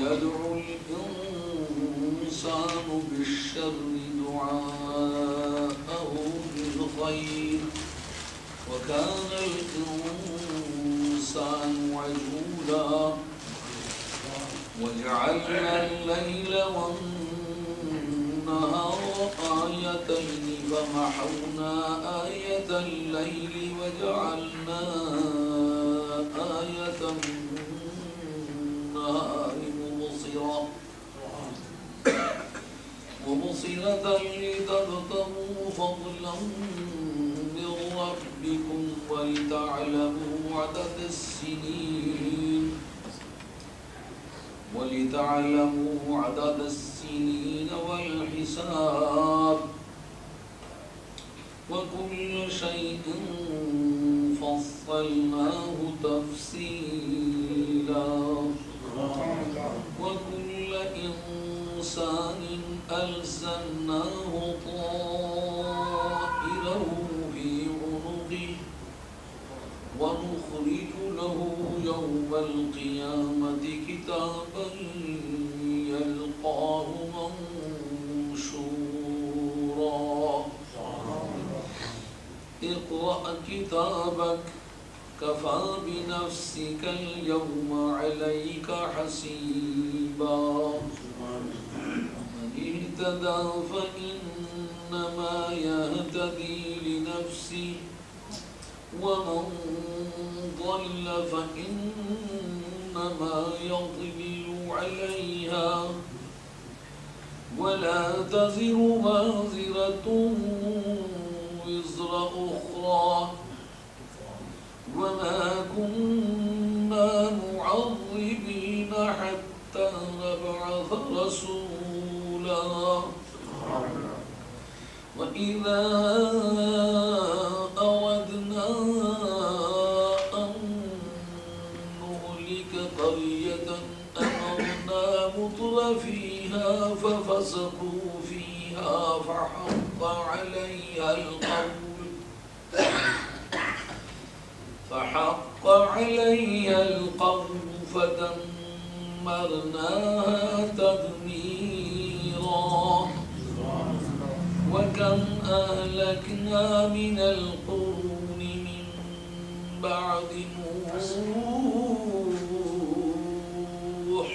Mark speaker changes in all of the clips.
Speaker 1: يدعو الإنسان بالشر دعاءه بالخير وكان الإنسان عجولا وجعلنا الليل والنهار آيتين فمحونا آية الليل وجعلنا آية النهار مبصرة لتبتغوا فضلا من ربكم ولتعلموا عدد السنين والحساب وكل شيء فصلناه تفصيلا وكل إنسان ألزمناه طائره في عنقه ونخرج له يوم القيامة كتابا يلقاه منشورا اقرأ كتابك كفى بنفسك اليوم عليك حسيبا من اهتدى فإنما يهتدي لنفسه ومن ضل فإنما يضل عليها ولا تزر وازرة وزر أخرى وما كنا معذبين حتى نبعث رسولا وإذا أردنا أن نهلك قرية أمرنا مطر فيها ففسقوا فيها فحق عليها القول فدمرناها تدميرا وكم أهلكنا من القرون من بعد نوح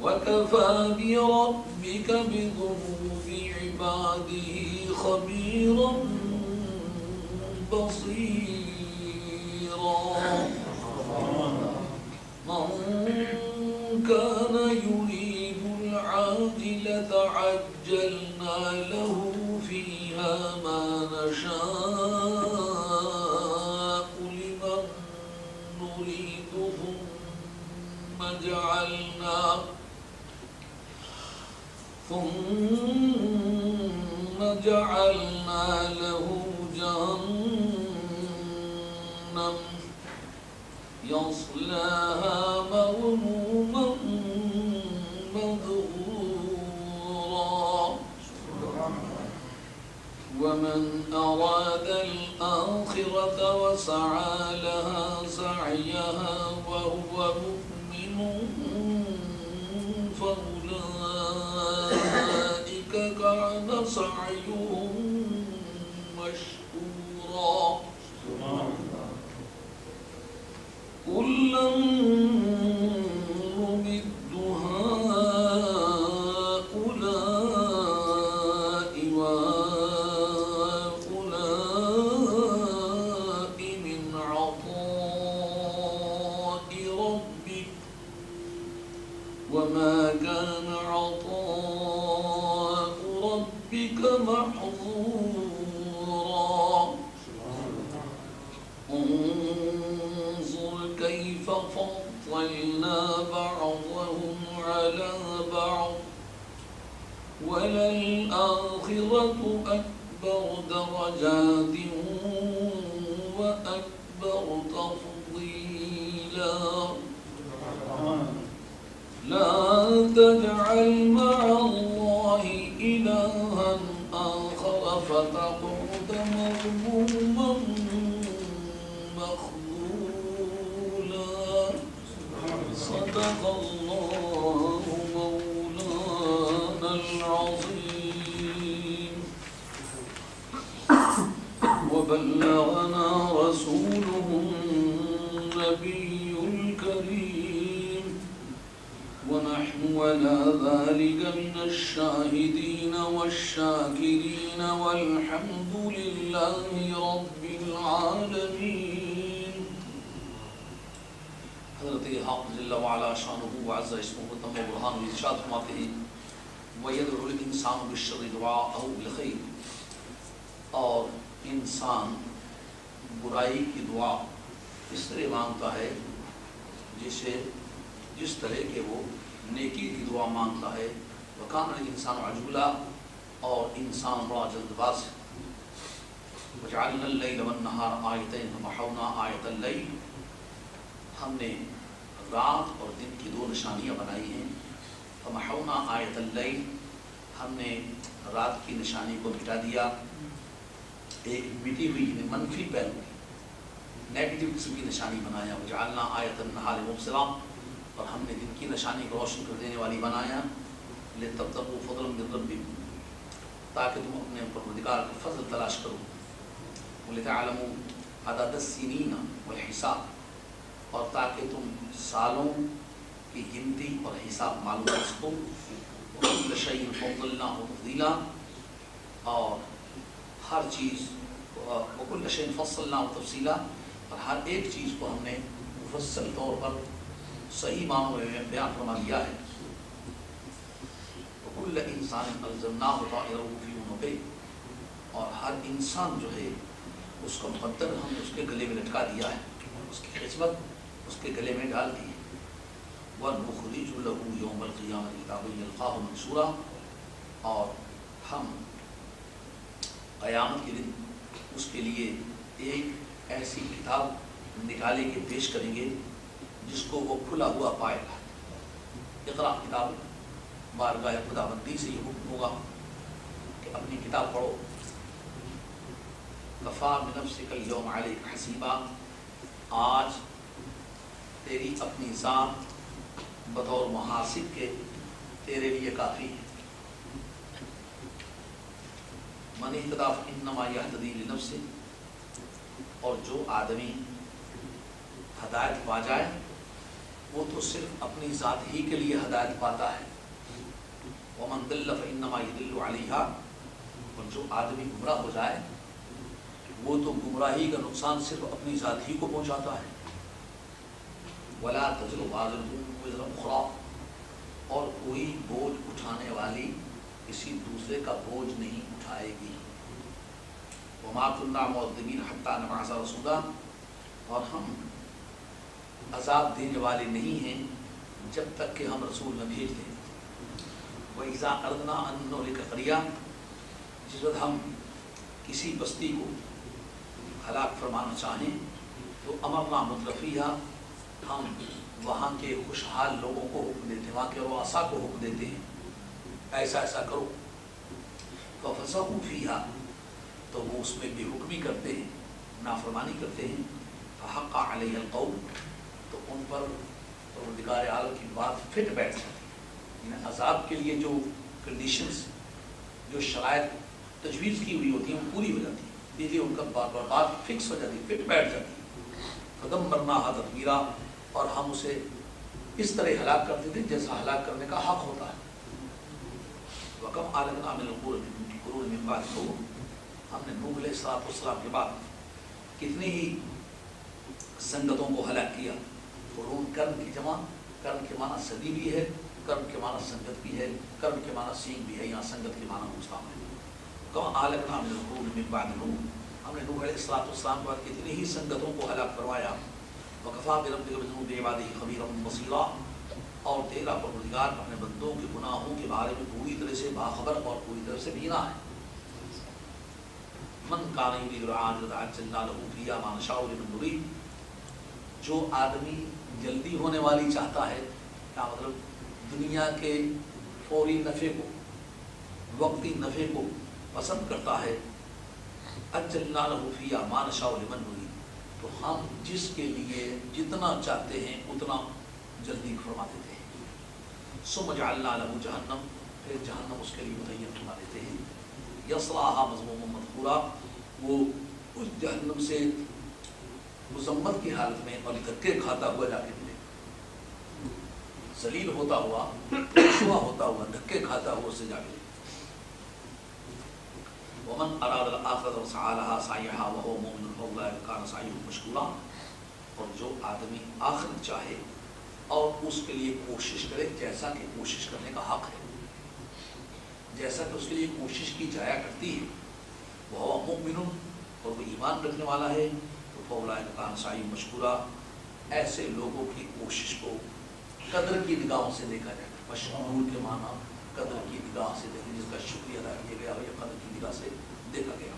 Speaker 1: وكفى بربك بذنوب عباده خبيرا بصيرا من كان يريد العاجلة عجلنا له فيها ما نشاء لمن نريد ثم جعلنا له جهنم يصلاها مذموما مدحورا ومن أراد الآخرة وسعى لها سعيها وهو مؤمن فأولئك كان سعيهم مشكورا كلا نمد هؤلاء وهؤلاء من عطاء ربك وما كان عطاء ربك محظورا انظر كيف فضلنا بعضهم على بعض وللآخرة أكبر درجات وأكبر تفضيلا لا تجعل مع الله إلها آخر فتقعد مذموما مخذولا صدق الله ولا ذلك من الشاهدين والشاكرين والحمد لله رب العالمين. حضرت حق جل وعلا شانہ وعز اسمہ تم برہان ارشاد فرماتے ہیں وَيَدْعُ الْإِنسَانُ بِالشَّرِّ دُعَاءَهُ بِالْخَيْرِ، اور انسان برائی کی دعا اس طرح مانگتا ہے جس طرح کہ وہ نیکی کی دعا مانگتا ہے. وَكَانَ الْإِنسَانُ عَجُولًا، اور انسان بڑا جلد باز ہے. وَجَعَلْنَا اللَّيْلَ وَالنَّهَارَ آیَتَيْنِ فَمَحَوْنَا آیَةَ اللَّيْلِ، ہم نے رات اور دن کی دو نشانیاں بنائی ہیں. فَمَحَوْنَا آیَةَ اللَّيْلِ، ہم نے رات کی نشانی کو مٹا دیا. ایک مٹی ہوئی منفی پہلو نیگیٹو قسم کی نشانی بنایا. وَجَعَلْنَا آیَةَ النَّهَارِ مُبْصِرًا، اور ہم نے دن کی نشانی کو روشن کر دینے والی بنایا. لِتَبْتَغُوا فَضْلًا مِّن رَّبِّكُمْ، تاکہ تم اپنے پروردگار کا فضل تلاش کرو. وَلِتَعْلَمُوا عَدَدَ السِّنِينَ وَالْحِسَابَ، اور تاکہ تم سالوں کی گنتی اور حساب معلوم کر سکو. وَكُلَّ شَيْءٍ فَضَّلْنَاهُ تَفْضِيلًا، اور ہر چیز وَكُلَّ شَيْءٍ فَصَّلْنَاهُ تَفْصِيلًا، اور ہر ایک چیز کو ہم نے مفصل طور پر صحیح معنوں میں بیان فرما دیا ہے. وَكُلَّ إِنسَانٍ أَلْزَمْنَاهُ طَائِرَهُ فِي عُنُقِهِ، اور ہر انسان جو ہے اس کا مقدر ہم نے اس کے گلے میں لٹکا دیا ہے، اس کی قسمت اس کے گلے میں ڈال دی ہے. وَنُخْرِجُ لَهُ يَوْمَ الْقِيَامَةِ كِتَابًا يَلْقَاهُ مَنشُورًا، اور ہم قیامت کے دن اس کے لیے ایک ایسی کتاب نکالے کے پیش کریں گے جس کو وہ کھلا ہوا پائے گا. اقرا کتاب، بارگاہ خدا بندی سے یہ حکم ہوگا کہ اپنی کتاب پڑھو. کفا بنفسک اليوم علیک حسیبا، آج تیری اپنی ذات بطور محاسب کے تیرے لیے کافی ہے. من اهتدى فإنما يهتدي لنفسه، اور جو آدمی ہدایت پا جائے وہ تو صرف اپنی ذات ہی کے لیے ہدایت پاتا ہے. ومن ضل فإنما يضل عليها، اور جو آدمی گمراہ ہو جائے وہ تو گمراہی کا نقصان صرف اپنی ذات ہی کو پہنچاتا ہے. ولا تزر وازرة وزر أخرى، اور کوئی بوجھ اٹھانے والی کسی دوسرے کا بوجھ نہیں اٹھائے گی. وما كنا معذبين حتى نبعث رسولا، اور ہم عذاب دینے والے نہیں ہیں جب تک کہ ہم رسول نہ بھیج دیں. وَإِذَا أَرَدْنَا أَن نُهْلِكَ قَرْيَةً، جس وقت ہم کسی بستی کو ہلاک فرمانا چاہیں تو أَمَرْنَا مُتْرَفِيهَا، ہم وہاں کے خوشحال لوگوں کو حکم دیتے ہیں، وہاں کے رؤساء کو حکم دیتے ہیں ایسا ایسا کرو. فَفَسَقُوا فِيهَا، تو وہ اس میں بے حکمی کرتے ہیں، نافرمانی کرتے ہیں. فَحَقَّ عَلَيْهَ الْقَوْلُ، تو ان پر پروردگار عالم کی بات فٹ بیٹھ جاتی ہے. یعنی عذاب کے لیے جو کنڈیشنز، جو شرائط تجویز کی ہوئی ہوتی ہیں وہ پوری ہو جاتی ہے، یہ ان کا بات فکس ہو جاتی ہے، فٹ بیٹھ جاتی ہے. فَدَمَّرْنَاهَا تَدْمِيرًا، اور ہم اسے اس طرح ہلاک کرتے تھے جیسا ہلاک کرنے کا حق ہوتا ہے. وَكَمْ أَهْلَكْنَا مِنَ الْقُرُونِ مِن بَعْدِ نُوحٍ، ہم نے نوح علیہ السلام کے بعد کتنی ہی سنگتوں کو ہلاک کیا. قرون کرن کی جمع، کرن کے معنی صدی بھی ہے، کرن کے معنی سنگت بھی ہے، کرن کے معنی سینگ بھی ہے، یہاں سنگت کے معنی مستعمل ہے. كَمْ أَهْلَكْنَا مِنَ الْقُرُونِ مِن بَعْدِ نُوحٍ، ہم نے نوح علیہ السلام کے بعد کتنی ہی سنگتوں کو ہلاک فرمایا. وَكَفَىٰ بِرَبِّكَ بِذُنُوبِ عِبَادِهِ خَبِيرًا بَصِيرًا، اور تیرا پروردگار اپنے بندوں کے گناہوں کے بارے میں پوری طرح سے باخبر اور پوری طرح سے بینا ہے. من کان یرید العاجلۃ عجلنا له فیہا ما نشاء لمن نرید، جو آدمی جلدی ہونے والی چاہتا ہے، کیا مطلب دنیا کے فوری نفع کو، وقتی نفع کو پسند کرتا ہے. عجلنا له فیہا ما نشاء لمن نرید، تو ہم جس کے لیے جتنا چاہتے ہیں اتنا جلدی فرما دیتے ہیں. ثم جعلنا له جہنم، پھر جہنم اس کے لیے متعین فرما دیتے ہیں. یصلاها مذموما مدحورا، وہ اس جہنم سے مذمت کی حالت میں اور دھکے کھاتا ہوا جا کے ملے. ذلیل ہوتا ہوا، رسوا ہوتا ہوا، دھکے کھاتا ہوا اس سے جا ملے۔ ومن اراد الآخرۃ وسعى لها سعيها وهو مؤمن فاولئک کان سعیهم مشکورا، اور جو آدمی آخرت چاہے اور اس کے لیے کوشش کرے جیسا کہ کوشش کرنے کا حق ہے، جیسا کہ اس کے لیے کوشش کی جایا کرتی ہے، وهو مؤمن، اور وہ ایمان رکھنے والا ہے، تو فاولئک کان سعیهم مشکورا، ایسے لوگوں کی کوشش کو قدر کی نگاہوں سے دیکھا جائے گا۔ مشکور کے معنی قدر کی نگاہ سے دیکھیں، جس کا شکریہ ادا کیا گیا ہو یا قدر کی نگاہ سے دیکھا گیا۔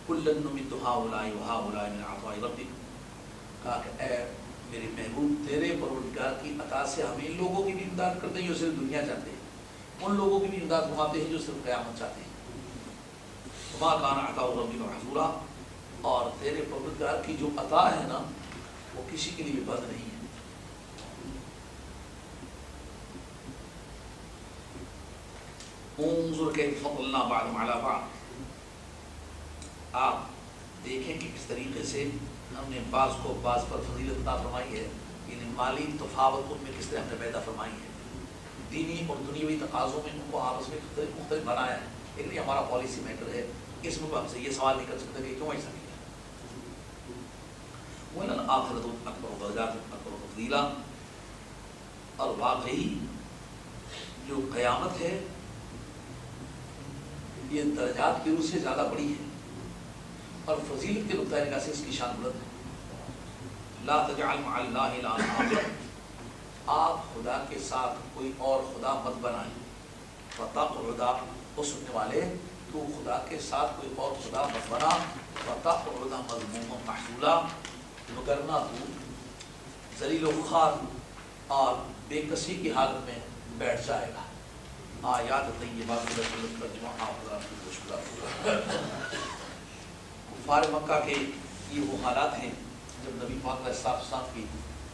Speaker 1: کلا نمد ہؤلاء وہؤلاء من عطاء ربک، کہا کہ اے میرے محبوب تیرے پروردگار کی عطا سے ہم ان لوگوں کی بھی امداد کرتے ہیں جو صرف دنیا چاہتے ہیں، ان لوگوں کی بھی امداد فرماتے ہیں جو صرف قیامت چاہتے ہیں۔ وما کان عطاء ربک محظورا، اور تیرے پروردگار کی جو عطا ہے نا وہ کسی کے لیے بھی بند نہیں ہے۔ انظر کیف فضلنا بعضهم علی بعض، آپ دیکھیں کہ کس طریقے سے ہم نے بعض کو بعض پر فضیلت عطا فرمائی ہے، یعنی مالی تفاوت ان میں کس طرح ہم نے پیدا فرمائی ہے، دینی اور دنیاوی تقاضوں میں ان کو آپس میں مختلف بنایا ہے۔ لیکن یہ ہمارا پالیسی میٹر ہے، اس میں ہم سے یہ سوال نہیں کر سکتے کہ کیوں ایسا کیا۔ وَلَلْآخِرَةُ أَكْبَرُ دَرَجَاتٍ أَكْبَرُ تَفْضِيلًا، اور واقعی جو قیامت ہے یہ درجات کی روح سے زیادہ بڑی ہے، اور فضیلت کے نقطۂ نگاہ سے اس کی شان بلند ہے۔ لا تجعل مع اللہ الہا آخر، آپ خدا کے ساتھ کوئی اور خدا مت بنائیں۔ فتقعد، وہ سننے والے تو خدا کے ساتھ کوئی اور خدا مت بنا، فتقعد مذموما محجورا، وگرنہ تو ذلیل و خوار اور بے کسی کی حالت میں بیٹھ جائے گا۔ آیات طیبات ترجمہ حافظات کی مشکلات۔ کفار مکہ کے یہ وہ حالات ہیں جب نبی پاک علیہ السلام کی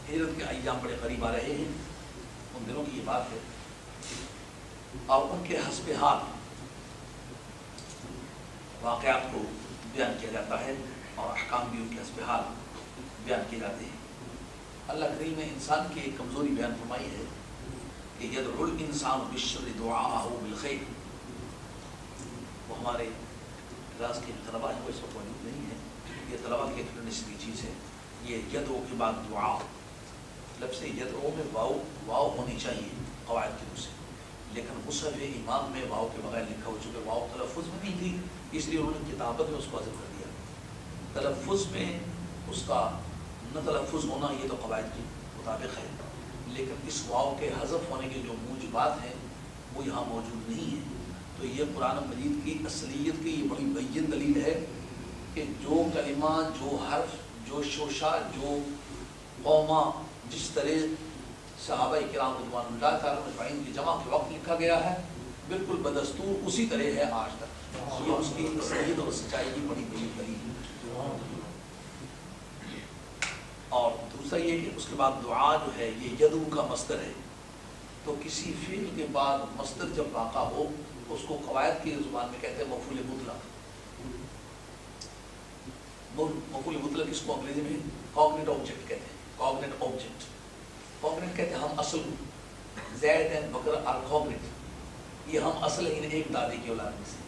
Speaker 1: ہجرت کے ایام بڑے قریب آ رہے ہیں، ان دنوں کی یہ بات ہے، اور ان کے حسب حال واقعات کو بیان کیا جاتا ہے اور احکام بھی ان کے حسب حال بیان کیے جاتے ہیں۔ اللہ کریم نے انسان کی ایک کمزوری بیان فرمائی ہے کہ یدعو الانسان بالشر دعاءہ بالخیر، وہ ہمارے کلاس کے طلباء ہیں وہ اس وقت موجود نہیں ہیں، یہ طلباء کی ایک نسبی چیز ہے۔ یہ یدعو کے بعد دعا، لفظ یدعو میں واو ہونی چاہیے قواعد کی روح سے، لیکن مصحف امام میں واو کے بغیر لکھا ہو، چونکہ واو تلفظ میں نہیں تھی اس لیے انہوں نے کتابت میں اس کو حذف کر دیا۔ تلفظ میں اس کا نہ تلفظ ہونا یہ تو قواعد کے مطابق ہے، لیکن اس واو کے حذف ہونے کے جو موجبات ہیں وہ یہاں موجود نہیں ہیں۔ تو یہ قرآن مجید کی اصلیت کی یہ بڑی بین دلیل ہے کہ جو کلمہ، جو حرف، جو شوشہ، جو قومہ جس طرح صحابہ کرام رضوان اللہ تعالیٰ اجمعین کی جمع کے وقت لکھا گیا ہے بالکل بدستور اسی طرح ہے آج تک۔ یہ اس کی اصلیت اور سچائی کی بڑی بین دلیل ہے۔ اور دوسرا یہ کہ اس کے بعد دعا جو ہے یہ یدعو کا مصدر ہے، تو کسی فعل کے بعد مصدر جب واقع ہو تو اس کو قواعد کی زبان میں کہتے ہیں مفعول مطلق۔ مفعول مطلق اس کو انگریزی میں کاگنیٹ آبجیکٹ کہتے ہیں، کاگنیٹ آبجیکٹ۔ کاگنیٹ کہتے ہیں ہم اصل کو، زید اینڈ بکر آر کاگنیٹ، یہ ہم اصل ہیں ایک دادی کی اولاد میں سے،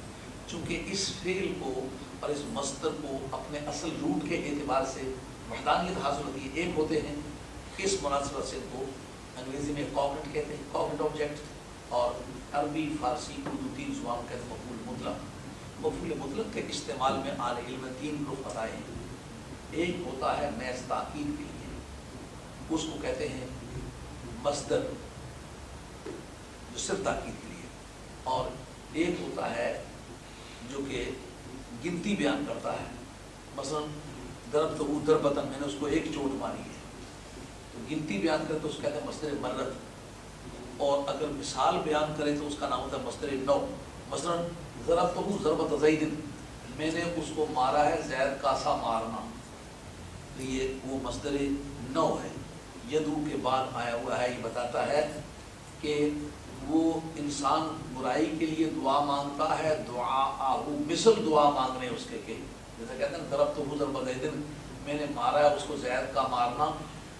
Speaker 1: چونکہ اس فعل کو اور اس مصدر کو اپنے اصل روٹ کے اعتبار سے وحدانیت حاصل ہوتی ہے، ایک ہوتے ہیں، اس مناسبت سے کو انگریزی میں کاگنیٹ کہتے ہیں، کاگنیٹ آبجیکٹ، اور عربی، فارسی، اردو تین زبانوں کہتے ہیں مفعول مطلق۔ مفعول مطلق کے استعمال میں اہل علم نے تین رخ بتائے ہیں۔ ایک ہوتا ہے محض تاکید کے لیے، اس کو کہتے ہیں مصدر جو صرف تاکید کے لیے، اور ایک ہوتا ہے جو کہ گنتی بیان کرتا ہے، مثلا ضربتہ ضربۃ، میں نے اس کو ایک چوٹ ماری ہے، تو گنتی بیان کرے تو اس کو کہتے ہیں مصدر مرت، اور اگر مثال بیان کرے تو اس کا نام ہوتا ہے مصدر نو۔ مثلا ضربتہ ضربۃ زید، میں نے اس کو مارا ہے زید کا سا مارنا، تو یہ وہ مصدر نو ہے۔ یدعو کے بعد آیا ہوا ہے، یہ بتاتا ہے کہ وہ انسان برائی کے لیے دعا مانگتا ہے، دعا آہو مثل دعا مانگنے اس کے، جیسا کہتے ہیں ضربتہ ضربۃ زید، میں نے مارا ہے اس کو زید کا مارنا،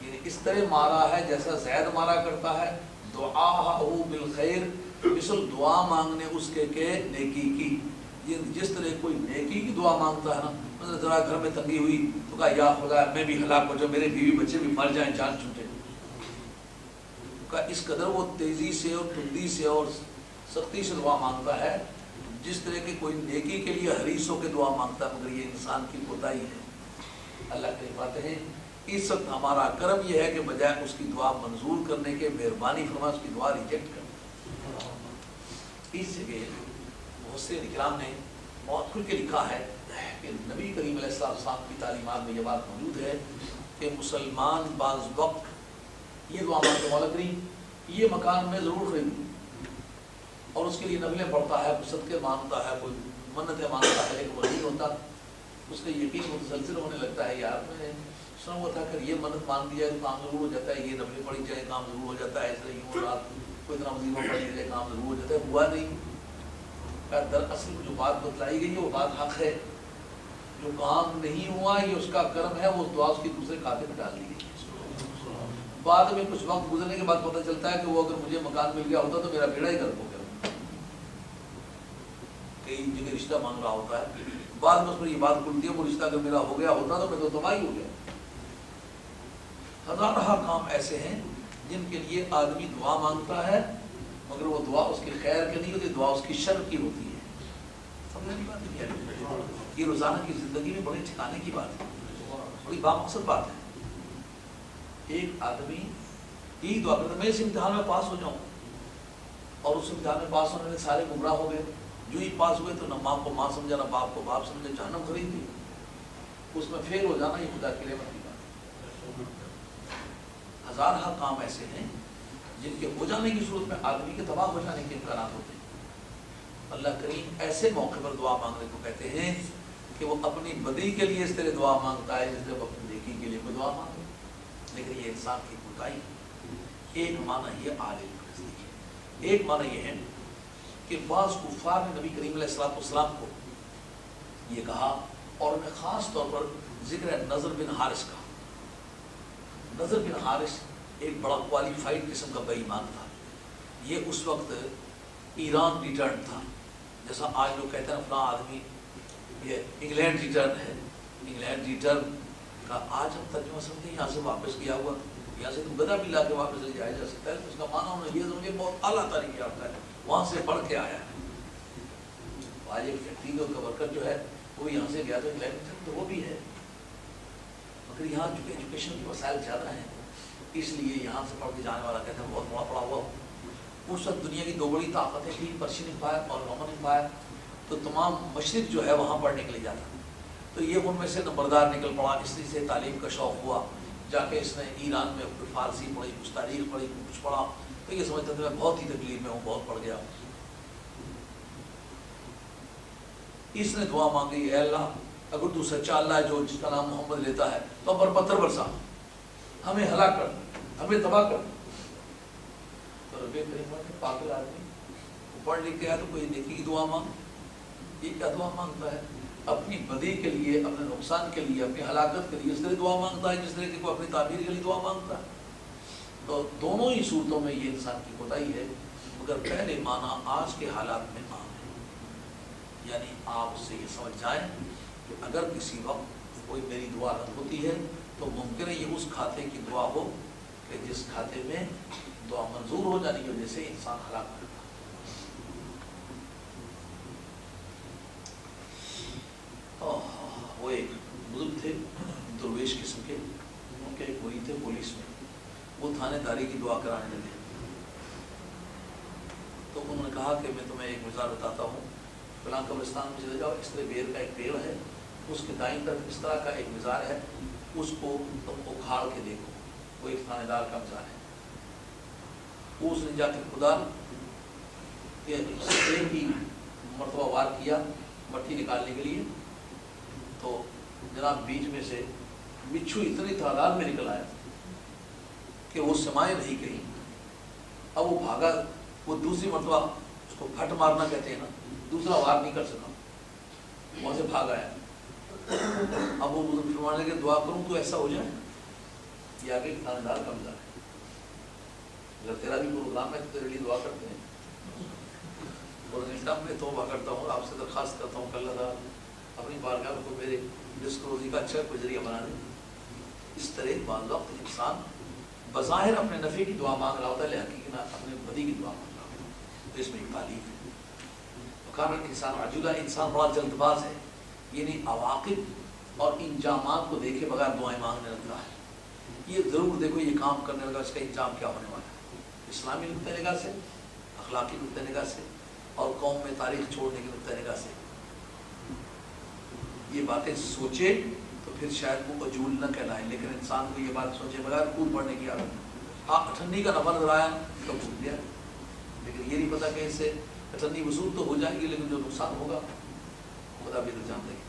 Speaker 1: یہ یعنی اس طرح مارا ہے جیسا زید مارا کرتا ہے، دعاء بالخیر، مثل دعا مانگنے اس کے نیکی کی، جس طرح کوئی نیکی کی دعا مانگتا ہے نا، مثلا ذرا گھر میں تنگی ہوئی تو کہا یا خدا میں بھی ہلاک ہو جاؤں، میرے بیوی بچے بھی مر جائیں، جان چھوٹے، اس قدر وہ تیزی سے اور تندی سے اور سختی سے دعا مانگتا ہے جس طرح کہ کوئی نیکی کے لیے حریص ہو کے دعا مانگتا ہے، مگر یہ انسان کی کوتاہی ہے۔ اللہ کریم فرماتے ہیں اس وقت ہمارا کرم یہ ہے کہ بجائے اس کی دعا منظور کرنے کے مہربانی فرما اس کی دعا ریجیکٹ کر۔ اس جگہ بہت سے کرام نے بہت کھل کے لکھا ہے کہ نبی کریم علیہ السلام کی تعلیمات میں یہ بات موجود ہے کہ مسلمان بعض وقت یہ دعا مانگتے مولا کریم یہ مکان میں ضرور خریدوں، اور اس کے لیے نفلیں پڑھتا ہے، صدقے مانگتا ہے، کوئی منتیں مانگتا ہے، لیکن وہ نہیں ہوتا، اس کا یقین متسلسل ہونے لگتا ہے، یار میں نے سنا ہوا تھا کہ یہ منت مان دیا ہے تو کام ضرور ہو جاتا ہے، یہ نفلیں پڑھی جائے کام ضرور ہو جاتا ہے، اس لیے یوں رات کو اتنا وظیفہ پڑھی جائے کام ضرور ہو جاتا ہے، ہوا نہیں۔ دراصل جو بات بتلائی گئی ہے وہ بات حق ہے، جو کام نہیں ہوا یہ اس کا کرم ہے، وہ دعا اس کی دوسرے کھاتے میں ڈال دی گئی۔ بعد میں کچھ وقت گزرنے کے بعد پتہ چلتا ہے کہ وہ اگر مجھے مکان مل گیا ہوتا تو میرا بیڑا ہی گرک ہو گیا، کئی جگہ رشتہ مانگ رہا ہوتا ہے، بعد میں اس پر یہ بات کھلتی ہے وہ رشتہ اگر میرا ہو گیا ہوتا تو میں تو تباہی ہو گیا۔ ہزارہ کام ایسے ہیں جن کے لیے آدمی دعا مانگتا ہے مگر وہ دعا اس کے خیر کے نہیں ہوتی، دعا اس کی شر کی ہوتی ہے۔ سمجھنے کی بات نہیں ہے، یہ روزانہ کی زندگی میں بڑے ٹھکانے کی بات ہے، بڑی بامقصد بات ہے۔ ایک آدمی یہی دعا کرتا ہے میں اس امتحان میں پاس ہو جاؤں، اور اس امتحان میں پاس ہونے میں سارے گمراہ ہو گئے، جو ہی پاس ہوئے تو نہ ماں کو ماں سمجھا نہ باپ کو باپ سمجھا، جہنم خرید دی، اس میں فیل ہو جانا یہ خدا کی رحمت کی بات ہے۔ ہزارہ کام ایسے ہیں جن کے ہو جانے کی صورت میں آدمی کے تباہ ہو جانے کے امکانات ہوتے ہیں۔ اللہ کریم ایسے موقع پر دعا مانگنے کو کہتے ہیں کہ وہ اپنی بدی کے لیے اس طرح دعا مانگتا ہے جس طرح وہ اپنی نیکی کے لیے کوئی دعا مانگتا ہے، لیکن یہ انسان کی کوتاہی۔ ایک معنی یہ عالم ہے، ایک معنی یہ ہے کہ بعض کفار نے نبی کریم علیہ السلام کو یہ کہا، اور میں خاص طور پر ذکر ہے نضر بن حارث کا۔ نضر بن حارث ایک بڑا کوالیفائڈ قسم کا بے ایمان تھا، یہ اس وقت ایران ریٹرن تھا، جیسا آج لوگ کہتے ہیں فلاں آدمی یہ انگلینڈ ریٹرن ہے، انگلینڈ ریٹرن کا آج ہم ترجمہ سمجھیں یہاں سے واپس گیا ہوا، یہاں سے تو گدھا بھی لا کے واپس لے جایا جا سکتا ہے، اس کا معنی ہونا یہ سمجھے بہت اعلیٰ طریقے آتا ہے، وہاں سے پڑھ کے آیا ہے۔ آج ایک فیکٹری کا ورکر جو ہے وہ یہاں سے گیا تو انگلینڈ تو وہ بھی ہے، مگر یہاں چونکہ ایجوکیشن کے وسائل زیادہ ہیں اس لیے یہاں سے پڑھ کے جانے والا کہتے ہیں بہت بڑا پڑا ہوا ہو۔ اس وقت دنیا کی دو بڑی طاقتیں تھیں، پرشین امپائر اور رومن امپائر، تو تمام مشرق جو ہے وہاں پڑھنے کے لیے جاتا، تو یہ ان میں سے نمبردار نکل پڑا، اس لیے سے تعلیم کا شوق ہوا، جا کے اس نے ایران میں کچھ فارسی پڑھی، کچھ تاریخ پڑھی، کچھ پڑھا، تو یہ سمجھتا تھا میں بہت ہی تکلیف میں ہوں، بہت پڑھ گیا۔ اس نے دعا مانگی، اے اللہ اگر تو سچا اللہ ہے جو جس کا نام محمد لیتا ہے تو ہم پر پتھر برسا، ہمیں ہلاک کر، ہمیں تباہ کر۔ تو رب کریم نے پاگل آدمی پڑھ لکھ کے آیا تو کوئی نیکی کی دعا مانگ، یہ کیا دعا مانگتا ہے؟ اپنی بدی کے لیے، اپنے نقصان کے لیے، اپنی ہلاکت کے لیے اس طرح دعا مانگتا ہے جس طرح کہ کوئی اپنی تعبیر کے لیے دعا مانگتا ہے۔ تو دونوں ہی صورتوں میں یہ انسان کی کوتاہی ہے، مگر پہلے معنی آج کے حالات میں عام ہے، یعنی آپ اس سے یہ سمجھ جائیں کہ اگر کسی وقت کوئی میری دعا رد ہوتی ہے تو ممکن ہے یہ اس کھاتے کی دعا ہو کہ جس کھاتے میں دعا منظور ہو جانے کی وجہ سے انسان ہلاک کرتا۔ وہ ایک بزرگ تھے درویش قسم کے، ان کے ایک وہی تھے پولیس میں، وہ تھانے داری کی دعا کرانے لگے، تو انہوں نے کہا کہ میں تمہیں ایک مثال بتاتا ہوں، فلاں قبرستان میں چلے جاؤ، اس طرح بیر کا ایک پیڑ ہے، اس کے دائیں طرف اس طرح کا ایک مزار ہے، اس کو تم اکھاڑ کے دیکھو، وہ ایک تھانے دار کا مزار ہے۔ وہ اس نے جا کے خدا کہ ایک ہی مرتبہ وار کیا مٹی نکالنے کے لیے، تو جناب بیچ میں سے بچھو اتنی تعداد میں نکل آیا کہ وہ سمائے نہیں کہیں۔ اب وہ بھاگا، وہ دوسری مرتبہ اس کو پھٹ مارنا کہتے ہیں نا، دوسرا وار نہیں کر سکا، وہاں سے بھاگ آیا۔ اب وہ بزرگ فرمانے لگے دعا کروں تو ایسا ہو جائے، یہ آگے تھانے دار کا مزاج ہے. اگر تیرا بھی پروگرام ہے تو تیرے لیے دعا کرتے ہیں. اور میں توبہ کرتا ہوں, آپ سے درخواست کرتا ہوں کہ اللہ تعالیٰ اپنی بارگاہ کو میرے رزق روزی کا اچھا کوئی ذریعہ بنا دے. اس طرح بعض وقت انسان بظاہر اپنے نفع کی دعا مانگ رہا ہوتا ہے, حقیقت میں اپنے بدی کی دعا مانگ رہا ہوتا ہے. تو اس میں ایک تعلیم ہے. کارن انسان عجولہ, انسان بڑا جلد باز ہے, یعنی عواقب اور انجامات کو دیکھے بغیر دعائیں مانگنے لگتا ہے. یہ ضرور دیکھو یہ کام کرنے لگا اس کا انجام کیا ہونے والا ہے, اسلامی نقطۂ نگاہ سے, اخلاقی نقطۂ نگاہ سے, اور قوم میں تاریخ چھوڑنے کی نقطۂ نگاہ سے. یہ باتیں سوچے تو پھر شاید وہ عجول نہ کہلائیں, لیکن انسان کو یہ بات سوچے بغیر کود پڑنے کی عادت. ہاں اٹھنی کا نفع نظر آیا تو کود دیا, لیکن یہ نہیں پتا کہ اس سے اٹھنی وصول تو ہو جائے گی لیکن جو نقصان ہوگا خدا بھی جان دے گا.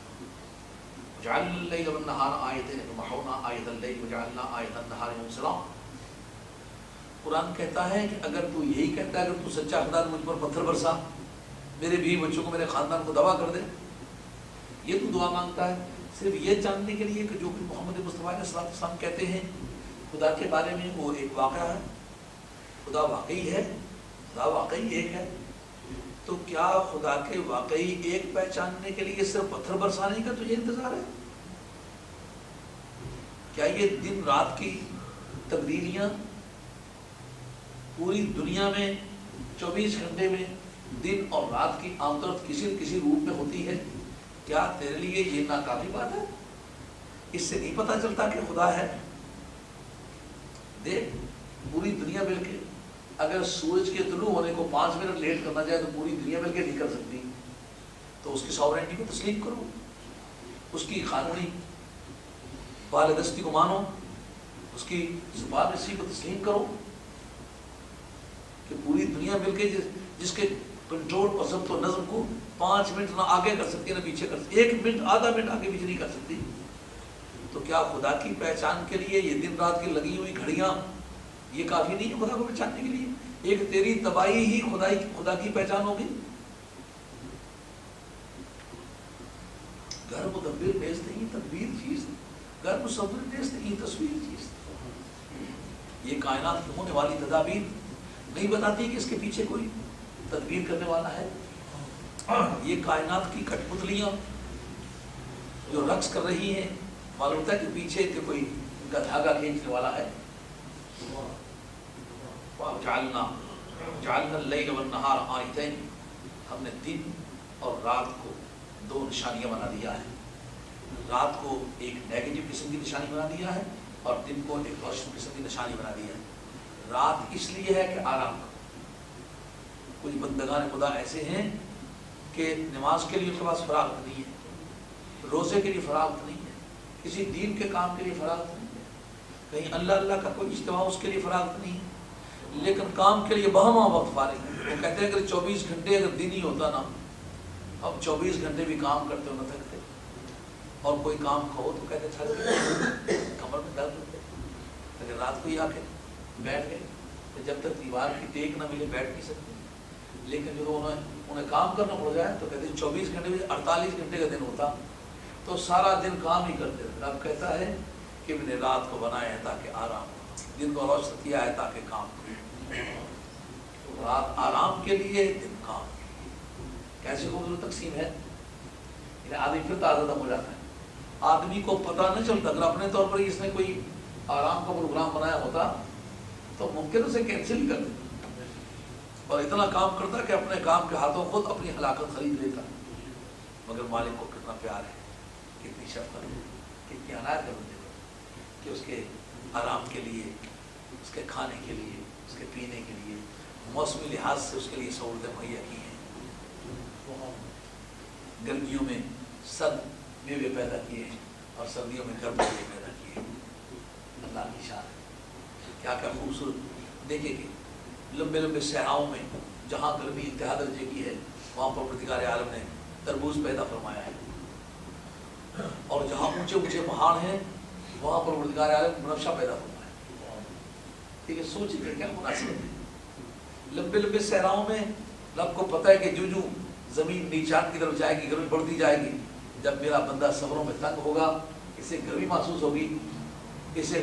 Speaker 1: وجعلنا الليل والنهار آیتین ومحونا آیت اللیل وجعلنا آیت النہار مبصرا. قرآن کہتا ہے کہ اگر تو یہی کہتا ہے اگر تو سچا خدا مجھ پر پتھر برسا, میرے بیوی بچوں کو, میرے خاندان کو تباہ کر دے, یہ تو دعا مانگتا ہے صرف یہ جاننے کے لیے کہ جو کہ محمد مصطفیٰ علیہ السلام کہتے ہیں خدا کے بارے میں وہ ایک واقعہ ہے, خدا واقعی ہے, خدا واقعی ایک ہے. تو کیا خدا کے واقعی ایک پہچاننے کے لیے صرف پتھر برسانے کا تجھے انتظار ہے؟ کیا یہ دن رات کی تبدیلیاں پوری دنیا میں 24 گھنٹے میں دن اور رات کی آمد کسی نہ کسی روپ میں ہوتی ہے, کیا تیرے لیے یہ ناکافی بات ہے؟ اس سے نہیں پتہ چلتا کہ خدا ہے؟ دیکھ پوری دنیا مل کے اگر سورج کے طلوع ہونے کو 5 منٹ لیٹ کرنا چاہے تو پوری دنیا مل کے نہیں کر سکتی. تو اس کی ساورینٹی کو تسلیم کرو, اس کی قانونی بالادستی کو مانو, اس کی سپارسی کو تسلیم کرو کہ پوری دنیا مل کے جس کے کنٹرول اور ضبط و نظم کو 5 منٹ نہ آگے کر سکتی نہ پیچھے کر سکتی, 1 منٹ آدھا منٹ آگے پیچھے نہیں کر سکتی. تو کیا خدا کی پہچان کے لیے یہ دن رات کی لگی ہوئی گھڑیاں یہ کافی نہیں ہے خدا کو پہچاننے کے لیے؟ ایک تیری تباہی ہی خدا کی پہچان ہوگی. گھر مدبر نیز نہیں تدبیر چیز, گھر مصور نیز نہیں تصویر چیز. یہ کائنات کی ہونے والی تدابیر نہیں بتاتی کہ اس کے پیچھے کوئی تدبیر کرنے والا ہے. یہ کائنات کی کٹ پتلیاں جو رقص کر رہی ہیں معلوم ہوتا ہے کہ پیچھے کہ کوئی ان کا دھاگا کھینچنے والا ہے. جعلنا اللیل والنہار آیتین, ہم نے دن اور رات کو 2 نشانیاں بنا دیا ہے. رات کو ایک نیگیٹو قسم کی نشانی بنا دیا ہے اور دن کو ایک روشن قسم کی نشانی بنا دیا ہے. رات اس لیے ہے کہ آرام کا, کچھ بندگان خدا ایسے ہیں کہ نماز کے لیے ان کے پاس فراغت نہیں ہے, روزے کے لیے فراغت نہیں ہے, کسی دین کے کام کے لیے فراغت نہیں ہے, کہیں اللہ کا کوئی اجتماع اس کے لیے فراغت نہیں ہے, لیکن کام کے لیے بہما وقت فارغ ہے. وہ کہتے ہیں اگر 24 گھنٹے اگر دن ہی ہوتا نا, اب 24 گھنٹے بھی کام کرتے ہو نہ تھکتے, اور کوئی کام کھو تو کہتے تھک گئے, کمر میں درد ہوتے, لیکن رات کو ہی آ کے بیٹھ گئے تو جب تک دیوار کی ٹیک نہ ملے بیٹھ نہیں سکتے. لیکن جو انہیں کام کرنا پڑ جائے تو کہتے 24 گھنٹے میں 48 گھنٹے کا دن ہوتا تو سارا دن کام ہی کرتے رہتے. رب کہتا ہے کہ میں نے رات کو بنایا ہے تاکہ آرام ہو, دن کو روشن کیا ہے تاکہ کام ہو. رات آرام کے لیے, دن کام. کیسے خوبصورت تقسیم ہے. آدمی پھر تازہ دم ہو جاتا ہے. آدمی کو پتہ نہ چلتا, اگر اپنے طور پر اس نے کوئی آرام کا پروگرام بنایا ہوتا تو ممکن اسے کینسل ہی کر دیتا, اور اتنا کام کرتا کہ اپنے کام کے ہاتھوں خود اپنی ہلاکت خرید لیتا. مگر مالک کو کتنا پیار ہے, کتنی شفقت ہے, کتنی عنایت ہے بندے پر کہ اس کے آرام کے لیے, اس کے کھانے کے لیے, اس کے پینے کے لیے موسمی لحاظ سے اس کے لیے سہولتیں مہیا کی ہیں. گرمیوں میں سرد میوے پیدا کیے ہیں اور سردیوں میں گرم میوے پیدا کیے ہیں. اللہ کی شان ہے. کیا کیا خوبصورت. دیکھیں کہ لمبے لمبے صحراؤں میں جہاں گرمی انتہا درجے کی ہے وہاں پر پروردگار عالم نے تربوز پیدا فرمایا ہے, اور جہاں اونچے اونچے پہاڑ ہیں وہاں پر پروردگار عالم بنفشہ پیدا فرمایا ہے. ٹھیک ہے, سوچیں کہ کیا مناسب ہے. لمبے لمبے صحراؤں میں رب کو پتہ ہے کہ جو جو زمین نیچان کی طرف جائے گی گرمی بڑھتی جائے گی. جب میرا بندہ صبروں میں تنگ ہوگا, اسے گرمی محسوس ہوگی, اسے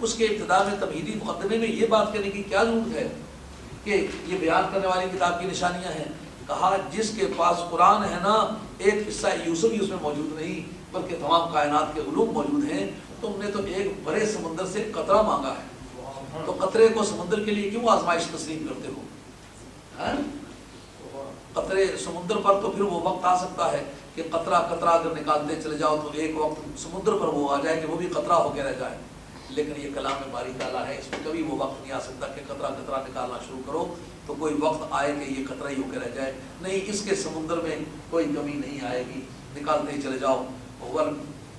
Speaker 1: اس کے ابتدا میں تمہیدی مقدمے میں یہ بات کرنے کی کیا ضرورت ہے کہ یہ بیان کرنے والی کتاب کی نشانیاں ہیں؟ کہا جس کے پاس قرآن ہے نا، ایک قصہ یوسف ہی اس میں موجود نہیں بلکہ تمام کائنات کے علوم موجود ہیں. تم نے تو ایک بڑے سمندر سے قطرہ مانگا ہے، تو قطرے کو سمندر کے لیے کیوں آزمائش تسلیم کرتے ہو؟ قطرے سمندر پر تو پھر وہ وقت آ سکتا ہے کہ قطرہ قطرہ اگر نکالتے چلے جاؤ تو ایک وقت سمندر پر وہ آ جائے کہ وہ بھی قطرہ ہو کے رہ جائے. لیکن یہ کلام باری تعالیٰ ہے، اس میں کبھی وہ وقت نہیں آ سکتا کہ قطرہ قطرہ نکالنا شروع کرو تو کوئی وقت آئے کہ یہ قطرہ ہی ہو کے رہ جائے. نہیں، اس کے سمندر میں کوئی کمی نہیں آئے گی، نکالتے ہی چلے جاؤ.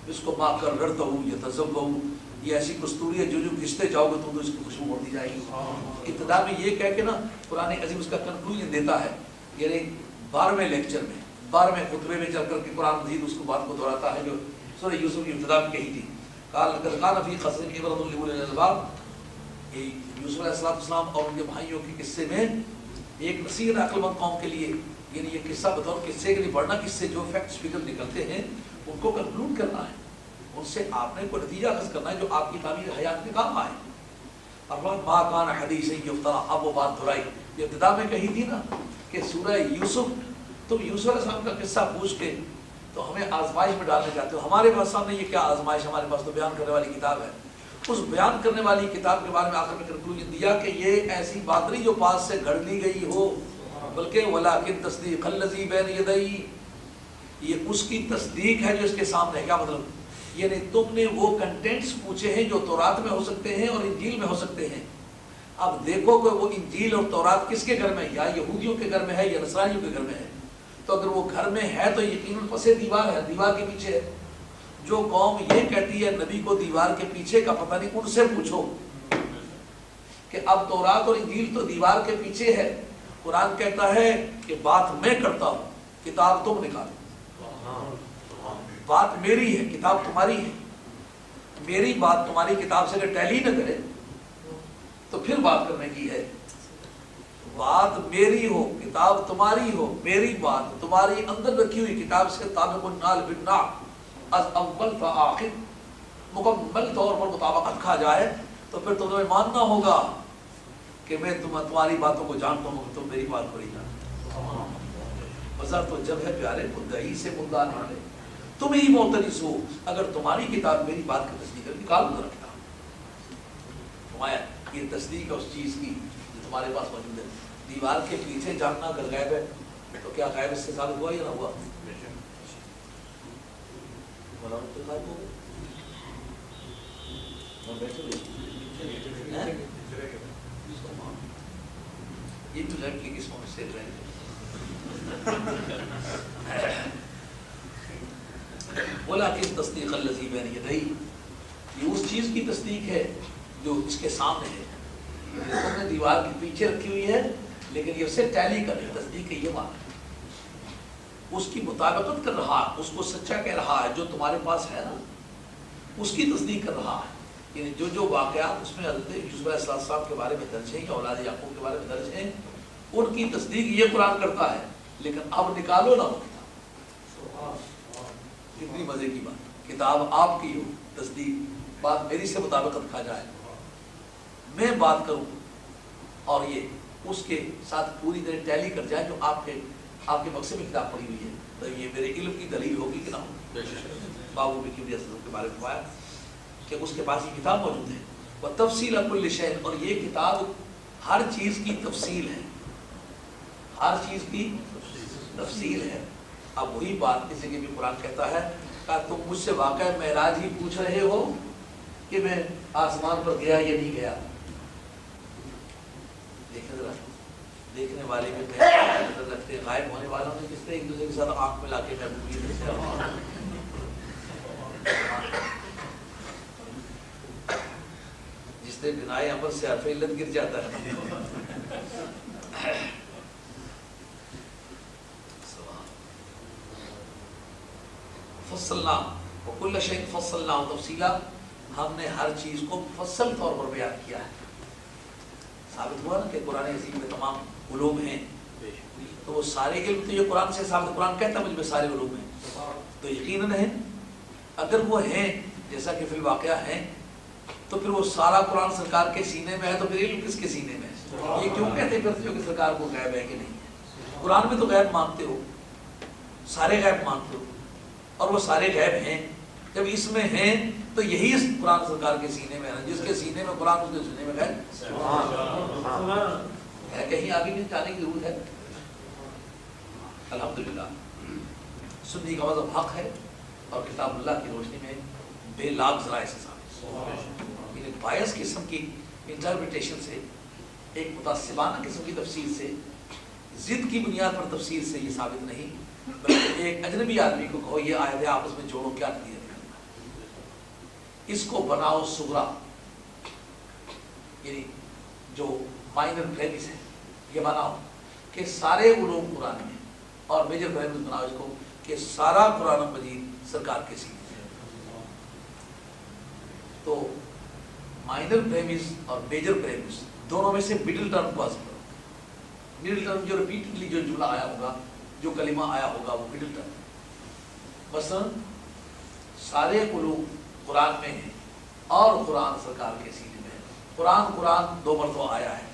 Speaker 1: اس کو ماں کر رڑتا ہوں یہ تذب ہوں، یہ ایسی کستوری ہے جو کھنچتے جاؤ گے تم تو اس کی خوشبو ہوتی جائے گی. ابتدا میں یہ کہہ کے نا قرآن عظیم اس کا کنکلوژن دیتا ہے، یعنی 12ویں لیکچر میں 12ویں خطبے میں چل کر کے قرآن مزید اس کو بات کو دہراتا ہے جو سورہ یوسف کی ابتدا میں کہی تھی. قال لقد كان في قصصهم عبرة لأولي الألباب. یوسف علیہ السلام اور ان کے بھائیوں کے قصے میں ایک نصیحت عقل مند قوم کے لیے، یعنی یہ قصہ بطور قصے کے لیے پڑھنا، کس سے جو فیکٹس فگر نکلتے ہیں ان کو کنکلوڈ کرنا ہے، ان سے آپ نے کوئی نتیجہ اخذ کرنا ہے جو آپ کی تعمیر حیات میں کام آئے. ما کان حدیث یفترا، اب وہ بات دہرائی یہ ابتدا میں کہی تھی نا کہ سورہ یوسف، تم یوسف علیہ السلام کا قصہ پوچھ کے تو ہمیں آزمائش میں ڈالنے جاتے ہو. ہمارے پاس سامنے یہ کیا آزمائش، ہمارے پاس تو بیان کرنے والی کتاب ہے. اس بیان کرنے والی کتاب کے بارے میں آخر میں کنکلوژن دیا کہ یہ ایسی بات نہیں جو پاس سے گھڑ لی گئی ہو، بلکہ ولیکن تصدیق الذی بین یدیہ، یہ اس کی تصدیق ہے جو اس کے سامنے ہے. کیا مطلب؟ یعنی تم نے وہ کنٹینٹس پوچھے ہیں جو تورات میں ہو سکتے ہیں اور انجیل میں ہو سکتے ہیں. اب دیکھو کہ وہ انجیل اور تورات کس کے گھر میں ہے، یا یہودیوں کے گھر میں ہے یا نصرانیوں کے گھر میں ہے. تو اگر وہ گھر میں ہے تو یقیناً پسے دیوار ہے، دیوار کے پیچھے ہے. جو قوم یہ کہتی ہے نبی کو دیوار کے پیچھے کا پتہ نہیں، ان سے پوچھو کہ اب تورات اور انجیل تو دیوار کے پیچھے ہے. قرآن کہتا ہے کہ بات میں کرتا ہوں، کتاب تم نکالو. بات میری ہے، کتاب تمہاری ہے. میری بات تمہاری کتاب سے اگر ٹیلی نہ کرے تو پھر بات کرنے کی ہے. بات میری ہو، کتاب تمہاری ہو، میری بات تمہاری اندر رکھی ہوئی کتاب سے طابق النال بالنعل از اول تا آخر مکمل طور پر مطابقت کھا جائے تو پھر تمہیں ماننا ہوگا کہ میں تمہاری باتوں کو جانتا ہوں، تم میری بات کو نہیں جانتے. وزر تو جب ہے پیارے مدعی سے مدعا نہ لے، تم ہی معترض ہو. اگر تمہاری کتاب میری بات کی تصدیق ہے، نکال دو کتاب. تمہارا یہ تصدیق ہے اس چیز کی جو تمہارے پاس موجود ہے. دیوار کے پیچھے جاننا اگر غیب ہے تو کیا غیب اس سے ثابت ہوا یا نہ ہوا؟ یہ تو لڑکی قسموں میں سے رہے بولا کہ تصدیق الذی بین یدیہ، یہ اس چیز کی تصدیق ہے جو اس کے سامنے ہے. تم نے دیوار کے پیچھے رکھی ہوئی ہے لیکن یہ اسے ٹیلی کر رہی ہے. تصدیق ہے یہ معنی اس کی مطابقت کر رہا ہے، اس کو سچا کہہ رہا ہے. جو تمہارے پاس ہے نا اس کی تصدیق کر رہا ہے. یعنی جو واقعات اس میں حضرت یوسف علیہ السلام کے بارے میں درج ہیں یا اولاد یعقوب کے بارے میں درج ہیں ان کی تصدیق یہ قرآن کرتا ہے. لیکن اب نکالو نا وہ کتاب. کتنی مزے کی بات، کتاب آپ کی ہو، تصدیق بات میری سے مطابقت کھا جائے، میں بات کروں اور یہ اس کے ساتھ پوری طرح ٹیلی کر جائے جو آپ کے مقصد میں کتاب پڑھی ہوئی ہے، تو یہ میرے علم کی دلیل ہوگی کہ نہ ہو. بابو بھی کبھی کے بارے میں پایا کہ اس کے پاس یہ کتاب موجود ہے. وہ تفصیل کل شیء، اور یہ کتاب ہر چیز کی تفصیل ہے، ہر چیز کی تفصیل ہے. اب وہی بات کسی کے بھی قرآن کہتا ہے کہ تم مجھ سے واقعہ معراج ہی پوچھ رہے ہو کہ میں آسمان پر گیا یا نہیں گیا. دیکھیں ذرا، دیکھنے والے بھی نظر رکھتے ہیں، غائب ہونے والوں نے کس طرح ایک دوسرے کے ساتھ آنکھ ملا کے محبوبیت سے جس نے بنائے عمل سے حرف علت گر جاتا ہے. فصلنا وکل شیء فصلنا تفصیلا، ہم نے ہر چیز کو مفصل طور پر بیان کیا ہے. ثابت ہوا نا کہ قرآن عظیم میں تمام علوم ہیں، تو وہ سارے علم تو یہ قرآن سے ثابت. قرآن کہتا ہے مجھ میں سارے علوم ہیں، تو یقیناً ہیں. اگر وہ ہیں جیسا کہ فی الواقعہ ہیں تو پھر وہ سارا قرآن سرکار کے سینے میں ہے تو پھر علم کس کے سینے میں ہے؟ یہ کیوں کہتے پھرتے ہو کہ سرکار کو غیب ہے کہ نہیں ہے؟ قرآن میں تو غیب مانتے ہو، سارے غیب مانتے ہو، اور وہ سارے غیب ہیں، جب اس میں ہیں تو یہی اس قرآن سرکار کے سینے میں ہے، جس کے سینے میں قرآن اس کے سینے میں غیب ہے، کہیں آگے بھی جانے کی ضرورت ہے؟ الحمدللہ سنی کا مذہب حق ہے اور کتاب اللہ کی روشنی میں بے لاگ ذرائع سے ثابت، ایک بائس قسم کی انٹرپریٹیشن سے، ایک متعصبانہ قسم کی تفسیر سے، ضد کی بنیاد پر تفسیر سے یہ ثابت نہیں، بلکہ ایک اجنبی آدمی کو کہو یہ آیتیں آپس میں جوڑو کیا نتیجہ نکلتا ہے، اس کو بناؤ صغرا، یعنی جو مائنر پریمس ہے یہ بناؤ کہ سارے علوم قرآن میں، اور میجر پریمس بناؤ اس کو کہ سارا قرآن مجید سرکار کے سینے میں۔ تو مائنر پریمس اور میجر پریمس دونوں میں سے مڈل ٹرم کو حاصل کرو، مڈل ٹرم جو ریپیٹڈلی جو جملہ آیا ہوگا، جو کلمہ آیا ہوگا وہ مڈل ٹرم، مثلا سارے علوم قرآن میں ہیں اور قرآن سرکار کے سینے میں ہے، قرآن 2 مرتبہ آیا ہے،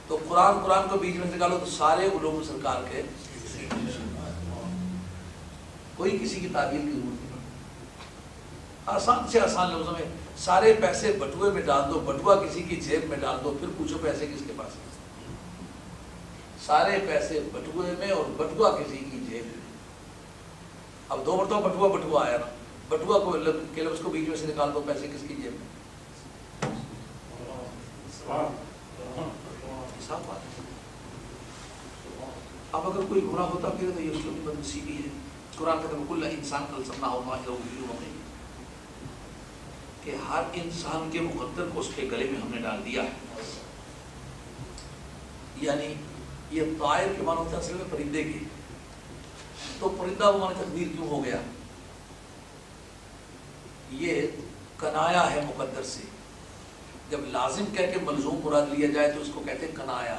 Speaker 1: تو قرآن کو بیچ میں نکالو تو سارے علوم سرکار کے سینے میں، کوئی کسی کی تعبیر کی ضرورت نہیں، آسان سے آسان لفظوں میں سارے پیسے بٹوے میں ڈال دو، بٹوا کسی کی جیب میں ڈال دو، پھر پوچھو پیسے کس کے پاس ہیں؟ سارے پیسے بٹوے میں اور بٹوا کسی کی جیب میں، اب 2 مرتبہ بٹوا آیا نا، بٹوا کو کے لفظ کو بیچ میں سے نکال دو، پیسے کس کی جیب میں؟ صاف بات ہے۔ اب اگر کوئی گناہ ہوتا پھر تو یہ اس کی بدنصیبی ہے، قرآن کہتا ہے کل انسان الزمناہ طائرہ فی عنقہ، کہ ہر انسان کے مقدر کو اس کے گلے میں ہم نے ڈال دیا ہے، یعنی یہ طائر کے معنی ہوتے ہیں اصل میں پرندے کے، تو پرندہ وہ معنی تقدیر کیوں ہو گیا؟ یہ کنایا ہے مقدر سے، جب لازم کہہ کے ملزوم مراد لیا جائے تو اس کو کہتے ہیں کنایا۔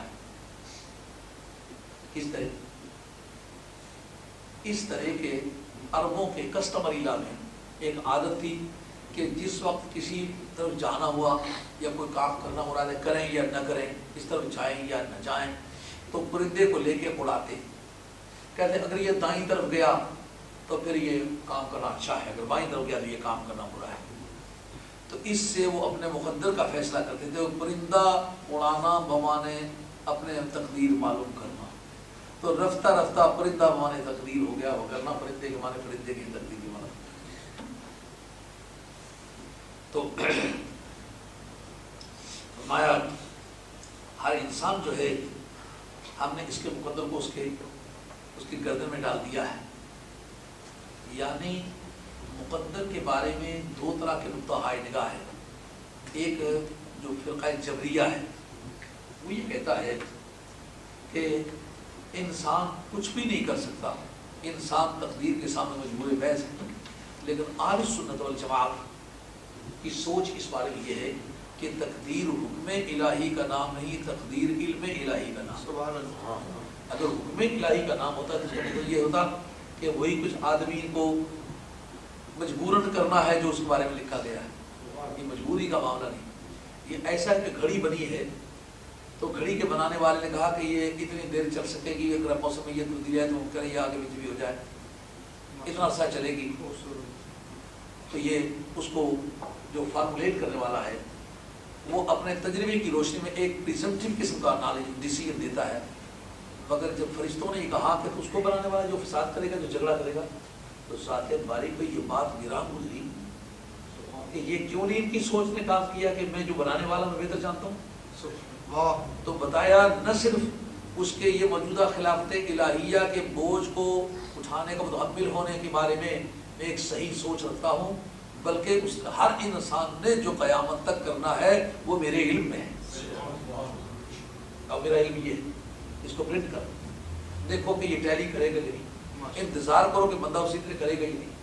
Speaker 1: اس طرح کے عربوں کے کسٹمری لا میں ایک عادت تھی کہ جس وقت کسی طرف جانا ہوا یا کوئی کام کرنا مراد ہے، کریں یا نہ کریں، اس طرف جائیں یا نہ جائیں، تو پرندے کو لے کے اڑاتے، کہتے اگر یہ دائیں طرف گیا تو پھر یہ کام کرنا اچھا ہے، اگر بائیں طرف گیا تو یہ کام کرنا برا ہے، تو اس سے وہ اپنے مقدر کا فیصلہ کرتے تھے۔ پرندہ اڑانا بمانے اپنے تقدیر معلوم کرنا، تو رفتہ رفتہ پرندہ بمانے تقدیر ہو گیا، وہ کرنا پرندے کے معنی پرندے کی تقدیر کے معنی۔ تو فرمایا ہر انسان جو ہے ہم نے اس کے مقدر کو اس کی گردن میں ڈال دیا ہے، یعنی مقدر کے بارے میں 2 طرح کے نقطہ ہائے نگاہ ہے۔ ایک جو فرقہ جبریہ ہے وہ یہ کہتا ہے کہ انسان کچھ بھی نہیں کر سکتا، انسان تقدیر کے سامنے مجبور بحث ہے، لیکن اہل سنت والجماعت کی سوچ اس بارے میں یہ ہے کہ تقدیر حکم الہی کا نام نہیں، تقدیر علم الہی کا نام۔ سبحان اللہ۔ اگر حکم الہی کا نام ہوتا تو اس کا مطلب یہ ہوتا کہ وہی کچھ آدمی کو مجبوراً کرنا ہے جو اس کے بارے میں لکھا گیا ہے، یہ مجبوری کا معاملہ نہیں۔ یہ ایسا کہ گھڑی بنی ہے تو گھڑی کے بنانے والے نے کہا کہ یہ اتنی دیر چل سکے گی، اگر موسم میں یہ تبدیلی ہے تو ممکن ہے یہ آگے پیچھے بھی ہو جائے، اتنا عرصہ چلے گی۔ تو یہ اس کو جو فارمولیٹ کرنے والا ہے وہ اپنے تجربے کی روشنی میں ایک پریزمپٹیو قسم کا نالج ڈیسیژن دیتا ہے، مگر جب فرشتوں نے یہ کہا کہ تو اس کو بنانے والا جو فساد کرے گا، جو جھگڑا کرے گا، تو ذات باری کو یہ بات گران گزری کہ یہ کیوں نہیں ان کی سوچ نے کام کیا کہ میں جو بنانے والا میں بہتر جانتا ہوں۔ تو بتایا نہ صرف اس کے یہ موجودہ خلافت الہیہ کے بوجھ کو اٹھانے کا متحمل ہونے کے بارے میں ایک صحیح سوچ رکھتا ہوں، بلکہ اس ہر انسان نے جو قیامت تک کرنا ہے وہ میرے علم میں ہے، اب میرا علم یہ ہے، اس کو پرنٹ کر دیکھو کہ یہ ٹیلی کرے گا کہ نہیں، انتظار کرو کہ بندہ اسی طرح کرے گا ہی نہیں۔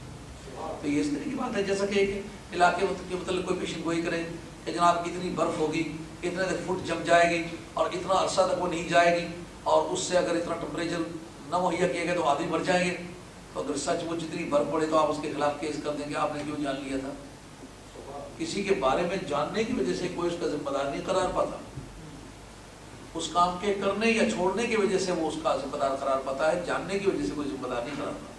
Speaker 1: تو یہ اس طرح کی بات ہے جیسا کہ ایک علاقے کے متعلق کوئی پیشن گوئی کرے کہ جناب اتنی برف ہوگی، اتنے فٹ جم جائے گی اور اتنا عرصہ تک وہ نہیں جائے گی، اور اس سے اگر اتنا ٹمپریچر نہ مہیا کیا گیا تو آدمی مر جائیں گے، تو اگر سچ وہ جتنی برف پڑے تو آپ اس کے خلاف کیس کر دیں گے، آپ نے کیوں جان لیا تھا؟ کسی کے بارے میں جاننے کی وجہ سے کوئی اس کا ذمہ دار نہیں قرار پاتا، اس کام کے کرنے یا چھوڑنے کی وجہ سے وہ اس کا ذمہ دار قرار پاتا ہے، جاننے کی وجہ سے کوئی ذمہ دار نہیں قرار پاتا۔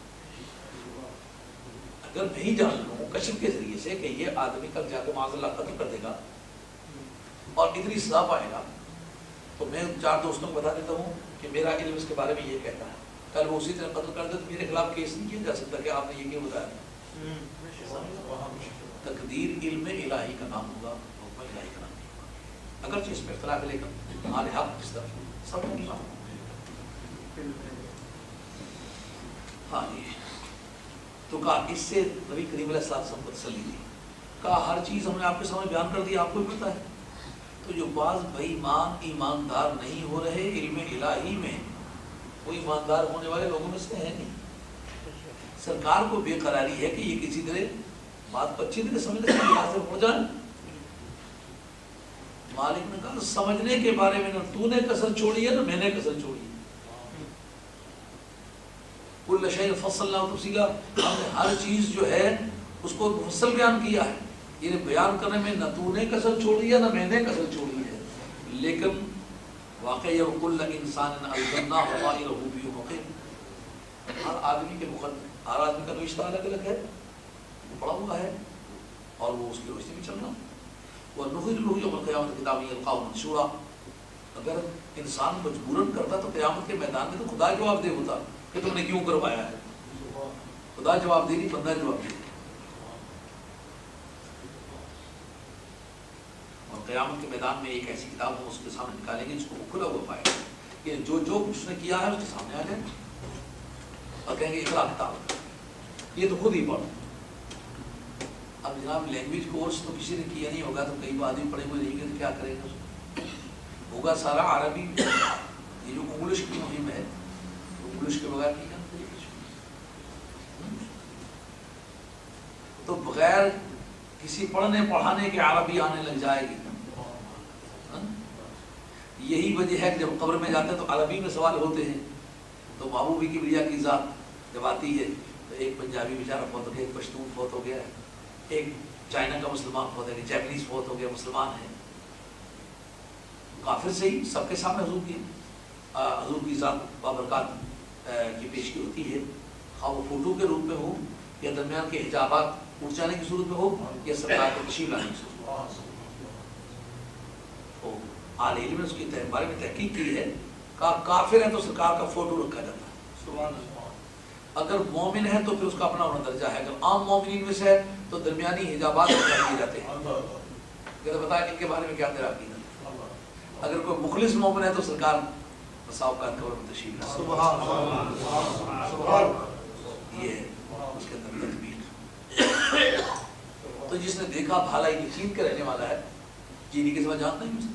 Speaker 1: اگر نہیں جان لوں کشف کے ذریعے سے کہ یہ آدمی کل جا کے معاذ اللہ قتل کر دے گا اور اتنی سزا پائے گا، تو میں 4 دوستوں کو بتا دیتا ہوں کہ میرا علم اس کے بارے میں یہ کہتا ہے، کل وہ اسی طرح قتل کر دے تو میرے خلاف کیس نہیں کیا جا سکتا کہ آپ نے یہ کیوں بتایا۔ تقدیر علم الہی کا نام ہوگا، حکم الہی کا نام نہیں ہوگا، اگرچہ اس میں اختلاف ہے لیکن ہمارے حق اس طرف سب کو نام۔ ہاں جی، تو کہا اس سے نبی کریم علیہ السلام کو تسلی دی، کہا ہر چیز ہم نے آپ کے سامنے بیان کر دی، آپ کو بھی پتہ ہے۔ تو جو بعض بے ایمان ایماندار نہیں ہو رہے علم الہی میں، وہ ایماندار ہونے والے لوگوں میں سے ہے نہیں۔ سرکار کو بے قراری ہے کہ یہ کسی طرح بات کو اچھی طرح سمجھنے سے حاصل ہو جائے۔ مالک نے کہا سمجھنے کے بارے میں نہ تو نے کسر چھوڑی ہے نہ میں نے کسر چھوڑی ہے۔ کل شیء فصلناہ تفصیلا، ہم نے ہر چیز جو ہے اس کو مفصل بیان کیا ہے، یہ بیان کرنے میں نہ تو نے کسر چھوڑی ہے نہ میں نے کسر چھوڑی ہے۔ لیکن واقعی کل انسان الزمناہ طائرہ فی عنقہ، ہر آدمی کے ہر آدمی کا رشتہ الگ الگ ہے، وہ پڑا ہوا ہے اور وہ اس کی روشنی میں چلنا۔ وَنُخْرِجُ لَهُ يَوْمَ الْقِيَامَةِ كِتَابًا يَلْقَاهُ مَنشُورًا، اگر انسان مجبوراً کرتا تو قیامت کے میدان میں تو خدا جواب دے ہوتا کہ تم نے کیوں کروایا ہے، خدا جواب دے گی، بندہ جواب دے گی۔ اور قیامت کے میدان میں ایک ایسی کتاب ہم اس کے سامنے نکالیں گے جس کو وہ کھلا ہوا پائے گا، کہ جو کچھ اس نے کیا ہے اس کے سامنے آ جائے اور کہیں گے اقرا کتاب، یہ تو خود ہی پڑھو۔ اب جناب لینگویج کورس تو کسی نے کیا نہیں ہوگا، تو کئی آدمی پڑھے ہوئے رہیں گے تو کیا کریں گے، ہوگا سارا عربی۔ یہ جو انگلش کی مہم ہے، انگلش کے بغیر نہیں کرتے تو بغیر کسی پڑھنے پڑھانے کے عربی آنے لگ جائے گی۔ یہی وجہ ہے کہ جب قبر میں جاتے ہیں تو عربی میں سوال ہوتے ہیں، تو محبوبی کی بلیا کی ذات جب آتی ہے تو ایک پنجابی بیچارہ فوت ہو گیا، ایک پشتون فوت ہو گیا ہے، ایک چائنا کا مسلمان فوت ہو گیا، جیپنیز فوت ہو گیا، مسلمان ہے، کافر سے ہی سب کے سامنے حضور کی ذات بابرکات کی پیشگی ہوتی ہے، خواہ وہ فوٹو کے روپ میں ہو یا درمیان کے حجابات اٹھ جانے کی صورت میں ہو یا سرکار کو تشریف لانے کی صورت میں ہو۔ تو اہل علم نے اس کے بارے میں تحقیق کی ہے، کہا کافر ہے تو سرکار کا فوٹو رکھا جاتا ہے، اگر مومن ہے تو پھر اس کا اپنا اپنا درجہ ہے، اگر عام مومنین میں سے ہے تو درمیانی حجابات رکھا دیے جاتے ہیں۔ یہ بتایا ان کے بارے میں کیا تیرا عقیدہ؟ اگر کوئی مخلص مومن ہے تو سرکار مساوقات قبر میں تشریف لاتے ہیں۔ یہ ہے اس کے اندر تطبیق۔ تو جس نے دیکھا بھالائی کی چین کے رہنے والا ہے، چینی کے سوا جانتا ہی نہیں،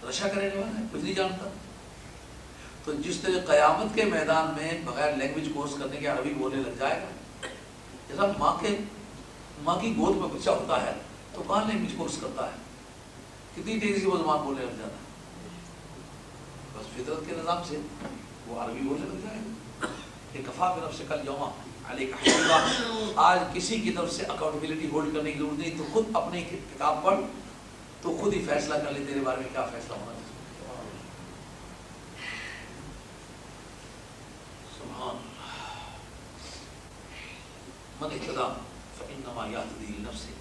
Speaker 1: رشیا کا رہنے والا ہے، کچھ نہیں جانتا۔ تو جس طرح قیامت کے میدان میں بغیر لینگویج کورس کرنے کے عربی بولنے لگ جائے گا، جیسا ماں کی گود میں بچہ ہوتا ہے تو کہاں لینگویج کورس کرتا ہے، کتنی تیزی سے وہ زبان بولنے لگ جاتا ہے، بس فطرت کے نظام سے وہ عربی بولنے لگ جائے گا۔ کہ کفا بنفسک الیوم علیک حسیبا، آج کسی کی طرف سے اکاؤنٹیبلٹی ہولڈ کرنے کی ضرورت نہیں، تو خود اپنی کتاب پڑھ تو خود ہی فیصلہ کر لے تیرے بارے میں کیا فیصلہ ہونا چاہیے۔ سبحان من اهتدى فانما يهتدي لنفسه،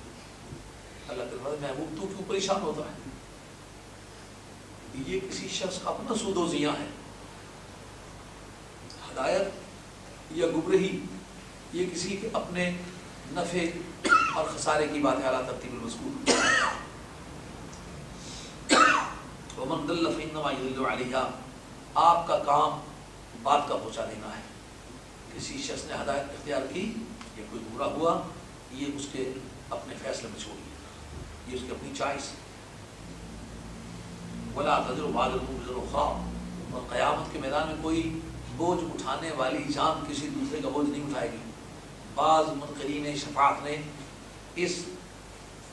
Speaker 1: اللہ کے فرمان محبوب تو کیوں پریشان ہوتا ہے، یہ کسی شخص کا اپنا سود و زیاں ہے، ہدایت یا گمراہی یہ کسی کے اپنے نفع اور خسارے کی بات ہے، اعلیٰ ترتیب المذکور۔ ومن ضل فانما يضل عليها، آپ کا کام بات کا پہنچا دینا ہے۔ کسی شخص نے ہدایت اختیار کی یا کوئی گمراہ ہوا، یہ اس کے اپنے فیصلے میں چھوڑیے، یہ اس کی اپنی چوائس ہے۔ ولا تزر وازرة وزر أخرى، اور قیامت کے میدان میں کوئی بوجھ اٹھانے والی جان کسی دوسرے کا بوجھ نہیں اٹھائے گی۔ بعض منکرین شفاعت نے اس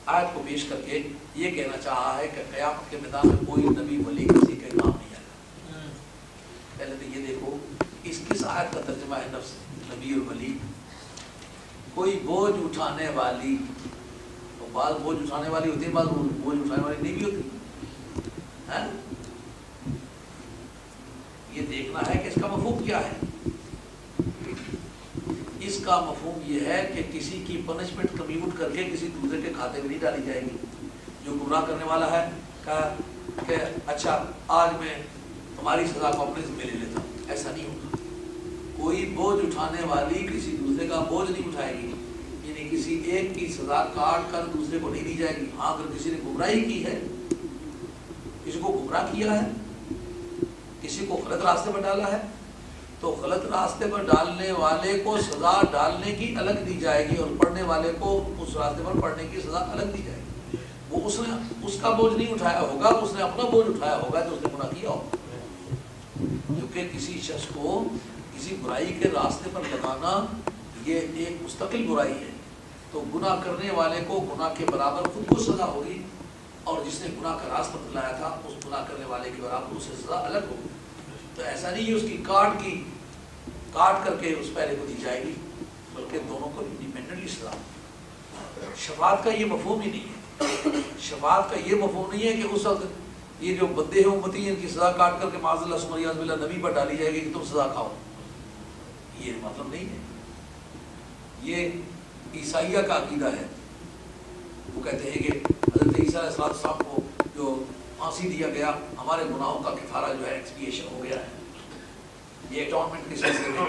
Speaker 1: آیت کو پیش کر کے یہ کہنا چاہا ہے کہ قیامت کے میدان میں کوئی نبی ولی کسی کے کام نہیں آئے گا۔ پہلے تو یہ دیکھو اس کس آیت کا ترجمہ ہے نفس نبی اور ولی، کوئی بوجھ اٹھانے والی بعض بوجھ اٹھانے والی ہوتی ہے، بعض بوجھ اٹھانے والی نہیں بھی ہوتی ہے۔ یہ دیکھنا ہے کہ اس کا مفہوم کیا ہے۔ اس کا مفہوم یہ ہے کہ کسی کی پنشمنٹ کمیوٹ کر کے کسی دوسرے کے کھاتے میں نہیں ڈالی جائے گی۔ جو گمراہ کرنے والا ہے کہا کہ اچھا آج میں تمہاری سزا کو اپنے ذمہ لے لیتا ہوں، ایسا نہیں ہوگا۔ کوئی بوجھ اٹھانے والی کسی دوسرے کا بوجھ نہیں اٹھائے گی، یعنی کسی ایک کی سزا کاٹ کر دوسرے کو نہیں دی جائے گی۔ ہاں اگر کسی نے گمراہی کی ہے، کسی کو گمراہ کیا ہے، کسی کو غلط راستے پر ڈالا ہے، تو غلط راستے پر ڈالنے والے کو سزا ڈالنے کی الگ دی جائے گی، اور پڑھنے والے کو اس راستے پر پڑھنے کی سزا الگ دی جائے گی۔ وہ اس نے اس کا بوجھ نہیں اٹھایا ہوگا، اس نے اپنا بوجھ اٹھایا ہوگا جو اس نے گناہ کیا ہوگا۔ کیونکہ کسی شخص کو کسی برائی کے راستے پر لگانا یہ ایک مستقل برائی ہے، تو گناہ کرنے والے کو گناہ کے برابر خود کو سزا ہوگی، اور جس نے گناہ کا راستہ بتلایا تھا اس گناہ کرنے والے کے برابر اسے سزا الگ ہوگی۔ تو ایسا نہیں ہے اس کی کاٹ کر کے اس پہلے کو دی جائے گی، بلکہ دونوں کو انڈیپینڈنٹلی سزا۔ شفاعت کا یہ مفہوم ہی نہیں ہے۔ شفاعت کا یہ مفہوم نہیں ہے کہ اس وقت یہ جو بندے ہیں امتی ان کی سزا کاٹ کر کے معاذ اللہ ثم عیاذ باللہ نبی پر ڈالی جائے گی کہ تم سزا کھاؤ، یہ مطلب نہیں ہے۔ یہ عیسائیہ کا عقیدہ ہے۔ وہ کہتے ہیں کہ حضرت عیسیٰ علیہ السلام کو جو پھانسی دیا گیا، ہمارے گناہوں کا کفارہ جو ہے ایکسپیشن ہو گیا ہے۔ یہ اٹونمنٹ کے سلسلے میں،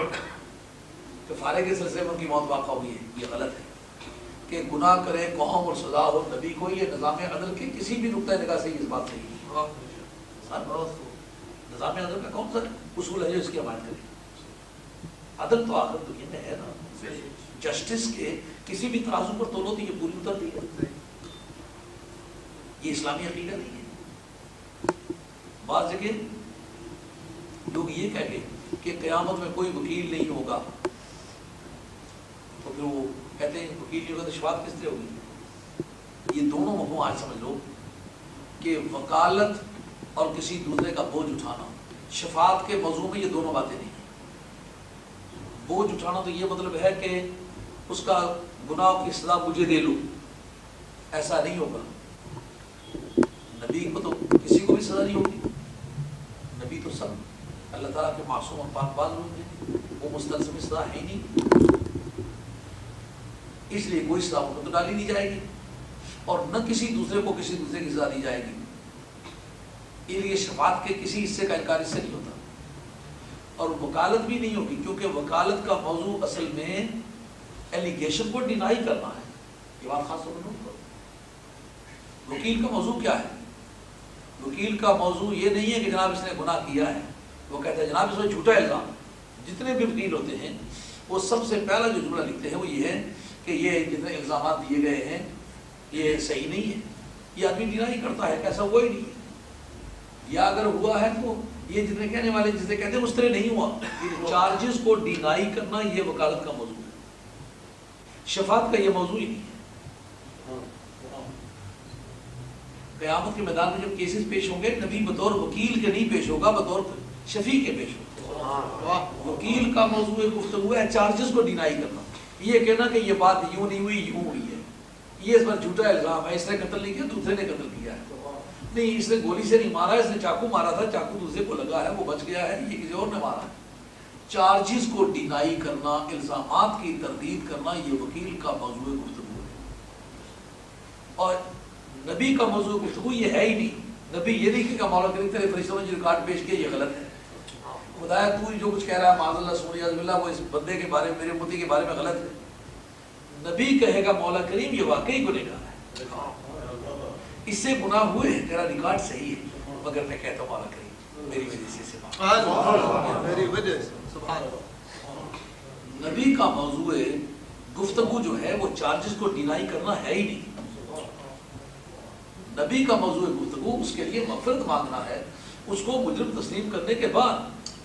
Speaker 1: کفارے کے سلسلے میں ان کی موت واقع ہوئی ہے، یہ غلط ہے کہ گناہ کرے قوم اور سزا ہو نبی کو۔ یہ نظام عدل کے کسی بھی نقطۂ نگاہ سے اس بات صحیح ہے۔ نظام عدل کا کون سا اصول ہے جو اس کی حمایت کرے؟ عدل تو آخر دنیا میں ہے نا، جسٹس کے کسی بھی ترازو پر تولو تو یہ پوری اترتی ہے۔ یہ اسلامی عقیدہ نہیں ہے۔ بعض جگہ لوگ یہ کہہ کے کہ قیامت میں کوئی وکیل نہیں ہوگا، تو پھر وہ کہتے ہیں وکیل نہیں ہوگا تو شفاعت کس طرح ہوگی؟ یہ دونوں مفہوم آج سمجھ لو کہ وکالت اور کسی دوسرے کا بوجھ اٹھانا، شفاعت کے موضوع میں یہ دونوں باتیں نہیں ہیں۔ بوجھ اٹھانا تو یہ مطلب ہے کہ اس کا گناہ کی سزا مجھے دے لو، ایسا نہیں ہوگا۔ نبی کو تو کسی کو بھی سزا نہیں ہوگی، نبی تو سب اللہ تعالیٰ کے معصوم اور پاک باز لوگ ہیں، وہ مستلزم سزا ہے ہی نہیں، اس لیے کوئی سزا ان کو تو ڈالی نہیں جائے گی، اور نہ کسی دوسرے کو کسی دوسرے کی سزا دی جائے گی۔ اس لیے شفاعت کے کسی حصے کا انکار اس سے نہیں ہوتا، اور وکالت بھی نہیں ہوگی، کیونکہ وکالت کا موضوع اصل میں ایلیگیشن کو ڈینائی کرنا ہے۔ یہ بات خاص طور پر نوٹ کرو۔ وکیل کا موضوع کیا ہے؟ وکیل کا موضوع یہ نہیں ہے کہ جناب اس نے گناہ کیا ہے، وہ کہتا ہے جناب اس میں جھوٹا الزام۔ جتنے بھی وکیل ہوتے ہیں وہ سب سے پہلا جو جملہ لکھتے ہیں وہ یہ ہے کہ یہ جتنے الزامات دیے گئے ہیں یہ صحیح نہیں ہے۔ یہ آدمی ڈینائی کرتا ہے کہ ایسا ہوا ہی نہیں ہے، یا اگر ہوا ہے تو یہ جتنے کہنے والے جسے کہتے ہیں اس طرح نہیں ہوا۔ چارجز کو ڈینائی کرنا یہ وکالت کا موضوع ہے، شفاعت کا یہ موضوع ہی نہیں ہے۔ قیامت کے میدان میں جب کیسز پیش ہوں گے، نبی بطور وکیل کے نہیں پیش ہوگا، بطور شفیع کے پیش ہوگا۔ وکیل کا موضوع گفتگو ہے چارجز کو ڈینائی کرنا، یہ کہنا کہ یہ بات یوں نہیں ہوئی یوں ہوئی ہے، یہ اس پر جھوٹا الزام ہے، اس نے قتل نہیں کیا دوسرے نے قتل کیا ہے، نہیں اس نے گولی سے نہیں مارا، اس نے چاقو مارا تھا، چاقو دوسرے کو لگا ہے وہ بچ گیا ہے، یہ کسی اور نے مارا ہے۔ چارجز کو ڈینائی کرنا، الزامات کی تردید کرنا، یہ وکیل کا موضوع گفتگو ہے، اور نبی کا موضوع گفتگو یہ ہے ہی نہیں۔ نبی یہ نہیں کہ مولا کریم تیرے فرشتوں نے جو ریکارڈ پیش کیا یہ غلط ہے، خدایا تو جو کچھ کہہ رہا ہے معاذ اللہ ثم عیاذ باللہ وہ اس بندے کے بارے میں، میرے امتی کے بارے میں غلط ہے۔ نبی کہے گا مولا کریم یہ واقعی گنہگار ہے، اس سے گناہ ہوئے ہیں، تیرا ریکارڈ صحیح ہے، مگر میں کہتا ہوں مولا کریم میری وجہ سے نبی کا موضوع گفتگو جو ہے وہ چارجز کو ڈینائی کرنا ہے ہی نہیں۔ نبی کا موضوع گفتگو اس کے لیے مغفرت مانگنا ہے، اس کو مجرم تسلیم کرنے کے بعد،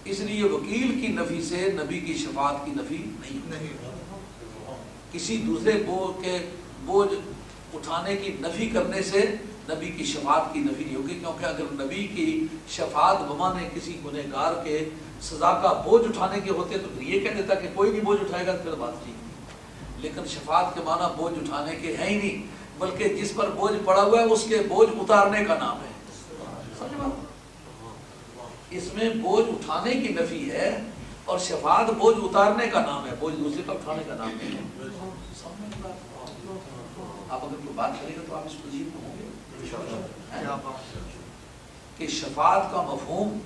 Speaker 1: اس لیے وکیل کی نفی سے نبی کی شفاعت کی نفی نہیں، کسی دوسرے کے بوجھ اٹھانے کی نفی کرنے سے نبی کی شفاعت کی نفی نہیں ہوگی، کیونکہ اگر نبی کی شفاعت بمانے کسی گنہگار کے سزا کا بوجھ اٹھانے کے ہوتے تو یہ کہہ دیتا کہ کوئی نہیں بوجھ اٹھائے گا، پھر بات ٹھیک، لیکن شفاعت کے معنی بوجھ اٹھانے کے ہیں ہی نہیں۔ بلکہ جس پر بوجھ پڑا ہوا ہے اس کے بوجھ اتارنے کا نام ہے. اس میں بوجھ اٹھانے کی نفی ہے اور شفاعت بوجھ اتارنے کا نام ہے، بوجھ دوسرے کا اٹھانے کا نام ہے. آپ اگر کوئی بات کریں گے تو آپ اس کو جیت ہوں گے کہ شفاعت کا مفہوم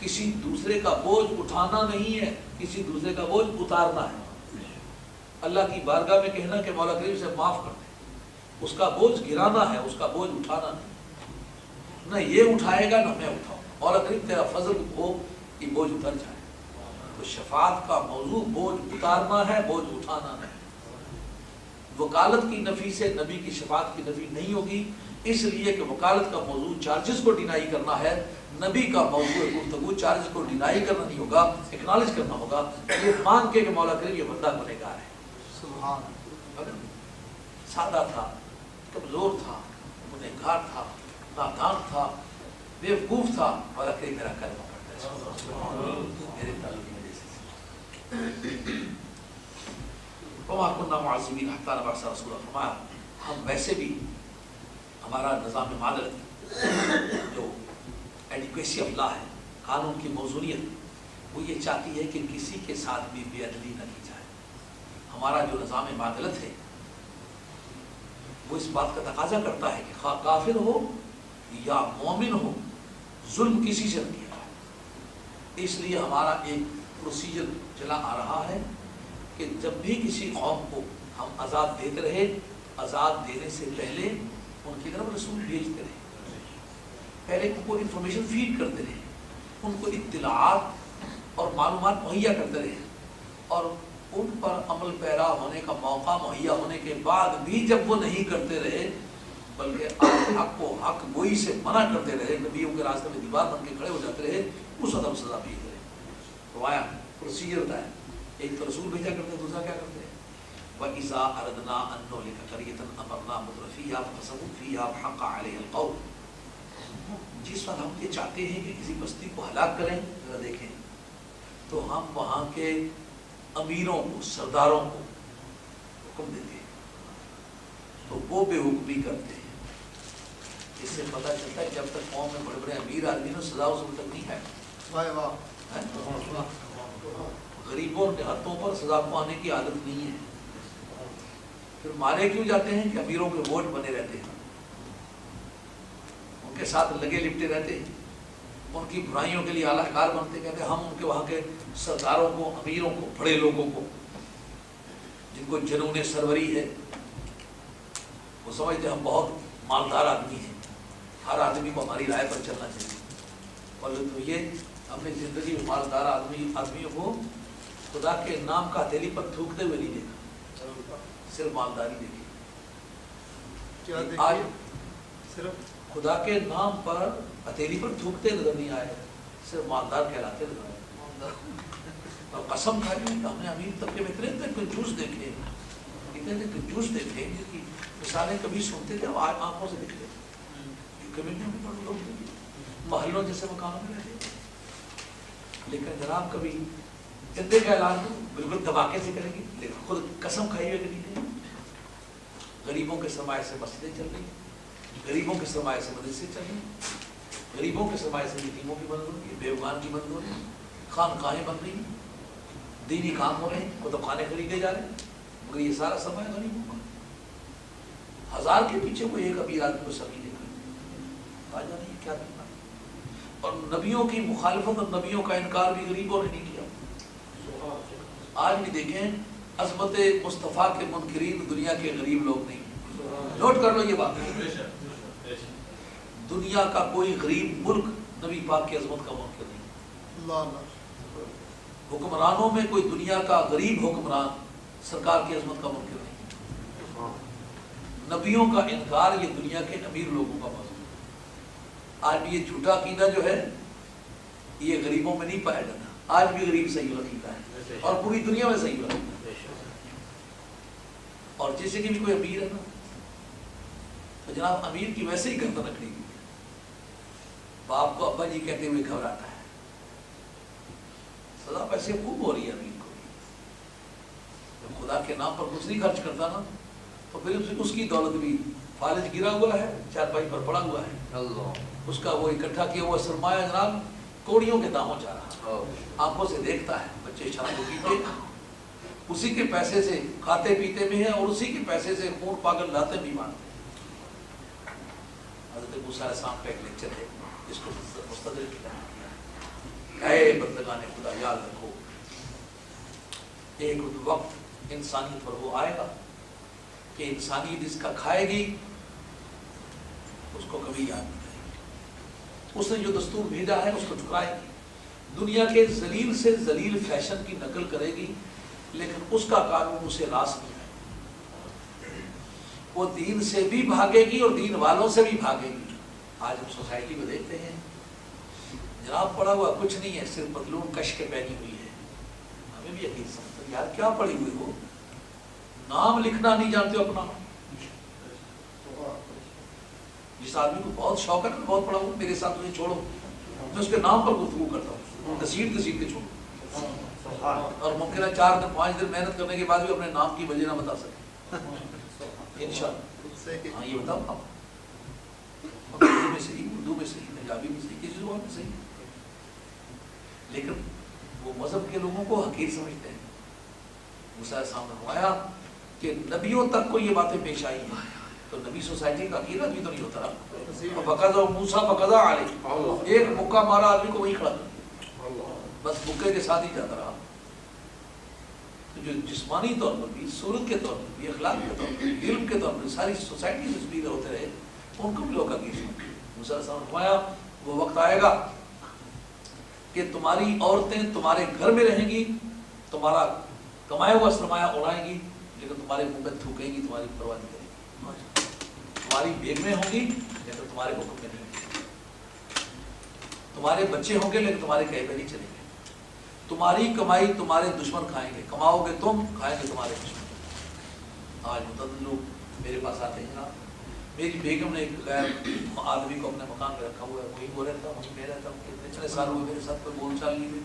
Speaker 1: کسی دوسرے کا بوجھ اٹھانا نہیں ہے، کسی دوسرے کا بوجھ اتارنا ہے. اللہ کی بارگاہ میں کہنا کہ مولا کریم سے معاف کر دے، اس کا بوجھ گرانا ہے، اس کا بوجھ اٹھانا نہیں. نہ یہ اٹھائے گا نہ میں اٹھاؤں. مولا کریم تیرا فضل ہو کہ بوجھ اتر جائے. تو شفاعت کا موضوع بوجھ اتارنا ہے، بوجھ اٹھانا ہے. وکالت کی نفی سے نبی کی شفاعت کی نفی نہیں ہوگی، اس لیے کہ وکالت کا موضوع چارجز کو ڈینائی کرنا ہے. نبی کا موضوع گفتگو چارجز کو ڈینائی کرنا نہیں ہوگا، اکنالج کرنا ہوگا. یہ مان کے کہ مولا کریم یہ بندہ گنہگار ہے. سبحان. سادہ تھا، کمزور تھا، گنہگار تھا، نادان تھا، بیوقوف تھا، مولا کریم میرا کلمہ پڑھتا ہے میرے تعلق کی وجہ سے. وما كنا معذبين حتى نبعث رسولا. فرمایا ہم ویسے بھی ہمارا نظام معادلت جو ایڈیکویسی آف لا ہے، قانون کی موزونیت، وہ یہ چاہتی ہے کہ کسی کے ساتھ بھی بے عدلی نہ کی جائے. ہمارا جو نظام معادلت ہے وہ اس بات کا تقاضا کرتا ہے کہ خواہ کافر ہو یا مومن ہو، ظلم کسی سے نہ کیا جائے. اس لیے ہمارا ایک پروسیجر چلا آ رہا ہے کہ جب بھی کسی قوم کو ہم آزاد دیتے رہے، آزاد دینے سے پہلے ان کی طرف رسول بھیجتے رہے، پہلے ان کو انفارمیشن فیڈ کرتے رہے، ان کو اطلاعات اور معلومات مہیا کرتے رہے، اور ان پر عمل پیرا ہونے کا موقع مہیا ہونے کے بعد بھی جب وہ نہیں کرتے رہے بلکہ حق کو حق گوئی سے منع کرتے رہے، نبیوں کے راستے میں دیوار بن کے کھڑے ہو جاتے رہے، اس وقت ہم سزا بھیجتے رہے. فرمایا پروسیجر ہوتا ہے، ایک تو رسول بھیجا کرتے ہیں، دوسرا کیا کرتے ہیں وَإِذَا أَرَدْنَا أَن نُهْلِكَ قَرْيَةً أَمَرْنَا مُتْرَفِيهَا فَفَسَقُوا فِيهَا فَحَقَّ عَلَيْهَا الْقَوْلُ. جس وقت ہم یہ چاہتے ہیں کہ کسی بستی کو ہلاک کریں، ذرا دیکھیں تو ہم وہاں کے امیروں کو، سرداروں کو حکم دیتے ہیں تو وہ بے حکمی کرتے ہیں. اس سے پتہ چلتا ہے کہ جب تک قوم میں بڑے بڑے امیر آدمی نے سزا اس وقت تک نہیں ہے. غریبوں کے ہاتھوں پر سزا پانے کی عادت نہیں ہے. پھر مارے کیوں جاتے ہیں کہ امیروں کے ووٹ بنے رہتے ہیں، ان کے ساتھ لگے لپٹے رہتے ہیں، ان کی برائیوں کے لیے اعلیٰ کار بنتے. کہتے ہیں ہم ان کے وہاں کے سرداروں کو، امیروں کو، بڑے لوگوں کو جن کو جنون سروری ہے، وہ سمجھتے ہیں ہم بہت مالدار آدمی ہیں، ہر آدمی کو ہماری رائے پر چلنا چاہیے. اور تو یہ اپنی زندگی میں مالدار آدمیوں کو خدا کے نام کا ہتھیلی پر تھوکتے ہوئے نہیں دیکھا، صرف مالداری دیکھی. آج صرف خدا کے نام پر ہتھیلی پر تھوکتے نظر نہیں آئے، صرف مالدار کہلاتے نظر آئے. اور قسم کھائی کہ ہم نے امیر طبقے میں اتنے کنجوس دیکھے، اتنے کنجوس دیکھے جن کی مثالیں کبھی سنتے تھے اور آنکھوں سے دیکھتے تھے. کمیونٹیوں میں بڑے لوگ دیکھے، محلوں جیسے مکانوں میں رہتے، لیکن جناب کبھی جدے کا اعلان بالکل دھماکے سے کریں گے، لیکن خود قسم کھائی ہوئے کبھی نہیں. غریبوں کے سرمایہ سے مسجدیں چل رہی، غریبوں کے سرمایہ سے مدرسے چل رہی، غریبوں کے سرمایہ سے یتیموں کی مدد ہو رہی ہے، بیوگان کی مدد ہو رہی ہے، خانقاہیں بن رہی ہیں، دینی کام ہو رہے ہیں، کتب خانے خریدے جا رہے ہیں، مگر یہ سارا سرمایہ غریبوں کا. ہزار کے پیچھے کوئی ایک امیر آدمی کو سبھی نہیں کرتا. آ جانے کیا کرنا. اور نبیوں کی مخالفت اور نبیوں کا انکار بھی غریبوں نے نہیں کیا. آج بھی دیکھیں عظمت مصطفیٰ کے منکرین دنیا کے غریب لوگ نہیں. نوٹ کر لو یہ بات، دنیا کا کوئی غریب ملک نبی پاک کی عظمت کا منکر نہیں. حکمرانوں میں کوئی دنیا کا غریب حکمران سرکار کی عظمت کا منکر نہیں. نبیوں کا انکار یہ دنیا کے امیر لوگوں کا موضوع. آج بھی یہ جھوٹا عقیدہ جو ہے یہ غریبوں میں نہیں پایا جاتا. آج بھی غریب صحیح عقیدہ ہے اور پوری دنیا میں صحیح عقیدہ ہے. اور جیسے کہ بھی کوئی امیر ہے نا تو جناب امیر کی ویسے ہی گردن رکھنی ہوئی ہے. باپ کو ابا جی کہتے ہوئے گھبراتا ہے. سزا پیسے خوب ہو رہی ہے امیر کو. خدا کے نام پر کچھ نہیں خرچ کرتا نا تو پھر اس کی دولت بھی فالج گرا ہوا ہے، چارپائی پر پڑا ہوا ہے، اس کا وہ اکٹھا کیا ہوا سرمایہ جناب کوڑیوں کے داموں جا رہا، آنکھوں سے دیکھتا ہے بچے شراب پیتے، اسی کے پیسے سے کھاتے پیتے بھی ہیں اور اسی کے پیسے سے خون پاگل لاتے بھی مانتے ہیں۔ حضرت موسیٰ علیہ السلام کا ایک لیکچر ہے جس کو مستدرک کیا ہے، اے بندگان خدا یاد رکھو ایک وقت انسانیت پر وہ آئے گا کہ انسانیت اس کا کھائے گی، اس کو کبھی یاد نہیں کرے گی، اس نے جو دستور بھیجا ہے اس کو ٹھکرائے گی، دنیا کے ذلیل سے ذلیل فیشن کی نقل کرے گی، لیکن اس کا قانون اسے راس نہیں ہے، وہ دین سے بھی بھاگے گی اور دین والوں سے بھی بھاگے گی۔ آج ہم سوسائٹی کو دیکھتے ہیں جناب پڑھا ہوا کچھ نہیں ہے، صرف پتلون کش کے پہنی ہوئی ہے، ہمیں بھی یقین سمجھتا یار کیا پڑھی ہوئی ہو، نام لکھنا نہیں جانتے ہو اپنا۔ جس آدمی کو بہت شوق ہے نا بہت پڑھا ہوں میرے ساتھ مجھے چھوڑو، میں اس کے نام پر گفتگو کرتا ہوں، گھسیٹ کے چھوڑو، اور ممکن ہے 4 دن 5 دن محنت کرنے کے بعد بھی اپنے نام کی وجہ نہ بتا سکے انشاءاللہ۔ ہاں یہ بتاؤ آپ اردو میں صحیح، اردو میں صحیح، پنجابی میں صحیح، کسی زبان میں صحیح، لیکن وہ مذہب کے لوگوں کو حقیر سمجھتے ہیں۔ موسیٰ علیہ السلام نے فرمایا کہ نبیوں تک کو یہ باتیں پیش آئی ہیں، تو نبی سوسائٹی کا عقیدہ بھی تو نہیں ہوتا رہا۔ فقضا موسیٰ فقضا علیہ، ایک مکہ مارا آدمی کو وہیں کھڑا کر، بس مکے کے ساتھ ہی جاتا رہا۔ جو جسمانی طور پر بھی، صورت کے طور پر بھی، اخلاق کے طور پر بھی، علم کے طور پر ساری سوسائٹی میں سپیریئر ہوتے رہے، ان کو بھی لوگ عقید سمجھتے ہیں۔ موسیٰ علیہ السلام نے فرمایا وہ وقت آئے گا کہ تمہاری عورتیں تمہارے گھر میں رہیں گی، تمہارا کمایا ہوا سرمایہ اڑائیں گی، لیکن تمہارے منہ پہ تھوکیں گی، تمہاری پرواہ نہیں کریں گی، تمہاری بیگمیں ہوں گی لیکن تمہارے حکم میں نہیں، تمہارے بچے ہوں گے لیکن تمہارے کہے پہ نہیں چلیں گے، تمہاری کمائی تمہارے دشمن کھائیں گے، کماؤ گے تم، کھائیں گے تمہارے دشمن۔ آج متعدد لوگ میرے پاس آتے ہیں جناب میری بیگم نے ایک غیر آدمی کو اپنے مکان پہ رکھا ہوا ہے، وہی وہ رہتا وہیں میں رہتا ہوں، اتنے سال ہوئے میرے ساتھ کوئی بول چال نہیں ہوئی،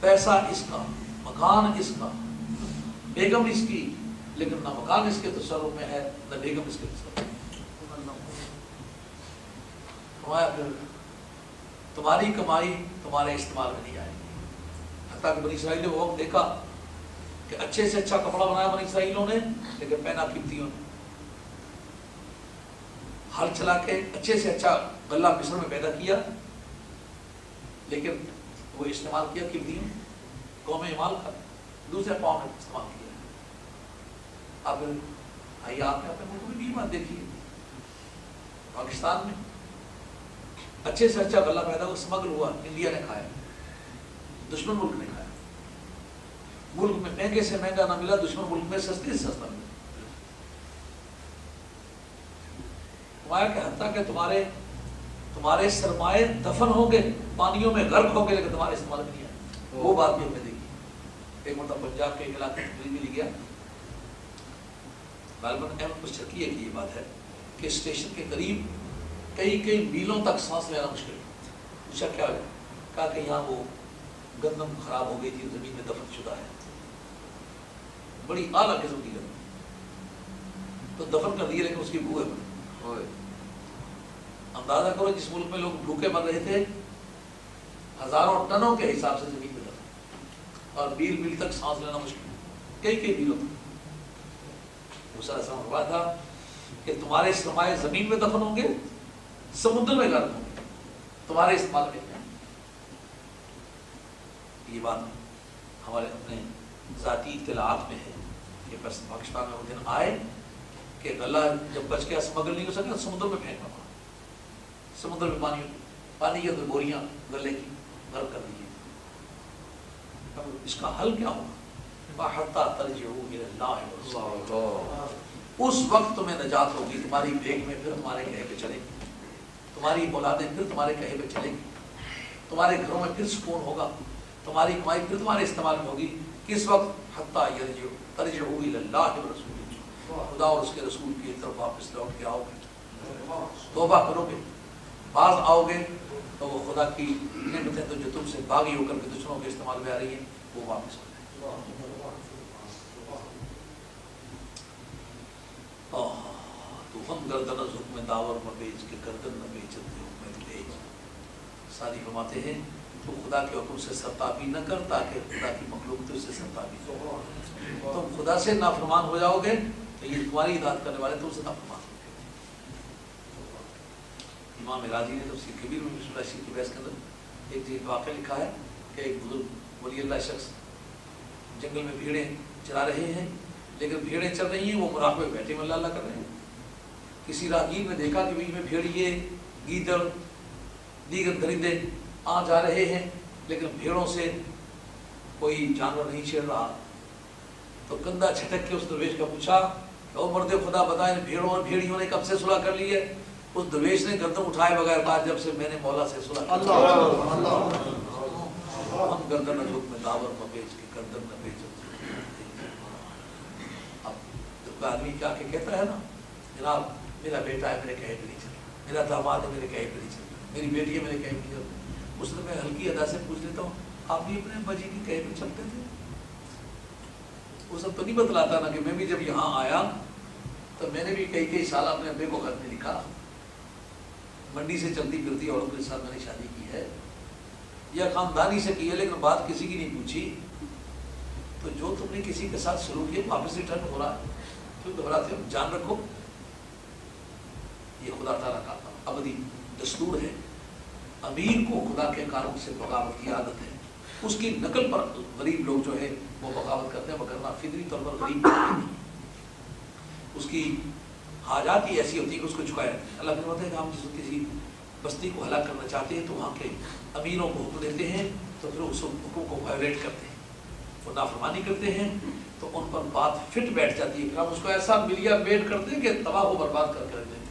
Speaker 1: پیسہ اس کا، مکان اس کا، بیگم اس کی، لیکن نہ مکان اس کے تصرف میں ہے نہ بیگم اس کے تصرف میں۔ تمہاری کمائی تمہارے استعمال میں نہیں آئے گی، حتیٰ کہ بنی اسرائیل نے وہ وقت دیکھا کہ اچھے سے اچھا کپڑا بنایا بنی اسرائیلوں نے لیکن پہنا قبطیوں نے، ہل چلا کے اچھے سے اچھا غلہ مصر میں پیدا کیا لیکن وہ استعمال کیا قبطیوں، قوم ایمال کا دوسرے قوم نے استعمال کیا۔ اب آئیے آپ نے اپنے ملک میں بھی بات دیکھی ہے، پاکستان میں اچھے سے اچھا غلہ پیدا ہوا، اسمگل ہوا، انڈیا نے کھایا، دشمن ملک نے کھایا، ملک میں مہنگے سے مہنگا نہ ملا، دشمن ملک میں سستے سے سستا ملا۔ کہ حتیٰ کہ تمہارے سرمایے دفن ہوں گے، پانیوں میں غرق ہوں گے، لیکن تمہارے استعمال میں نہیں آئے، وہ بات بھی ہم نے دیکھی۔ ایک مرتبہ پنجاب کے ایک علاقے میں ملی گیا، غالباً احمد پر چرکی ہے کہ یہ بات ہے کہ اسٹیشن کے قریب کئی میلوں تک سانس لینا مشکل ہے۔ پوچھا کیا ہے؟ کہا کہ یہاں وہ گندم خراب ہو گئی تھی، زمین میں دفن شدہ ہے، بڑی اعلیٰ قسم کی گندم، تو دفن کر دیے لیکن اس کی بو ہے۔ اندازہ کرو جس ملک میں لوگ بھوکے مر رہے تھے، ہزاروں ٹنوں کے حساب سے زمین میں دفن، اور میل تک سانس لینا مشکل، کئی میلوں تک۔ موسیٰ علیہ السلام ہوا تھا کہ تمہارے سرمایے زمین میں دفن ہوں گے، سمندر میں غرق ہوں گے، تمہارے استعمال میں کیا؟ یہ بات ہمارے اپنے ذاتی اطلاعات میں ہے کہ پاکستان میں وہ دن آئے کہ غلہ جب بچ گیا، اسمگل نہیں ہو سکا، سمندر میں پھینکنا پڑا، سمندر میں پانی کی بوریاں غلے کی غرق کر دی۔ اب اس کا حل کیا ہوگا؟ حتیٰ ترجعوا الی اللہ، اس وقت تمہیں نجات ہوگی، تمہاری بیگ میں پھر تمہارے کہے پہ چلے گی، تمہاری اولادیں پھر تمہارے کہے پہ چلے گی، تمہارے گھروں میں پھر سکون ہوگا، تمہاری کمائی پھر تمہارے استعمال میں ہوگی۔ کس وقت؟ حتیٰ ترجعوا الی اللہ ورسولہ، خدا اور اس کے رسول کی طرف واپس لوٹ کے آؤ گے، توبہ کرو گے، باز آؤ گے، تو وہ خدا کی نعمتیں تو جو تم سے باغی ہو کر کے دوسروں کے استعمال میں آ رہی ہیں وہ واپس ہو جائیں۔ ہم گردن از حکم داور مبیج کے گردن نہ بیچتے حکم بیج. سادی فرماتے ہیں تو خدا کے حکم سے سرتابی نہ کر تاکہ خدا کی مخلوق تو اس سے سرتابی ہو. تم خدا سے نافرمان ہو جاؤ گے تو یہ تمہاری اطاعت کرنے والے تم سے نافرمان ہوں گے. امام راضی نے تفسیر کبیر میں بسم اللہ شریف کی بحث کے اندر ایک جگہ واقعہ لکھا ہے کہ ایک بزرگ ولی اللہ شخص جنگل میں بھیڑیں چرا رہے ہیں، لیکن بھیڑیں چل رہی ہیں، وہ مراقبے میں بیٹھے اللہ اللہ کر رہے ہیں. کسی راہگیر نے دیکھا کہ بیچ میں بھیڑیے گیدڑ دیگر درندے آ جا رہے ہیں، لیکن بھیڑوں سے کوئی جانور نہیں چھیڑ رہا. تو کندھا چھٹک کے اس درویش کا پوچھا او مرد خدا بتا ان بھیڑوں اور بھیڑیوں نے کب سے صلح کر لی ہے؟ اس درویش نے گردن اٹھائے بغیر کہا جب سے میں نے مولا سے صلح کی. ہم گردن نہ جھک میں داور مبیج کے گردن نہ بیچ. اب جب آدمی کیا کہ کہتا ہے نا جناب میرا بیٹا ہے میرے کہے پہ نہیں چلتا، میرا داماد ہے میرے کہے پہ نہیں چلتا، میری بیٹی ہے میرے کہے پہ نہیں چلتا، اس نے میں ہلکی ادا سے پوچھ لیتا ہوں آپ بھی اپنے ابا جی کے کہے پہ چلتے تھے؟ وہ سب تو نہیں بتلاتا نا کہ میں بھی جب یہاں آیا تو میں نے بھی کئی سال اپنے ابے کو خط میں لکھا، منڈی سے چلتی پھرتی عورت کے ساتھ میں نے شادی کی ہے یا خاندانی سے کی ہے، لیکن بات کسی کی نہیں پوچھی. تو جو تم نے کسی کے ساتھ سلوک کیا واپس ریٹرن ہو رہا ہے، کیوں گھبراتے ہو؟ جان رکھو یہ خدا تعالیٰ کا ابدی دستور ہے. امیر کو خدا کے کاروں سے بغاوت کی عادت ہے، اس کی نقل پر غریب لوگ جو ہے وہ بغاوت کرتے ہیں، وگرنہ فطری طور پر غریب نہیں. اس کی حاجات ہی ایسی ہوتی ہے کہ اس کو چکایا. اللہ نے بتایا کہ ہم جس کسی بستی کو ہلاک کرنا چاہتے ہیں تو وہاں کے امیروں کو حکم دیتے ہیں تو پھر اس حکم کو وائلیٹ کرتے ہیں، وہ نافرمانی کرتے ہیں تو ان پر بات فٹ بیٹھ جاتی ہے. پھر ہم اس کو ایسا ملیا بیٹ کرتے ہیں کہ تباہ و برباد کر کے رکھ دیتے ہیں.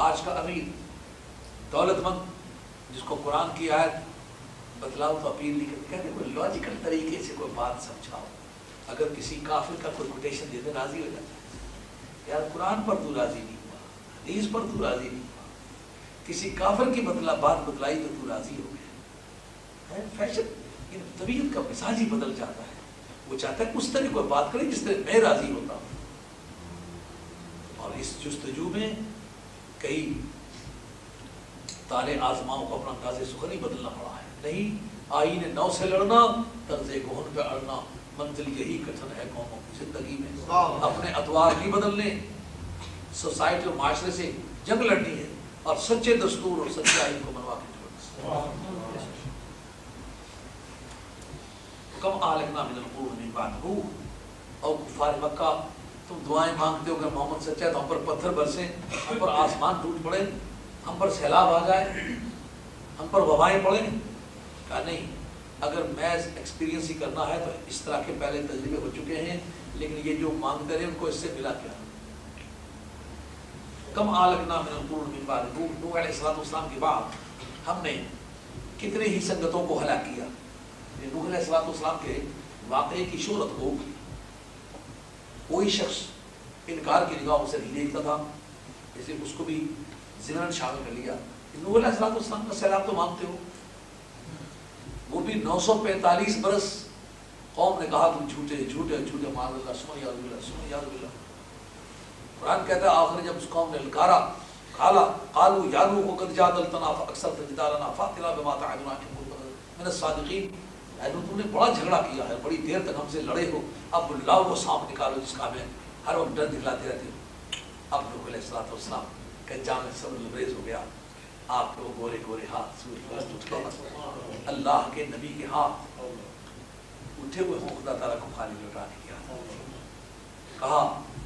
Speaker 1: آج کا امیر دولت مند جس کو قرآن کی آیت بتلاؤ تو اپیل نہیں کرتے، کہتے کوئی لاجیکل طریقے سے کوئی بات سمجھاؤ. اگر کسی کافر کا کوئی کوٹیشن دیتے راضی ہو جاتا ہے، یار قرآن پر تو راضی نہیں ہوا، حدیث پر تو راضی نہیں ہوا، کسی کافر کی بات بتلائی تو راضی ہو گیا. فیشن طبیعت کا مزاج ہی بدل جاتا ہے. وہ چاہتا ہے اس طرح کوئی بات کرے جس طرح میں راضی ہوتا ہوں. اور اس جستجو میں کئی تالے آزماؤں کو اپنا انداز سخنی بدلنا پڑا ہے. نہیں آئین نو سے لڑنا، طرز گہن پہ اڑنا، منزل یہی کٹھن ہے قوموں کی زندگی میں. اپنے اتوار نہیں بدلنے، سوسائٹی اور معاشرے سے جنگ لڑنی ہے اور سچے دستور اور سچے آئین کو منوا کے چھوڑنا. کم اہلکنا من القرون من بعد نوح اور کفار مکہ. تم دعائیں مانگتے ہو کہ محمد سچا ہے تو ہم پر پتھر برسیں، ہم پر آسمان ٹوٹ پڑے، ہم پر سیلاب آ جائے، ہم پر وبائیں پڑیں. کہا نہیں، اگر محض ایکسپیرینس ہی کرنا ہے تو اس طرح کے پہلے تجربے ہو چکے ہیں، لیکن یہ جو مانگتے رہے ان کو اس سے ملا کیا؟ کم اہلکنا من القرون من بعد نوح. نوح علیہ السلام کے بعد ہم نے کتنے ہی سنگتوں کو ہلاک کیا. نوح علیہ السلام کے واقعے کی شہرت کو کوئی شخص انکار کی نگاہوں سے نہیں دیکھتا تھا، اس لیے اس کو بھی ضمن شامل کر لیا. نوح علیہ السلام کا سیلاب تو مانتے ہو، وہ بھی 945 برس قوم نے کہا تم جھوٹے جھوٹے جھوٹے مان اللہ سمن یاد باللہ سمن یاد باللہ. قرآن کہتا ہے آخر جب اس قوم نے للکارا قالوا یا نوح قد جادلتنا فاکثرت جدالنا فاتنا بما تعدنا ان كنت من الصادقین. اے نوح تم نے بڑا جھگڑا کیا ہے، بڑی دیر تک ہم سے لڑے ہو، اب لاؤ وہ سانپ نکالو جس کا ہمیں ہر وقت ڈر دکھلاتے رہتے ہو. اب نوح علیہ السلام کا جام صبر لبریز ہو گیا. آپ کے وہ گورے گورے ہاتھ سورج اٹھ گئے، اللہ کے نبی کے ہاتھ اٹھے ہوئے ہوں خدا تعالیٰ کو خالی لوٹانے کی عادت. کہا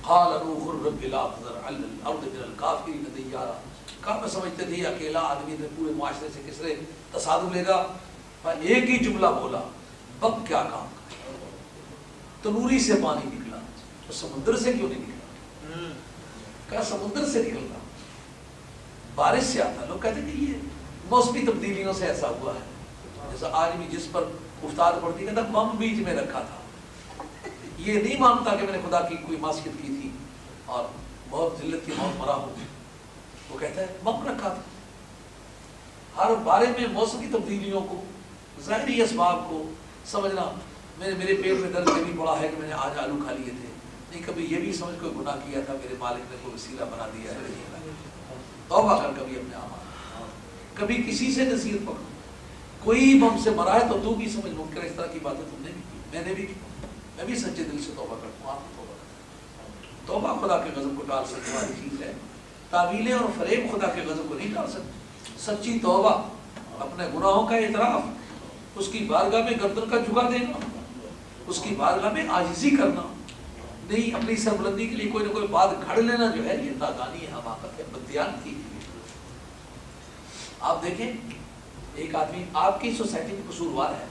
Speaker 1: قال نوح رب لا تذر علی الارض من الکافرین دیارا. کہاں میں سمجھتے تھے اکیلا آدمی نے پورے معاشرے سے کس طرح تصادم لے گا. ایک ہی جملہ بولا، اب کیا کام کرے. تنوری سے پانی نکلا تو سمندر سے کیوں نہیں نکلا؟ کہا سمندر سے نکلتا، بارش سے آتا. لوگ کہتے ہیں کہ یہ موسمی تبدیلیوں سے ایسا ہوا ہے. جیسا آج بھی جس پر افتاد پڑتی کہتا بم بیچ میں رکھا تھا، یہ نہیں مانتا کہ میں نے خدا کی کوئی معصیت کی تھی اور بہت ذلت کی موت مرا ہوں. وہ کہتا ہے بم رکھا تھا. ہر بارے میں موسمی تبدیلیوں کو، ظاہری اسباب کو سمجھنا. میرے پیٹ میں درد بھی پڑا ہے کہ میں نے آج آلو کھا لیے تھے، نہیں کبھی یہ بھی سمجھ کوئی گناہ کیا تھا میرے مالک نے کوئی وسیلہ بنا دیا ہے، توبہ کر کبھی اپنے اعمال، کبھی کسی سے نصیحت پکڑو، کوئی بم سے مرا ہے تو بھی سمجھ منکر اس طرح کی باتیں تم نے بھی کی، میں نے بھی کی، میں بھی سچے دل سے توبہ کرتا ہوں، آپ بھی توبہ کریں۔ توبہ خدا کے غضب کو ٹال سکنے والی چیز ہے، تعویلیں اور فریب خدا کے غضب کو نہیں ٹال سکتے۔ سچی توبہ، اپنے گناہوں کا اعتراف، اس کی بارگاہ میں گردن کا جھکا دینا، اس کی بارگاہ میں عاجزی کرنا، نہیں اپنی سربلندی کے لیے کوئی نہ کوئی بات گھڑ لینا جو ہے، یہ نادانی ہے، حماقت ہے، بددیانتی ہے۔ آپ دیکھیں ایک آدمی آپ کی سوسائٹی میں قصوروار ہے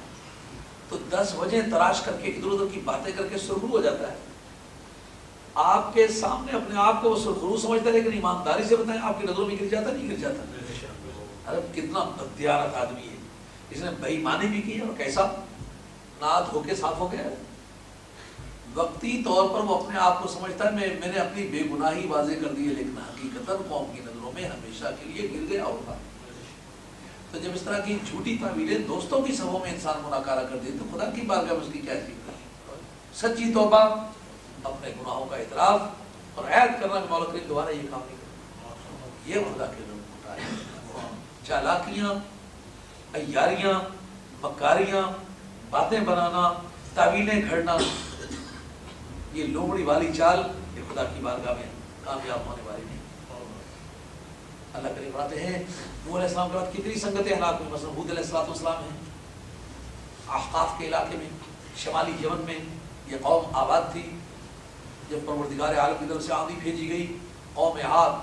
Speaker 1: تو 10 وجہ تلاش کر کے ادھر ادھر کی باتیں کر کے سرخرو ہو جاتا ہے، آپ کے سامنے اپنے آپ کو وہ سرخرو سمجھتا ہے، لیکن ایمانداری سے بتائیں آپ کی نظروں میں گر جاتا نہیں گر جاتا؟ ارے کتنا بددیانت آدمی ہے، اس نے بے ایمانی بھی کی اور کیسا ناد ہو کے صاف ہو گیا۔ وقتی طور پر وہ اپنے آپ کو سمجھتا ہے میں نے اپنی بے گناہی واضح کر دی ہے، لیکن حقیقتاً قوم کی نظروں میں ہمیشہ کے لیے گر گیا ہوگا۔ تو جب اس طرح کی جھوٹی تعویلیں دوستوں کی سبھوں میں انسان مناکارہ کر دے تو خدا کی بارگاہ میں اس کی کیا حیثیت ہے؟ سچی توبہ، اپنے گناہوں کا اعتراف اور عہد کرنا کہ مولا کریم دوبارہ یہ کام نہیں کرے، یہ خدا کے رنگ ہوتا ہے۔ چالاکیاں، عیاریاں، مکاریاں، باتیں بنانا، تعویلیں گھڑنا، یہ لومڑی والی چال یہ خدا کی بارگاہ میں کامیاب ہونے والی نہیں۔ اللہ کریم فرماتے ہیں نوح علیہ السلام کے بعد کتنی سنگتیں ہلاک ہوئی، مثلا ہود علیہ السلام ہیں احقاف کے علاقے میں، شمالی یمن میں یہ قوم آباد تھی، جب پروردگار عالم کی طرف سے آندھی بھیجی گئی، قوم عاد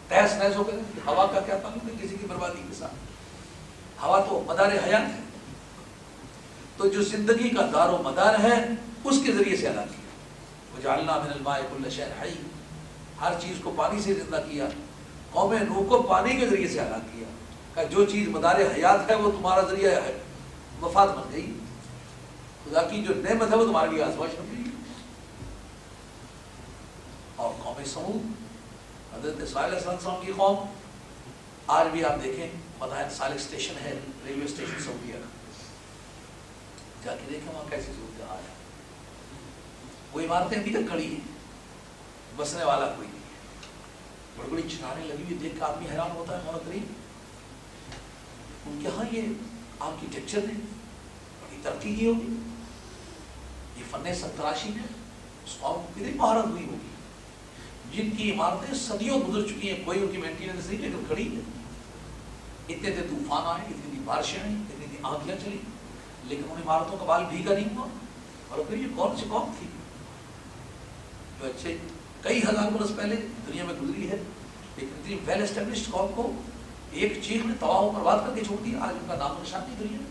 Speaker 1: تہس نہس ہو گئے۔ ہوا کا کیا تعلق ہے کسی کی بربادی کے ساتھ؟ ہوا تو مدار حیات ہے، تو جو زندگی کا دار و مدار ہے اس کے ذریعے سے ہلاک کیا۔ وجعلنا من الماء كل شيء حي، ہر چیز کو پانی سے زندہ کیا۔ قوم نوح کو پانی کے ذریعے سے ہلاک کیا کہ جو چیز مدار حیات ہے وہ تمہارا ذریعہ ہے، مفاد بن گئی، خدا کی جو نعمت ہے وہ تمہارے لیے آزمائش بن گئی۔ اور قوم سمود، حضرت صالح علیہ السلام کی قوم، آج بھی آپ دیکھیں مدائن صالح اسٹیشن ہے، ریلوے اسٹیشن سعودیہ کا، جا کے دیکھیں وہاں کیسی صورت حال ہے۔ وہ عمارتیں ابھی تک کھڑی ہیں، بسنے والا کوئی نہیں ہے، بڑی بڑی چٹانیں لگی ہوئی، دیکھ کے آدمی حیران ہوتا ہے، مولا کریم ان کے ہاں یہ آرکیٹیکچر نے بڑی ترقی کی ہوگی، یہ فن سر تراشی میں اس قوم کو کتنی مہارت ہوئی ہوگی، جن کی عمارتیں صدیوں گزر چکی ہیں، کوئی ان کی مینٹیننس نہیں لیکن کھڑی ہے۔ اتنے طوفان آئے، اتنی بارشیں آئیں، اتنی آندھیاں چلی، لیکن ان عمارتوں کا بال بھیگا نہیں ہوا۔ اور پھر یہ کون سی قوم تھی جو اچھے کئی ہزار برس پہلے دنیا میں گزری ہے، لیکن اتنی ویل اسٹیبلشڈ قوم کو ایک چیز نے تباہ و برباد کر کے چھوڑ دیا، آج ان کا نام و نشان نہیں دنیا میں۔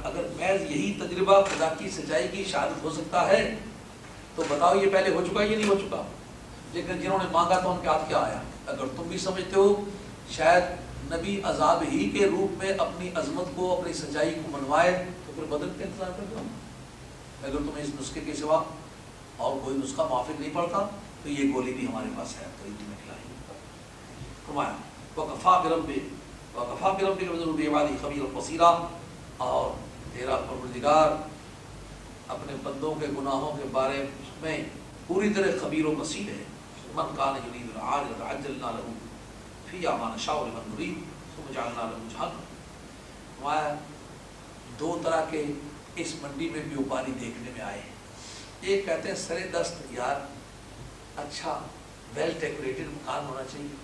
Speaker 1: اگر محض یہی تجربہ خدا کی سچائی کی شہادت ہو سکتا ہے تو بتاؤ یہ پہلے ہو چکا یہ نہیں ہو چکا؟ لیکن جنہوں نے مانگا تو ان کے ہاتھ کیا آیا؟ اگر تم بھی سمجھتے ہو شاید نبی عذاب ہی کے روپ میں اپنی عظمت کو، اپنی سچائی کو منوائے تو پھر بدل کے انتظار کر دو۔ اگر تمہیں اس نسخے کے سوا اور کوئی نسخہ موافق نہیں پڑتا تو یہ گولی بھی ہمارے پاس ہے، تو یہ تمہیں کھلائیں۔ فرمایا وَكَفَىٰ بِرَبِّكَ بِذُنُوبِ عِبَادِهِ خَبِيرًا بَصِيرًا، اور تیرا پروردگار اپنے بندوں کے گناہوں کے بارے میں پوری طرح خبیر و بصیر ہے۔ مَنْ كَانَ يُرِيدُ الْعَاجِلَةَ عَجَّلْنَا لَهُ فِيهَا مَا نَشَاءُ لِمَن نُرِيدُ ثُمَّ جَعَلْنَا لَهُ جَهَنَّمَ۔ فرمایا دو طرح کے اس منڈی میں بیوپاری دیکھنے میں آئے ہیں۔ ایک کہتے ہیں سرے دست یار اچھا ویل ڈیکوریٹڈ مکان ہونا چاہیے،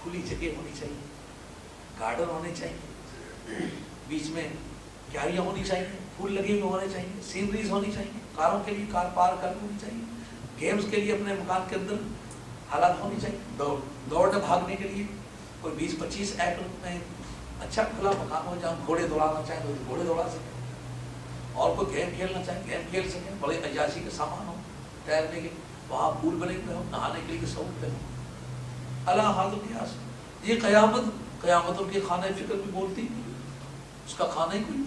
Speaker 1: کھلی جگہ ہونی چاہیے، گارڈن ہونے چاہیے، بیچ میں کیاریاں ہونی چاہیے، پھول لگے ہوئے ہونے چاہیے، سینریز ہونی چاہیے، کاروں کے لیے کار پارک کرنی ہونی چاہیے، گیمز کے لیے اپنے مکان کے اندر حالات ہونی چاہیے، دوڑنے بھاگنے کے لیے کوئی 20-25 ایکڑ میں اچھا کھلا مکان ہو جہاں گھوڑے دوڑانا چاہیں تو گھوڑے دوڑا سکیں، اور کوئی گیم کھیلنا چاہیں گیم کھیل سکیں، بڑے عیاشی کے سامان ہوں، تیرنے کے وہاں پول بنے ہوئے ہوں، نہانے کے لیے سہولتیں ہوں۔ اللہ حاضر قیاس، یہ قیامت ان کے خانہ فکر بھی بولتی، اس کا کھانا ہی کوئی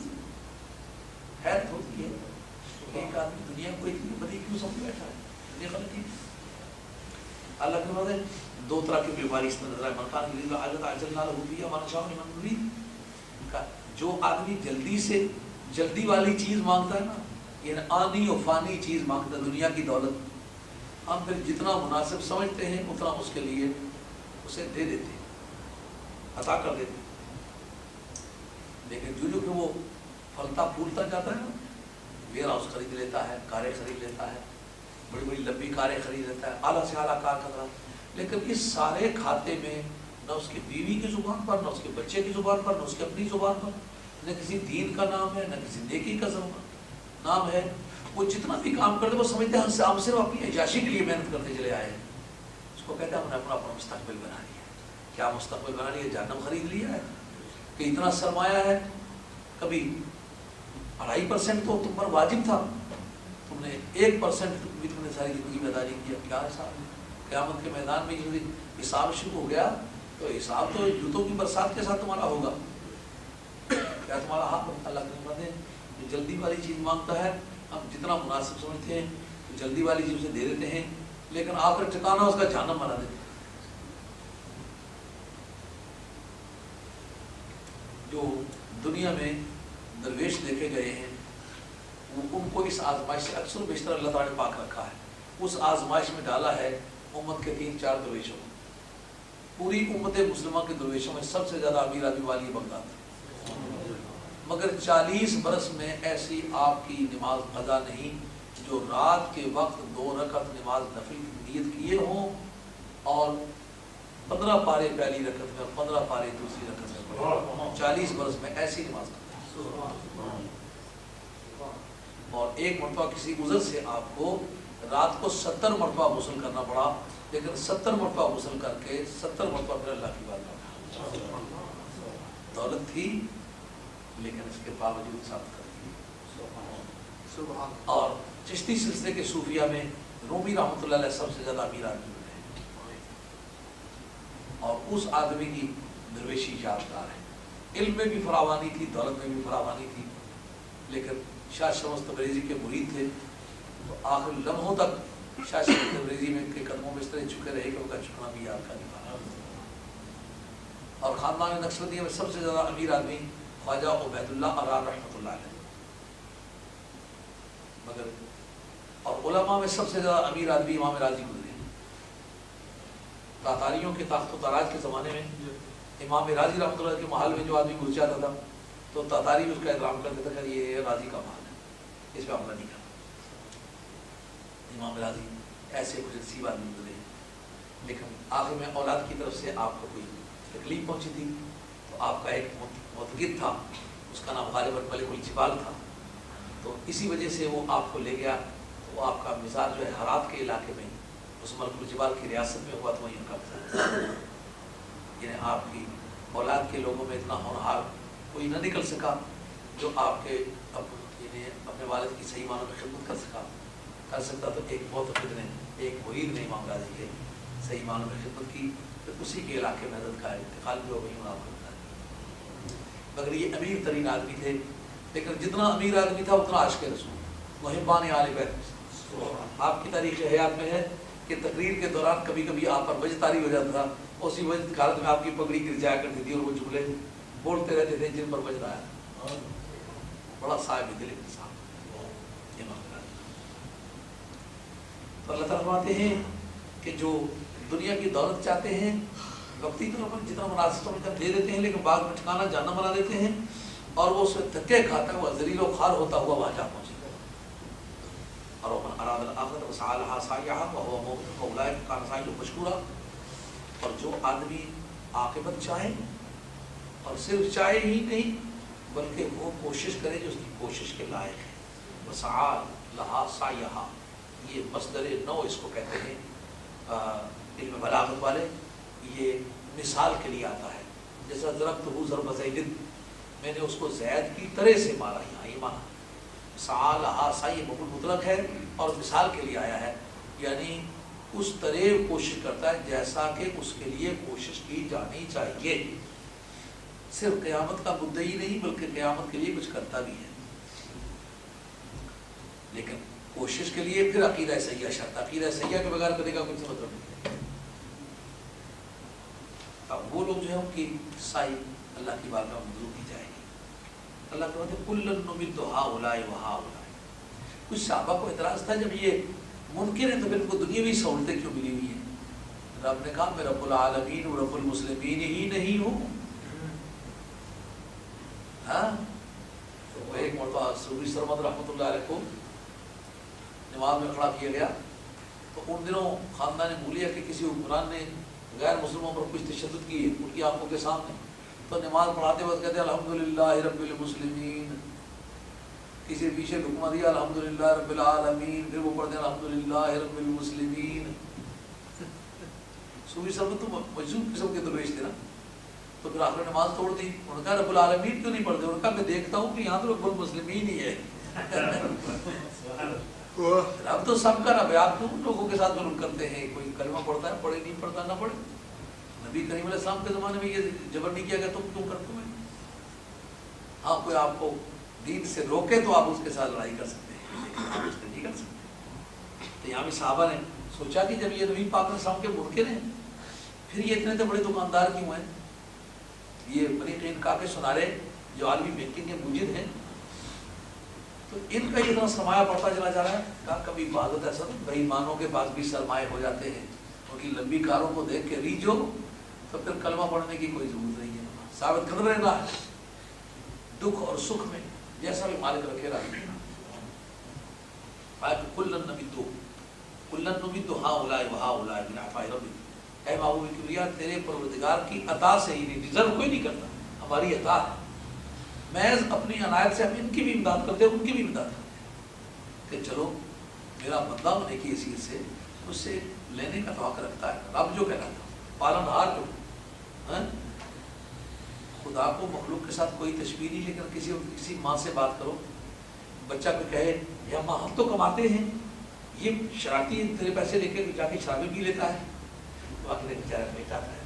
Speaker 1: حیرت ہوتی ہے کہ ایک آدمی دنیا کو اتنی بڑی کیوں سمجھ بیٹھا ہے، یہ غلطی۔ اللہ کے بعد دو طرح کی بیماری اس میں نظر آئے، مکان کی عادت عجلنا لہو فیہا ما نشاء لمن نرید، جو آدمی جلدی والی چیز مانگتا ہے نا یہ آنی و فانی چیز مانگتا ہے، دنیا کی دولت ہم پھر جتنا مناسب سمجھتے ہیں اتنا اس کے لیے اسے دے دیتے ہیں، عطا کر دیتے ہیں۔ لیکن جو کہ وہ پھلتا پھولتا جاتا ہے نا، ویئر ہاؤس خرید لیتا ہے، کاریں خرید لیتا ہے، بڑی بڑی لمبی کاریں خرید لیتا ہے، اعلیٰ سے اعلیٰ کار کرتا ہے، لیکن اس سارے کھاتے میں نہ اس کی بیوی کی زبان پر، نہ اس کے بچے کی زبان پر، نہ اس کی اپنی زبان پر، نہ کسی دین کا نام ہے، نہ کسی نیکی کا نام ہے۔ وہ جتنا بھی کام کرتے وہ سمجھتے ہیں ہم صرف اپنی عیاشی کے لیے محنت کرتے چلے آئے ہیں۔ اس کو کہتے ہیں ہم نے اپنا مستقبل بنا لیا۔ کیا مستقبل بنا لیا؟ جہنم خرید لیا ہے کہ اتنا سرمایہ ہے، کبھی 2.5% تو تم پر واجب تھا، تم نے 1% بھی تم نے ساری زندگی میں ادا نہیں کیا، کیا حساب ہے؟ قیامت کے میدان میں حساب شروع ہو گیا تو حساب تو جوتوں کی برسات کے ساتھ تمہارا ہوگا۔ کیا تمہارا حق؟ اللہ کی نعمت ہے، جو جلدی والی چیز مانگتا ہے ہم جتنا مناسب سمجھتے ہیں تو جلدی والی چیز اسے دے دیتے ہیں، لیکن آخر ٹھکانا اس کا جہنم بنا دیتے ہیں۔ جو دنیا میں درویش دیکھے گئے ہیں ان کو اس آزمائش سے اکثر و بیشتر اللہ تعالیٰ نے پاک رکھا ہے۔ اس آزمائش میں ڈالا ہے امت کے 3-4 درویشوں کو۔ پوری امت مسلمہ کے درویشوں میں سب سے زیادہ امیر آدمی والی بغداد، مگر 40 برس میں ایسی آپ کی نماز قضا نہیں جو رات کے وقت 2 رکعت نماز نفل کی نیت کیے ہوں اور 15 پارے پہلی رکعت میں اور 15 پارے دوسری رکعت میں، 40 برس میں ایسی نماز قضا۔ اور ایک مرتبہ کسی عذر سے آپ کو رات کو 70 مرتبہ غسل کرنا پڑا، لیکن 70 مرتبہ غسل کر کے 70 مرتبہ پھر اللہ کی بات کرنا۔ دولت تھی لیکن اس کے باوجود ثابت کر دی۔ اور چشتی سلسلے کے صوفیہ میں رومی رحمۃ اللہ علیہ سب سے زیادہ امیر آدمی ہے، اور اس آدمی کی درویشی یادگار ہے۔ علم میں بھی فراوانی تھی، دولت میں بھی فراوانی تھی، لیکن شاہ شمس تبریزی کے مرید تھے تو آخر لمحوں تک شاہ شمس تبریزی میں کے قدموں میں اس طرح جھکے رہے کہ ان کا جھکنا بھی یاد کا نہیں پانا۔ اور خاندان نقشبندیہ میں سب سے زیادہ امیر آدمی خواجہ عبید اللہ ارار رحمۃ اللہ علیہ، مگر اور علماء میں سب سے زیادہ امیر آدمی امام راضی گزرے۔ تاتاریوں کے تاخت و تاراج کے زمانے میں امام راضی رحمۃ اللہ کے محل میں جو آدمی گھس جاتا تھا تو تاتاری بھی اس کا احترام کرتے تھے کہ یہ راضی کا محل ہے، اس پہ حملہ نہیں کرنا۔ امام راضی ایسے کچھ نصیب آدمی گزرے، لیکن آخر میں اولاد کی طرف سے آپ کو کوئی تکلیف پہنچی تھی تو آپ کا ایک متقد تھا، اس کا نام غالباً ملک الجبال تھا، تو اسی وجہ سے وہ آپ کو لے گیا۔ تو وہ آپ کا مزاج جو ہے ہرات کے علاقے میں اس ملک الجبال کی ریاست میں ہوا تو وہیں کا مزاج، یعنی آپ کی اولاد کے لوگوں میں اتنا ہونہار کوئی نہ نکل سکا جو آپ کے یعنی اپنے والد کی صحیح معنوں میں خدمت کر سکتا۔ تو ایک معتقد نے، ایک مرید نے امام راضی کے صحیح معنوں میں خدمت کی، تو اسی کے علاقے میں حضرت کا انتقال بھی ہو گئی اور آپ کو بتا دیا۔ مگر یہ امیر ترین آدمی تھے، لیکن جتنا امیر آدمی تھا اتنا عاشق رسول، محبان آل بیت۔ آپ کی تاریخ حیات میں ہے کہ تقریر کے دوران کبھی کبھی آپ پر وجہ طاری ہو جاتا تھا، اسی وجہ حالت میں آپ کی پگڑی گر جایا کرتی تھی اور وہ جملے بولتے رہتے تھے جن پر وجہ آیا۔ بڑا صاحب دل انسان تو اللہ تعالیٰ فرماتے ہیں کہ جو دنیا کی دولت چاہتے ہیں وقتی طور پر جتنا مناسب سمجھ کر دے دیتے ہیں، لیکن بعد میں ٹھکانا جہنم بنا دیتے ہیں اور وہ اس سے دھکے کھاتا ہوا ذلیل و خوار ہوتا ہوا وہاں جا پہنچے گا۔ اور ومن اراد الآخرۃ وسعى لها سعيها وهو مؤمن فأولئك كان سعيهم مشكورا۔ اور جو آدمی عاقبت چاہے اور صرف چاہے ہی نہیں بلکہ وہ کوشش کرے جو اس کی کوشش کے لائق ہے، وسعى لها سعيها، یہ مصدر نو اس کو کہتے ہیں علم بلاغت والے، یہ مثال کے لیے آتا ہے۔ جیسا ضربتہ ضرب زید، میں نے اس کو زید کی طرح سے مارا، یہاں یہ مانا سعى لها سعی مفعول مطلق ہے اور مثال کے لیے آیا ہے، یعنی اس طرح کوشش کرتا ہے جیسا کہ اس کے لیے کوشش کی جانی چاہیے، صرف قیامت کا مدعی نہیں بلکہ قیامت کے لیے کچھ کرتا بھی ہے، لیکن کوشش کے لیے پھر عقیدہ سیاح شرط، عقیدہ سیاح کے بغیر کرنے کا کچھ مطلب نہیں۔ اب وہ لوگ جو ہے ان کی سائی اللہ کی بارگاہ میں منظور کی جائے گی۔ اللہ کہتے ہیں کُلًّا نُمِدُّ ہؤلاء وہؤلاء، کچھ صحابہ کو اعتراض تھا جب یہ منکر ہیں تو پھر ان کو دنیاوی سہولتیں کیوں ملی ہوئی ہیں؟ رب نے کہا میں رب العالمین و رب المسلمین ہی نہیں ہوں. ہاں تو ایک مرتبہ سروری سرمد رحمۃ اللہ علیہ کو نماز میں کھڑا کیا گیا تو ان دنوں خاندان مولیہ کے کسی حکمران نے غیر مسلموں پر کچھ تشدد کی ان کی آنکھوں کے سامنے، تو نماز پڑھاتے وقت کہتے ہیں الحمدللہ رب المسلمین، کسی پیچھے حکمہ دیا الحمدللہ رب العالمین، پھر وہ پڑھتے ہیں الحمدللہ رب المسلمین. صوفی سرمد تو مجذوب قسم کے درویش تھے نا، تو پھر آخر نماز توڑ دی. انہوں نے کہا رب العالمین کیوں نہیں پڑھتے؟ انہوں نے کہا میں دیکھتا ہوں کہ یہاں تو رب المسلمین ہی ہے. رب تو سب کا رب ہے، آپ کیوں لوگوں کے ساتھ ظلم کرتے ہیں؟ کوئی کلمہ پڑھتا ہے پڑھے، نہیں پڑھتا نہ پڑھے. نبی کریم علیہ السلام کے زمانے میں یہ جبر نہیں کیا گیا، تم کیوں کرتے ہو؟ ہاں کوئی آپ کو دین سے روکے تو آپ اس کے ساتھ لڑائی کر سکتے ہیں، لیکن آپ اس سے نہیں کر سکتے. تو یہاں بھی صحابہ نے سوچا کہ جب یہ نبی پاک علیہ السلام کے منکر ہیں، پھر یہ اتنے بڑے دکاندار کیوں ہیں؟ یہ بنی قینقاع کے سنارے جو عالمی بینکنگ کے موجد ہیں، تو ان کا یہ اتنا سرمایہ بڑھتا چلا جا رہا ہے. کہا کبھی بعض ایسا بے ایمانوں کے پاس بھی سرمایہ ہو جاتے ہیں، ان کی لمبی کاروں کو دیکھ کے ریجھو تو پھر کلمہ پڑھنے کی کوئی ضرورت نہیں ہے. ثابت کر رہنا ہے دکھ اور سکھ میں جیسا بھی مالک رکھے رہا. کلن نمد ہؤلاء وہؤلاء من عطاء ربک، اے محبوب کبریا تیرے پروردگار کی عطا سے ہی، ڈیزرو کوئی نہیں کرتا، ہماری عطا ہے. محض اپنی عنایت سے ہم ان کی بھی امداد کرتے ہیں، ان کی بھی امداد کرتے ہیں کہ چلو میرا بندہ ہونے کی حیثیت سے اس سے لینے کا توقع رکھتا ہے. رب جو کہلاتا پالن ہار جو خدا کو مخلوق کے ساتھ کوئی تشبیہ نہیں. لیکن کسی ماں سے بات کرو، بچہ کو کہے یا ماں ہم تو کماتے ہیں، یہ شرارتی تیرے پیسے لے کے جا کے شرابیں پی لیتا ہے، باقی بیچارہ بیٹا ہے.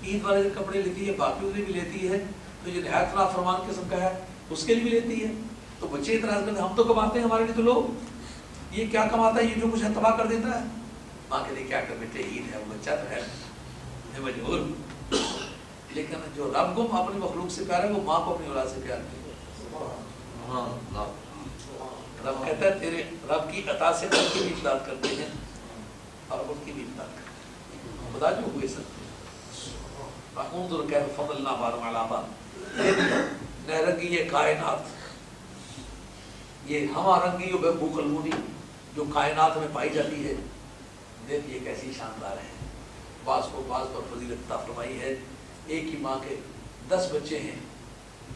Speaker 1: عید والے کپڑے لیتی ہے، باقی انہیں بھی لیتی ہے، تو یہ نہایت نافرمان قسم کا ہے، اس کے لیے بھی لیتی ہے. تو بچے اعتراض کرتے ہیں ہم تو کماتے ہیں، ہمارے لیے تو لو، یہ کیا کماتا ہے، یہ جو کچھ ہے تباہ کر دیتا ہے. ماں کے لیے کیا کر بیٹے، عید ہے، وہ بچہ تو ہے مجبور. لیکن جو رب کو اپنی مخلوق سے پیار ہے وہ ماں کو اپنی اولاد سے پیار ہے. رب کہتا ہے تیرے رب کی عطا سے ان کی بھی امداد کرتے ہیں اور ان کی بھی امداد کرتے ہیں. خدا جو ہوئے سکتے انظر کیف فضلنا بعضهم علی بعض. نہرنگی یہ کائنات، یہ ہما رنگی و بو قلمونی جو کائنات میں پائی جاتی ہے، دیکھ یہ کیسی شاندار ہے. بعض کو بعض پر فضیلت عطا فرمائی ہے. ایک ہی ماں کے 10 بچے ہیں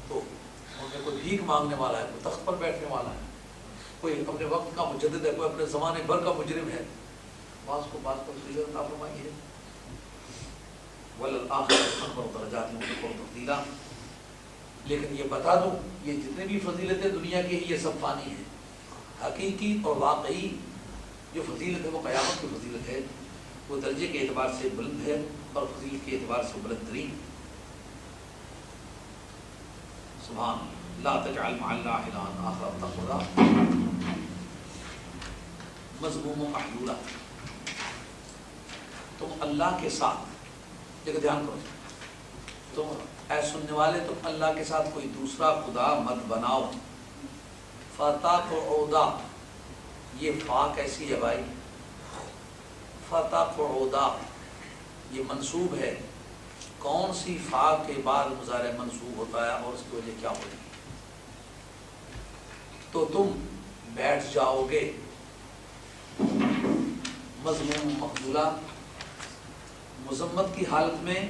Speaker 1: تو ان میں کوئی بھیک مانگنے والا ہے، کوئی تخت پر بیٹھنے والا ہے، کوئی اپنے وقت کا مجدد ہے، کوئی اپنے زمانے بھر کا مجرم ہے. بعض کو بعض پر فضیلت عطا فرمائی ہے. وَلَلْآخِرَةُ أَكْبَرُ دَرَجَاتٍ وَأَكْبَرُ تَفْضِيلًا. لیکن یہ بتا دوں یہ جتنے بھی فضیلتیں دنیا کی ہیں یہ سب فانی ہیں. حقیقی اور واقعی جو فضیلت ہے وہ قیامت کی فضیلت ہے، وہ درجے کے اعتبار سے بلند ہے اور فضیلت کے اعتبار سے بلند ترین. سبحان لا تجعل مع اللہ الہا آخر تخدا مذموم و محلولا. تم اللہ کے ساتھ، دیکھو دھیان کرو، تم اے سننے والے تم اللہ کے ساتھ کوئی دوسرا خدا مت بناؤ. فتقعدا، یہ فا کیسی ہے بھائی؟ فتقعدا یہ منصوب ہے. کون سی فا کے بعد مضارع منصوب ہوتا ہے اور اس کی وجہ کیا ہوگی؟ تو تم بیٹھ جاؤ گے. مذموم مخذولہ، مذمت کی حالت میں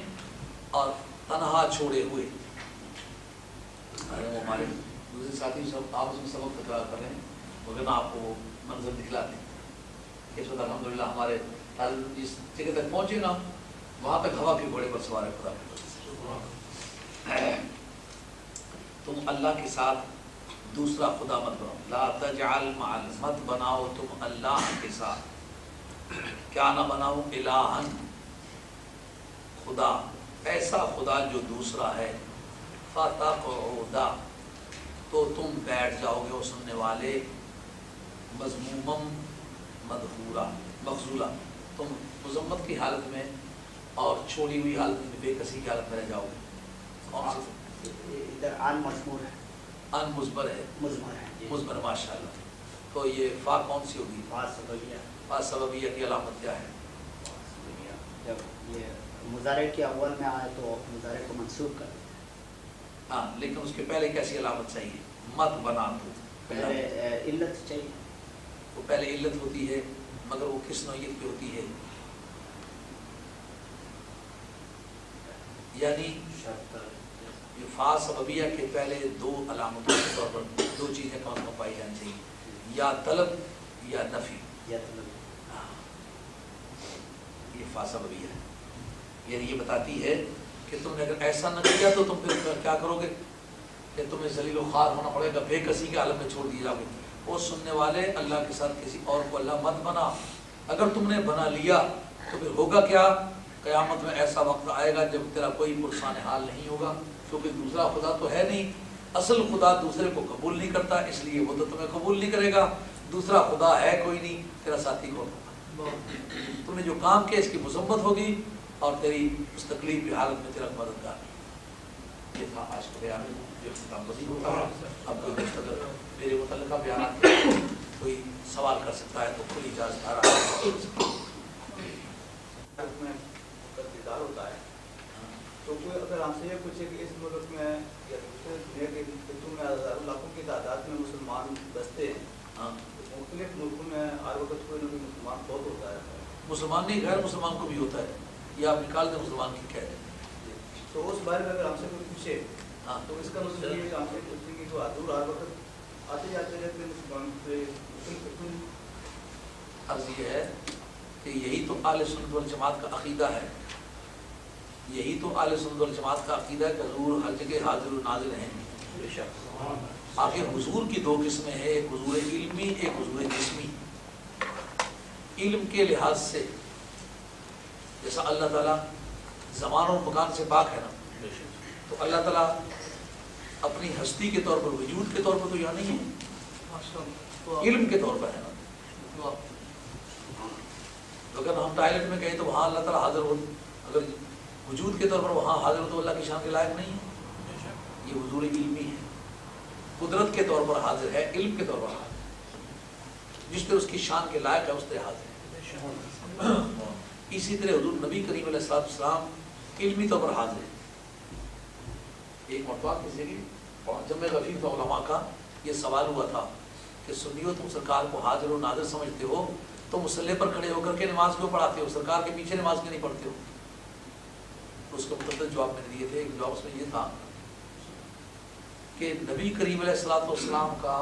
Speaker 1: اور تنہا چھوڑے ہوئے. ارے وہ ہمارے دوسرے ساتھی سب آپ اس میں سبق تکرار کر رہے ہیں، مگر میں آپ کو منظر دکھلاتے ہیں. اس وقت الحمدللہ ہمارے طالب جس جگہ تک پہنچے نا وہاں تک ہوا کے گھوڑے پر سوار ہے. خدا تم اللہ کے ساتھ دوسرا خدا مت بناؤ. لا تجعل مع، مت بناؤ تم اللہ کے ساتھ، کیا نہ بناؤ، الہن خدا، ایسا خدا جو دوسرا ہے. فتقعدا تو تم بیٹھ جاؤ گے، اور سننے والے مذمومم مدحورا مخذولا، تم مذمت کی حالت میں اور چھوڑی ہوئی حالت میں، بے کسی کی حالت میں رہ جاؤ گے. کون سی؟
Speaker 2: ادھر آن مشہور ہے،
Speaker 1: ان مزمر ہے، مزمر، ماشاء اللہ. تو یہ فا کون سی ہوگی؟ فا سببیہ کی علامت کیا ہے؟
Speaker 2: جب یہ مضارع کے اول میں آئے تو مضارع کو منصوب کر.
Speaker 1: ہاں، لیکن اس کے پہلے کیسی علامت چاہیے؟ مت بنا تو
Speaker 2: پہلے علت چاہیے.
Speaker 1: وہ پہلے علت ہوتی ہے، مگر وہ کس نوعیت کی ہوتی ہے؟ یعنی یہ فا سببیہ کے پہلے دو علامتوں کے طور پر دو چیزیں کم از کم پائی جانی چاہیے، یا طلب یا نفی. یہ فا سببیہ ہے، یعنی یہ بتاتی ہے کہ تم نے اگر ایسا نہ کیا تو تم پھر کیا کرو گے کہ تمہیں ذلیل و خوار ہونا پڑے گا، بے کسی کے عالم میں چھوڑ دیے جاؤ گے. وہ سننے والے اللہ کے ساتھ کسی اور کو اللہ مت بنا. اگر تم نے بنا لیا تو پھر ہوگا کیا؟ قیامت میں ایسا وقت آئے گا جب تیرا کوئی پرسان حال نہیں ہوگا، کیونکہ دوسرا خدا تو ہے نہیں. اصل خدا دوسرے کو قبول نہیں کرتا، اس لیے وہ تو تمہیں قبول نہیں کرے گا. دوسرا خدا ہے کوئی نہیں، تیرا ساتھی کون ہوگا؟ تم نے جو کام کیا اس کی مذمت ہوگی اور تیری اس تکلیف کی حالت میں تیرا مددگار. یہ تھا آج کا بیان، جو اختتام مزید ہوتا ہے. اب کوئی دوست اگر میرے متعلقہ بیانات کوئی سوال کر سکتا ہے تو کھلی اجازت آ رہا ہے.
Speaker 3: ہوتا ہے تو کوئی اگر ہم سے یہ پوچھے کہ اس ملک میں یا دوسرے دنیا کے خطوں میں ہزاروں لاکھوں کی تعداد میں مسلمان بستے ہیں، مختلف ملکوں میں ہر وقت کوئی نہ کوئی مسلمان بہت ہوتا ہے.
Speaker 1: مسلمان نہیں، غیر مسلمان کو بھی ہوتا ہے. یہ آپ نکال دیں مسلمان کی کہہ دیں.
Speaker 3: تو اس بارے میں اگر ہم سے کوئی پوچھے تو اس کا مطلب یہ ہے کہ ہم سے پوچھیں گے کہ حضور ہر وقت آتے جاتے رہتے ہیں مسلمان سے مختلف خطوں.
Speaker 1: عرض یہ ہے کہ یہی تو اہل سنت والجماعت کا عقیدہ ہے. یہی تو اہل سنت والجماعت کا عقیدہ ہے کہ حضور ہر جگہ حاضر و ناظر ہیں. آخر حضور کی دو قسمیں ہیں، ایک حضور علمی، ایک حضور جسمی. علم کے لحاظ سے جیسا اللہ تعالیٰ زمان اور مکان سے پاک ہے نا، تو اللہ تعالیٰ اپنی ہستی کے طور پر، وجود کے طور پر تو یہاں نہیں ہے، علم کے طور پر ہے نا. اگر ہم ٹائلٹ میں گئے تو وہاں اللہ تعالیٰ حاضر ہو، اگر وجود کے طور پر وہاں حاضر ہو تو اللہ کی شان کے لائق نہیں ہے. یہ حضور علمی ہے. قدرت کے طور پر حاضر ہے، علم کے طور پر حاضر ہے، جس طرح اس کی شان کے لائق ہے اس طرح حاضر ہے. اسی طرح حضور نبی کریم علیہ السلام علمی طور پر حاضر ہے. ایک مرتبہ کسی کی جمع غفیر تھا علماء کا، یہ سوال ہوا تھا کہ سنیو تم سرکار کو حاضر و ناظر سمجھتے ہو تو مصلی پر کھڑے ہو کر کے نماز کیوں پڑھاتے ہو، سرکار کے پیچھے نماز کیوں نہیں پڑھتے ہو؟ اس کو متعدد جواب میں نے دیے تھے. ایک جواب اس میں یہ تھا کہ نبی کریم علیہ السلام کا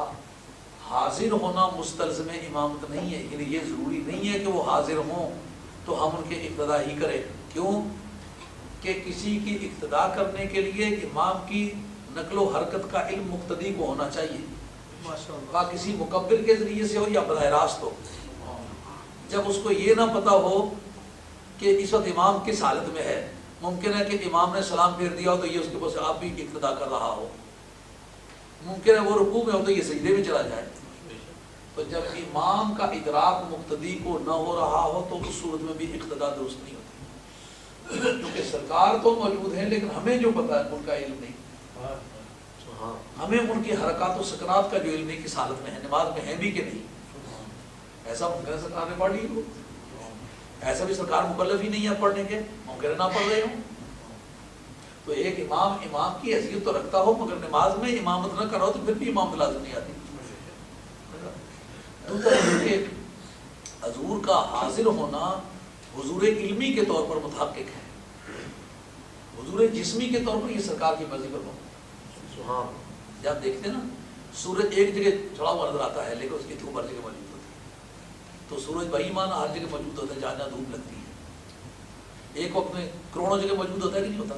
Speaker 1: حاضر ہونا مستلزم امامت نہیں ہے، یعنی یہ ضروری نہیں ہے کہ وہ حاضر ہوں تو ہم ان کے اقتداء ہی کریں. کیوں کہ کسی کی اقتداء کرنے کے لیے امام کی نقل و حرکت کا علم مقتدی کو ہونا چاہیے، خواہ کسی مکبر کے ذریعے سے ہو یا براہ راست ہو. جب اس کو یہ نہ پتا ہو کہ اس وقت امام کس حالت میں ہے، ممکن ہے کہ امام نے سلام پھیر دیا ہو تو یہ اس کے پاس آپ بھی اقتداء کر رہا ہو، ممکن ہے وہ رکوع میں ہو تو یہ سجدے میں چلا جائے. تو جب امام کا ادراک مقتدی کو نہ ہو رہا ہو تو اس صورت میں بھی اقتداء درست نہیں ہوتی، کیونکہ سرکار تو موجود ہیں لیکن ہمیں جو پتا ہے ان کا علم نہیں. ہمیں ان کی حرکات و سکنات کا جو علم نہیں کس حالت میں ہے، نماز میں ہے بھی کہ نہیں. ایسا ممکن ہے سرکار نے پڑھ لی ہو، ایسا بھی سرکار مکلف ہی نہیں ہے پڑھنے کے، ممکن ہے نہ پڑھ رہے ہوں. تو ایک امام کی حیثیت تو رکھتا ہو مگر نماز میں امامت نہ کرو تو پھر بھی امامت لازم نہیں آتی. دوسرا یہ کہ حضور کا حاضر ہونا حضور علمی کے طور پر متحقق ہے، حضور جسمی کے طور پر یہ سرکار کی مرضی پر ہونا. جب دیکھتے ہیں نا سورج ایک جگہ چڑھا ہوا نظر آتا ہے لیکن اس کی دھوپ ہر جگہ موجود ہوتی ہے. تو سورج بھائی مانا ہر جگہ موجود ہوتا ہے جہاں جہاں دھوپ لگتی ہے. ایک وقت میں کروڑوں جگہ موجود ہوتا ہے کہ نہیں ہوتا،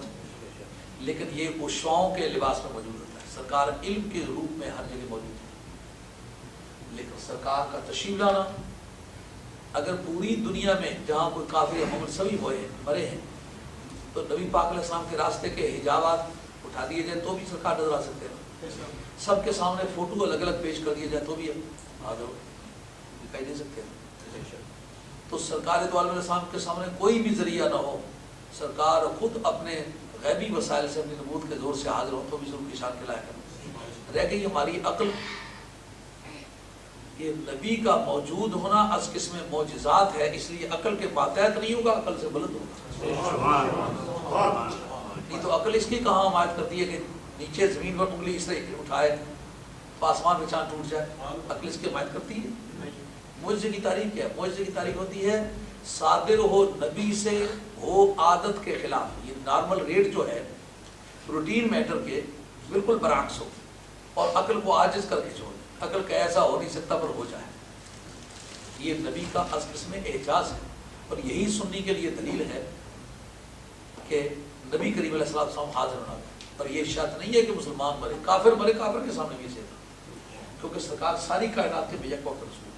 Speaker 1: لیکن یہ عشاؤں کے لباس میں موجود ہوتا ہے. سرکار علم کے روپ میں ہر جگہ موجود ہے. لیکن سرکار کا تشریف لانا، اگر پوری دنیا میں جہاں کوئی کافر محمد سبھی ہوئے ہیں، مرے ہیں، تو نبی پاک علیہ السلام کے راستے کے حجابات اٹھا دیے جائیں تو بھی سرکار نظر آ سکتے ہیں. سب کے سامنے فوٹو الگ الگ پیش کر دیے جائے تو بھی حاضر دکھائی دے سکتے ہیں. تو سرکار دو عالم علیہ السلام کے سامنے کوئی بھی ذریعہ نہ ہو، سرکار خود اپنے غیبی وسائل سے اپنی نبوت کے زور سے حاضر ہو تو بھی ضرور کی شان کے لائق ہے. رہ گئی ہماری عقل. یہ نبی کا موجود ہونا از قسم معجزات ہے، اس لیے عقل کے ماتحت نہیں ہوگا، عقل سے بلند ہوگا. نہیں تو عقل اس کی کہاں حمایت کرتی ہے کہ نیچے زمین پر انگلی اس طرح اٹھائے آسمان میں چاند ٹوٹ جائے؟ عقل اس کی حمایت کرتی ہے؟ معجزے کی تعریف کیا ہے؟ معجزے کی تعریف ہوتی ہے صادر ہو نبی سے ہو عادت کے خلاف، یہ نارمل ریٹ جو ہے روٹین میٹر کے بالکل برعکس ہو اور عقل کو عاجز کر کے چھوڑ دے، عقل کا ایسا ہو نہیں سکتا پر ہو جائے. یہ نبی کا از قسم اعجاز ہے اور یہی سنی کے لیے دلیل ہے کہ نبی کریم علیہ السلام حاضر ہونا. اور یہ شرط نہیں ہے کہ مسلمان مرے، کافر مرے، کافر کے سامنے بھی سے تھا، کیونکہ سرکار ساری کائنات کے بیک وقت رسول.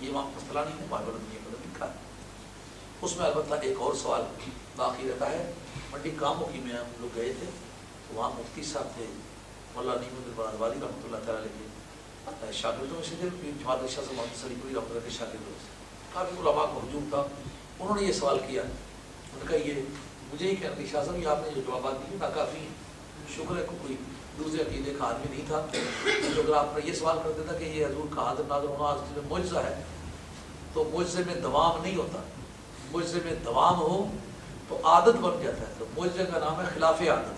Speaker 1: یہ امام قسطلانی نے بائبل میں لکھا ہے. اس میں البتہ ایک اور سوال باقی رہتا ہے. منڈی کاموں کی میں ہم لوگ گئے تھے، وہاں مفتی صاحب تھے مولانا نعیم الدین والی رحمۃ اللہ تعالیٰ علیہ، شاگردوں میں سے تھے، جماعت شاہ سے محمد سلی پوری رحمۃ اللہ کے شاگردوں سے کافی علماء کا ہجوم تھا. انہوں نے یہ سوال کیا، ان کا یہ مجھے ہی کہنا کہ شاہ صاحب یہ آپ نے جو جوابات دیے ناکافی ہیں. شکر ہے کوئی دوسرے عقیدے کا آدمی نہیں تھا جو اگر آپ نے یہ سوال کرتے تھا کہ یہ حضور کا حاضر نازر ہونا آج میں معجزہ ہے، تو معجزے میں دوام نہیں ہوتا. معجزے میں دوام ہو تو عادت بن جاتا ہے، تو معجزے کا نام ہے خلاف عادت.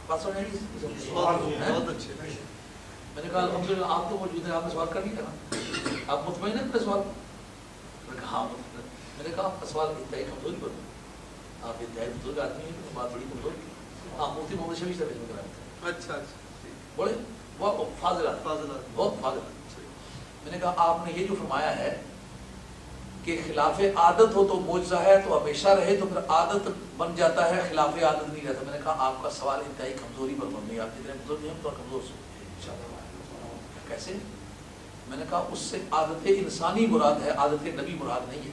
Speaker 1: بات سمجھ آئی؟ میں نے کہا الحمدللہ آپ تو موجود ہیں، آپ نے سوال کر نہیں کرنا، آپ مطمئن ہیں اپنے سوال؟ میں نے کہا ہاں مطمئن. میں نے کہا آپ کا سوال انتہائی کمزوری پر، آپ انتہائی بزرگ آدمی ہیں، بات بڑی کمزور کی. آپ مفتی محمد شفیع سے بھیجنے کرائے تھے. اچھا بڑے بہت فاضل بہت فاضل. میں نے کہا آپ نے یہ جو فرمایا ہے کہ خلاف عادت ہو تو معجزہ ہے تو ہمیشہ رہے تو پھر عادت بن جاتا ہے، خلاف عادت نہیں رہتا. میں نے کہا آپ کا سوال انتہائی کمزوری پر مبنی ہے، آپ جتنے بزرگ ہیں تو کمزور سے. کیسے؟ میں نے کہا اس سے عادت انسانی مراد ہے، عادت نبی مراد نہیں ہے.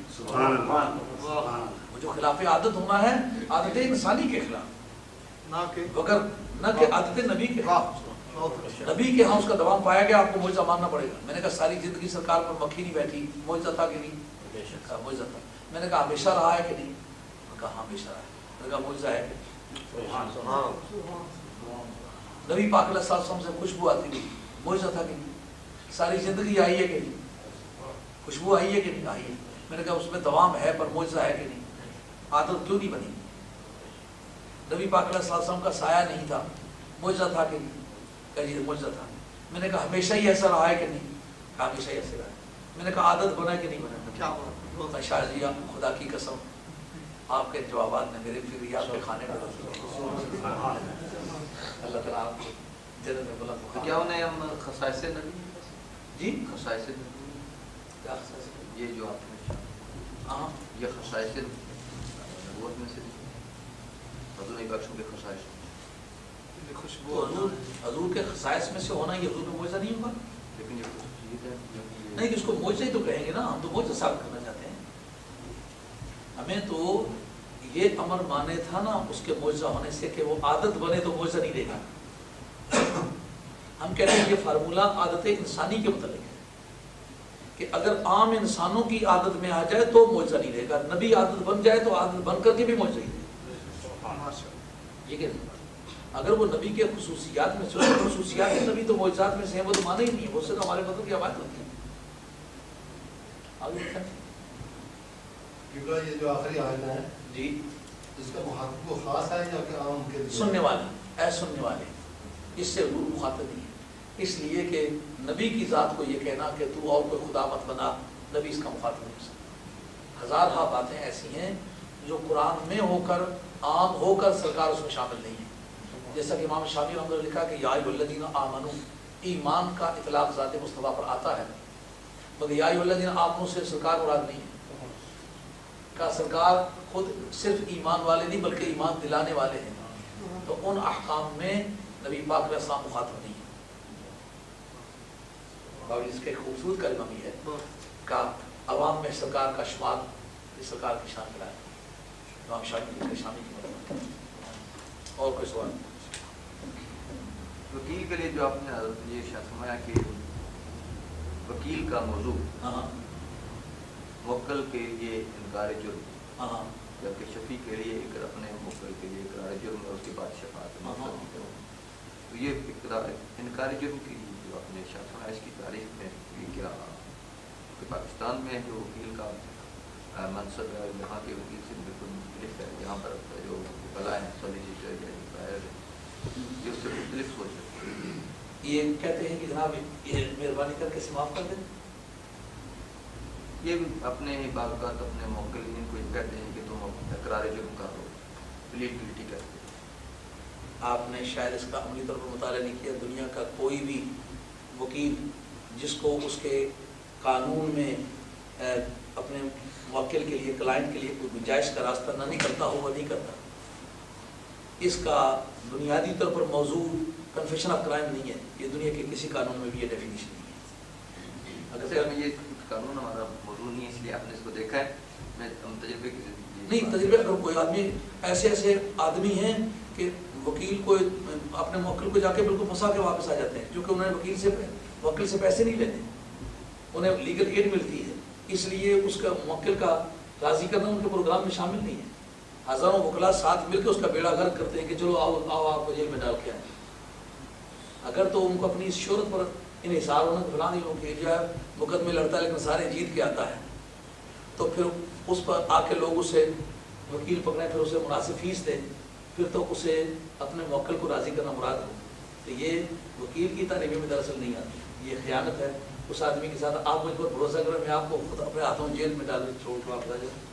Speaker 1: وہ جو خلاف عادت ہونا ہے عادت انسانی کے خلاف، مگر نہ کہ عادت نبی کے خلاف. نبی کے ہاں اس کا دوام پایا گیا، آپ کو معجزہ ماننا پڑے گا. میں نے کہا ساری زندگی سرکار پر مکھی نہیں بیٹھی، معجزہ تھا کہ نہیں؟ معجزہ تھا. میں نے کہا ہمیشہ رہا ہے کہ نہیں؟ میں نے کہا ہمیشہ رہا ہے. میں نے کہا معجزہ ہے کہ نبی پاک علیہ السلام سے خوشبو آتی تھی، معجزہ تھا کہ نہیں؟ ساری زندگی آئی ہے کہ نہیں؟ خوشبو آئی ہے کہ نہیں؟ آئی ہے. میں نے کہا اس میں دوام ہے پر معجزہ ہے کہ نہیں؟ عادت کیوں نہیں بنی؟ نبی پاک علیہ السلام کا سایہ نہیں تھا، معجزہ تھا کہ نہیں؟ کہیے معجزہ تھا. میں نے کہا ہمیشہ ہی ایسا رہا ہے کہ نہیں؟ کہا ہمیشہ ہی ایسے رہا ہے. میں نے کہا عادت بنا ہے کہ نہیں بنا؟ شاہ جی خدا کی قسم آپ کے جوابات نے میرے فکریات کے کھانے میں اللہ تعالیٰ آپ کو جنت میں بلند مقام.
Speaker 4: کیا انہیں ہم خصائص نبی؟
Speaker 1: جی
Speaker 4: خصائص نبی
Speaker 1: کیا خصائص؟
Speaker 4: یہ جو آپ نے
Speaker 1: ہاں
Speaker 4: یہ خصائص نبوت میں سے حضور بخشوں کے خصائص
Speaker 1: خوشبو حضور کے خصائص میں سے ہونا یہ حضور میں معجزہ نہیں ہوگا؟
Speaker 4: لیکن یہ خصوصیت ہے
Speaker 1: نہیں، اس کو معجزہ ہی تو کہیں گے نا، ہم تو معجزہ ثابت کرنا چاہتے ہیں. ہمیں تو یہ امر مانے تھا نا اس کے معجزہ ہونے سے کہ وہ عادت بنے تو معجزہ نہیں دے گا. ہم کہتے ہیں یہ فارمولہ عادت انسانی کے متعلق ہے کہ اگر عام انسانوں کی عادت میں آ جائے تو معجزہ نہیں دے گا، نبی عادت بن جائے تو عادت بن کر کے بھی معجزہ ہی دے گا. یہ کہ اگر وہ نبی کے خصوصیات میں سے خصوصیات نبی تو معجزات میں سے ہیں، وہ تو مانا ہی نہیں ہے، وہ سے تو ہمارے مطلب کی آواز ہوتی ہے.
Speaker 5: یہ جو آخری آیت ہے
Speaker 1: جی
Speaker 5: اس کا مخاطب خاص ہے یا کہ عام کے لیے؟
Speaker 1: سننے والے اے سننے والے، اس سے حضور مخاطب نہیں ہے، اس لیے کہ نبی کی ذات کو یہ کہنا کہ تو اور کوئی خدا مت بنا، نبی اس کا مخاطب نہیں ہو سکتا. ہزارہ باتیں ایسی ہیں جو قرآن میں ہو کر عام ہو کر سرکار اس میں شامل نہیں ہے. جیسا کہ امام شافعی رحمۃ اللہ نے لکھا کہ یا ایھا الذین آمنوا، ایمان کا اطلاق ذات مصطفیٰ پر آتا ہے، مگر یا ایھا الذین آمنوا سے سرکار مراد نہیں ہے. کا سرکار خود صرف ایمان والے نہیں بلکہ ایمان دلانے والے ہیں، تو ان احکام میں نبی پاک علیہ السلام مخاطب نہیں ہے. اور اس کا ایک خوبصورت کلمہ بھی ہے کہ عوام میں سرکار کا شمار سرکار کی شان کرائے. امام شافعی کی شامل کی مدد. اور کوئی سوال؟
Speaker 4: وکیل کے لیے جو آپ نے یہ فرمایا کہ وکیل کا موضوع موکل کے لیے انکار جرم، جبکہ شفیع کے لیے اپنے موکل کے لیے اقرار جرم اور اس کے بعد شفاعت. تو یہ انکار جرم کی جو آپ نے شاہ فرمایا اس کی تاریخ میں یہ کیا کہ پاکستان میں جو وکیل کا منصب ہے یہاں کے وکیل سے بالکل مختلف ہے. یہاں پر جو وکلا ہیں سولیسیٹر یا امپائر یہ اس سے مختلف سوچ رکھتے ہیں.
Speaker 1: یہ کہتے ہیں کہ جناب یہ مہربانی کر کے معاف کر دیں.
Speaker 4: یہ اپنے بعض اوقات اپنے موکلین کو یہ کہتے ہیں کہ تم اقرار جرم کر دو, پلیڈ گلٹی کرتے.
Speaker 1: آپ نے شاید اس کا عملی طور پر مطالعہ نہیں کیا. دنیا کا کوئی بھی وکیل جس کو اس کے قانون میں اپنے موکل کے لیے کلائنٹ کے لیے کوئی گنجائش کا راستہ نہ نکلتا ہو وہ نہیں کرتا. اس کا بنیادی طور پر موضوع کنفیشن آف کرائم نہیں ہے. یہ دنیا کے کسی قانون میں بھی یہ ڈیفینیشن نہیں ہے.
Speaker 4: اگر یہ قانون ہمارا موضوع نہیں ہے اس لیے آپ نے اس کو دیکھا ہے. میں تجربے کی
Speaker 1: نہیں تجربے اگر کوئی آدمی ایسے آدمی ہیں کہ وکیل کو اپنے موکل کو جا کے بالکل پھنسا کے واپس آ جاتے ہیں کیونکہ انہوں نے وکیل سے پیسے نہیں لینے, انہیں لیگل ایڈ ملتی ہے, اس لیے اس کا موکل کا راضی کرنا ان کے پروگرام میں شامل نہیں ہے. ہزاروں وکلا ساتھ مل کے اس کا بیڑا غرق کرتے ہیں کہ چلو آؤ آپ کو جیل میں ڈال کے آئیں. اگر تو ان کو اپنی اس شہرت پر انحصار ہونا کہ فلاں لوگ جو ہے مقدمے لڑتا ہے لیکن سارے جیت کے آتا ہے, تو پھر اس پر آ کے لوگ اسے وکیل پکڑیں, پھر اسے مناسب فیس دیں, پھر تو اسے اپنے موکل کو راضی کرنا مراد ہو. تو یہ وکیل کی تعلیمیں میں دراصل نہیں آتی, یہ خیانت ہے اس آدمی کے ساتھ. آپ مجھ پر بھروسہ کریں میں آپ کو خود اپنے ہاتھوں جیل میں ڈال چھوڑ کے واپس آ جاؤں.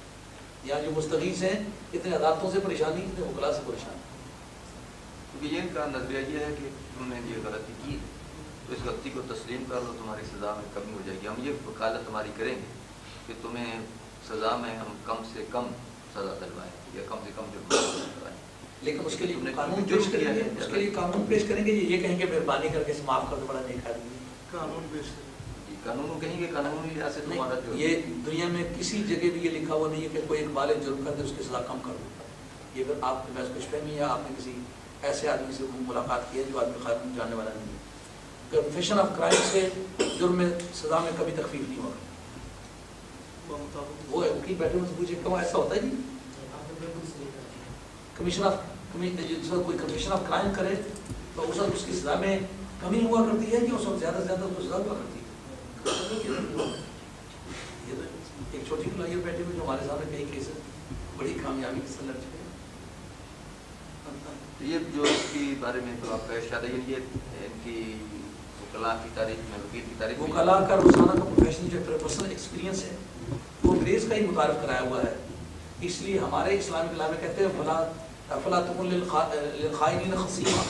Speaker 1: یہاں جو مستغیث ہیں اتنے عدالتوں سے پریشانی, اتنے وکلا سے پریشانی.
Speaker 4: کیونکہ یہ ان کا نظریہ یہ ہے کہ تم نے یہ غلطی کی تو اس غلطی کو تسلیم کر لو, تمہاری سزا میں کمی ہو جائے گی. ہم یہ وکالت ہماری کریں گے کہ تمہیں سزا میں ہم کم سے کم سزا دلوائیں یا کم سے کم جرمانہ دلوائیں.
Speaker 1: لیکن اس کے لیے قانون پیش کریں گے, اس کے لیے قانون پیش کریں گے. یہ کہیں گے مہربانی کر کے معاف کر دو, بڑا نیک آدمی ہے.
Speaker 5: قانون پیش
Speaker 4: قانون کہیں گے قانونی لحاظ سے تمہارا جو
Speaker 1: یہ دنیا میں کسی جگہ بھی یہ لکھا ہوا نہیں ہے کہ کوئی ایک بالغ جرم کر دے اس کی سزا کم کر دو. یہ پھر آپ کے پاس کچھ فہمی ہے, آپ نے کسی ایسے آدمی سے ملاقات کی ہے جو آدمی قانون جاننے والا نہیں ہے. کنفیشن آف کرائم سے جرم میں سزا میں کبھی تخفیف نہیں ہوگا. وہ وکیل بیٹھے ہوئے سے پوچھے کیوں ایسا ہوتا ہے جی؟ کمیشن آف کوئی کنفیشن آف کرائم کرے تو اس وقت اس کی سزا میں کمی ہوا کرتی ہے کہ اس وقت زیادہ سے زیادہ اس کو سزا ہوا کرتی ہے. یہ تو ایک چھوٹی کلائی بیٹھے ہوئے جو ہمارے سامنے کئی کیس بڑی کامیابی کے ساتھ لڑ چکے ہیں.
Speaker 4: یہ جو اس کی بارے میں تو آپ کا ارشاد ہے یہ ان کی وکلا کی تاریخ میں وکیل کی تاریخ میں
Speaker 1: وکلا کا روزانہ کا پروفیشنل جو پرسنل ایکسپیرینس ہے وہ انگریز کا ہی متعارف کرایا ہوا ہے. اس لیے ہمارے اسلامی کلام میں کہتے ہیں فلا تکن للخائنین خصیما,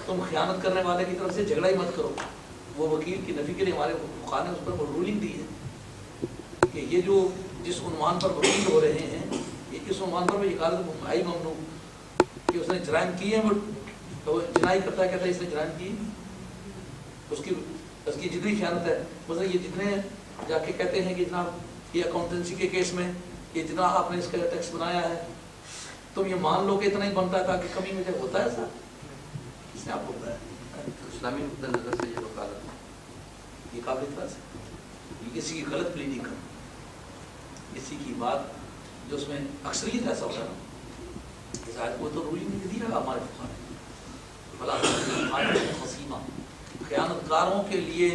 Speaker 1: تم خیانت کرنے والے کی طرف سے جھگڑا ہی مت کرو. وہ وکیل کی نفی کے لیے ہمارے فقہاء نے اس پر رولنگ دی ہے کہ یہ جو جس عنوان پر وکیل ہو رہے ہیں یہ اس عنوان پر وکالت بھائی ممنوع کہ اس نے جرائم کیے ہیں, وہ جنائی کرتا ہے, کہتا ہے اس نے جرائم کی, اس کی جتنی خیانت ہے مثلا یہ جتنے جا کے کہتے ہیں کہ جناب یہ اکاؤنٹنسی کے کیس میں یہ جتنا آپ نے اس کا ٹیکس بنایا ہے تم یہ مان لو کہ اتنا ہی بنتا تھا کہ کمی مجھے ہوتا ہے. سر کس نے آپ کو بتایا؟
Speaker 4: اسلامی نقطۂ نظر سے یہ وکالت
Speaker 1: یہ قابل اعتراض ہے. یہ کسی کی غلط پلی نہیں کرنا, کسی کی بات جو اس میں اکثریت ایسا ہوتا ہے نا شاید وہ تو رولنگ نہیں دی رہا ہمارے فقہاء نے. خصیمہ خیانت کاروں کے لیے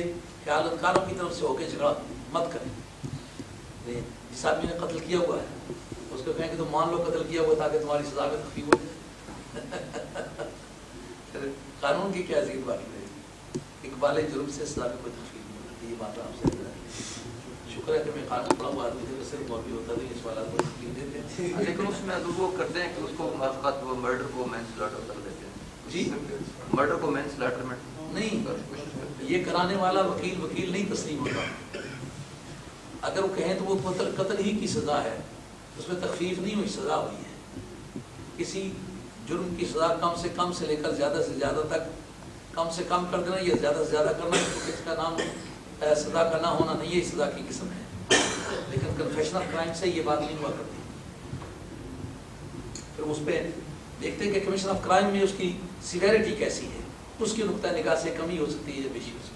Speaker 1: خیانت کاروں کی طرف سے ہو کے جھگڑا مت کریں. جس آدمی نے قتل کیا ہوا ہے اس کو کہیں کہ تم مان لو قتل کیا ہوا تاکہ تمہاری سزا میں تخفیف ہو جائے. قانون کی کیا عزیز باقی رہے گی, اقبال جرم سے سزا میں کوئی تخفیف نہیں ہوتی. یہ بات آپ سے شکر ہے کہ میں قانون پڑھا ہوا آدمی تھے صرف مولوی ہوتا تھا یہ سوالات کو تکلیف دیتے ہیں.
Speaker 4: لیکن اس میں وہ کرتے ہیں کہ اس کو موافقت وہ مرڈر کو مین سلاٹر کر دیتے ہیں.
Speaker 1: جی
Speaker 4: مرڈر کو مین سلاٹر میں
Speaker 1: نہیں, یہ کرانے والا وکیل نہیں تسلیم ہوتا. اگر وہ کہیں تو وہ قتل ہی کی سزا ہے, اس میں تخفیف نہیں ہوئی, سزا ہوئی ہے. کسی جرم کی سزا کم سے کم سے لے کر زیادہ سے زیادہ تک, کم سے کم کر دینا یا زیادہ سے زیادہ کرنا, اس کا نام سزا کا نہ ہونا نہیں ہے, سزا کی قسم ہے. لیکن کنفیشن آف کرائم سے یہ بات نہیں ہوا کرتی. پھر اس پہ دیکھتے ہیں کہ کمیشن آف کرائم میں اس کی سیویرٹی کیسی ہے, اس کی نقطہ نگاہ سے کمی ہو سکتی ہے یا بیشی ہو سکتی ہے.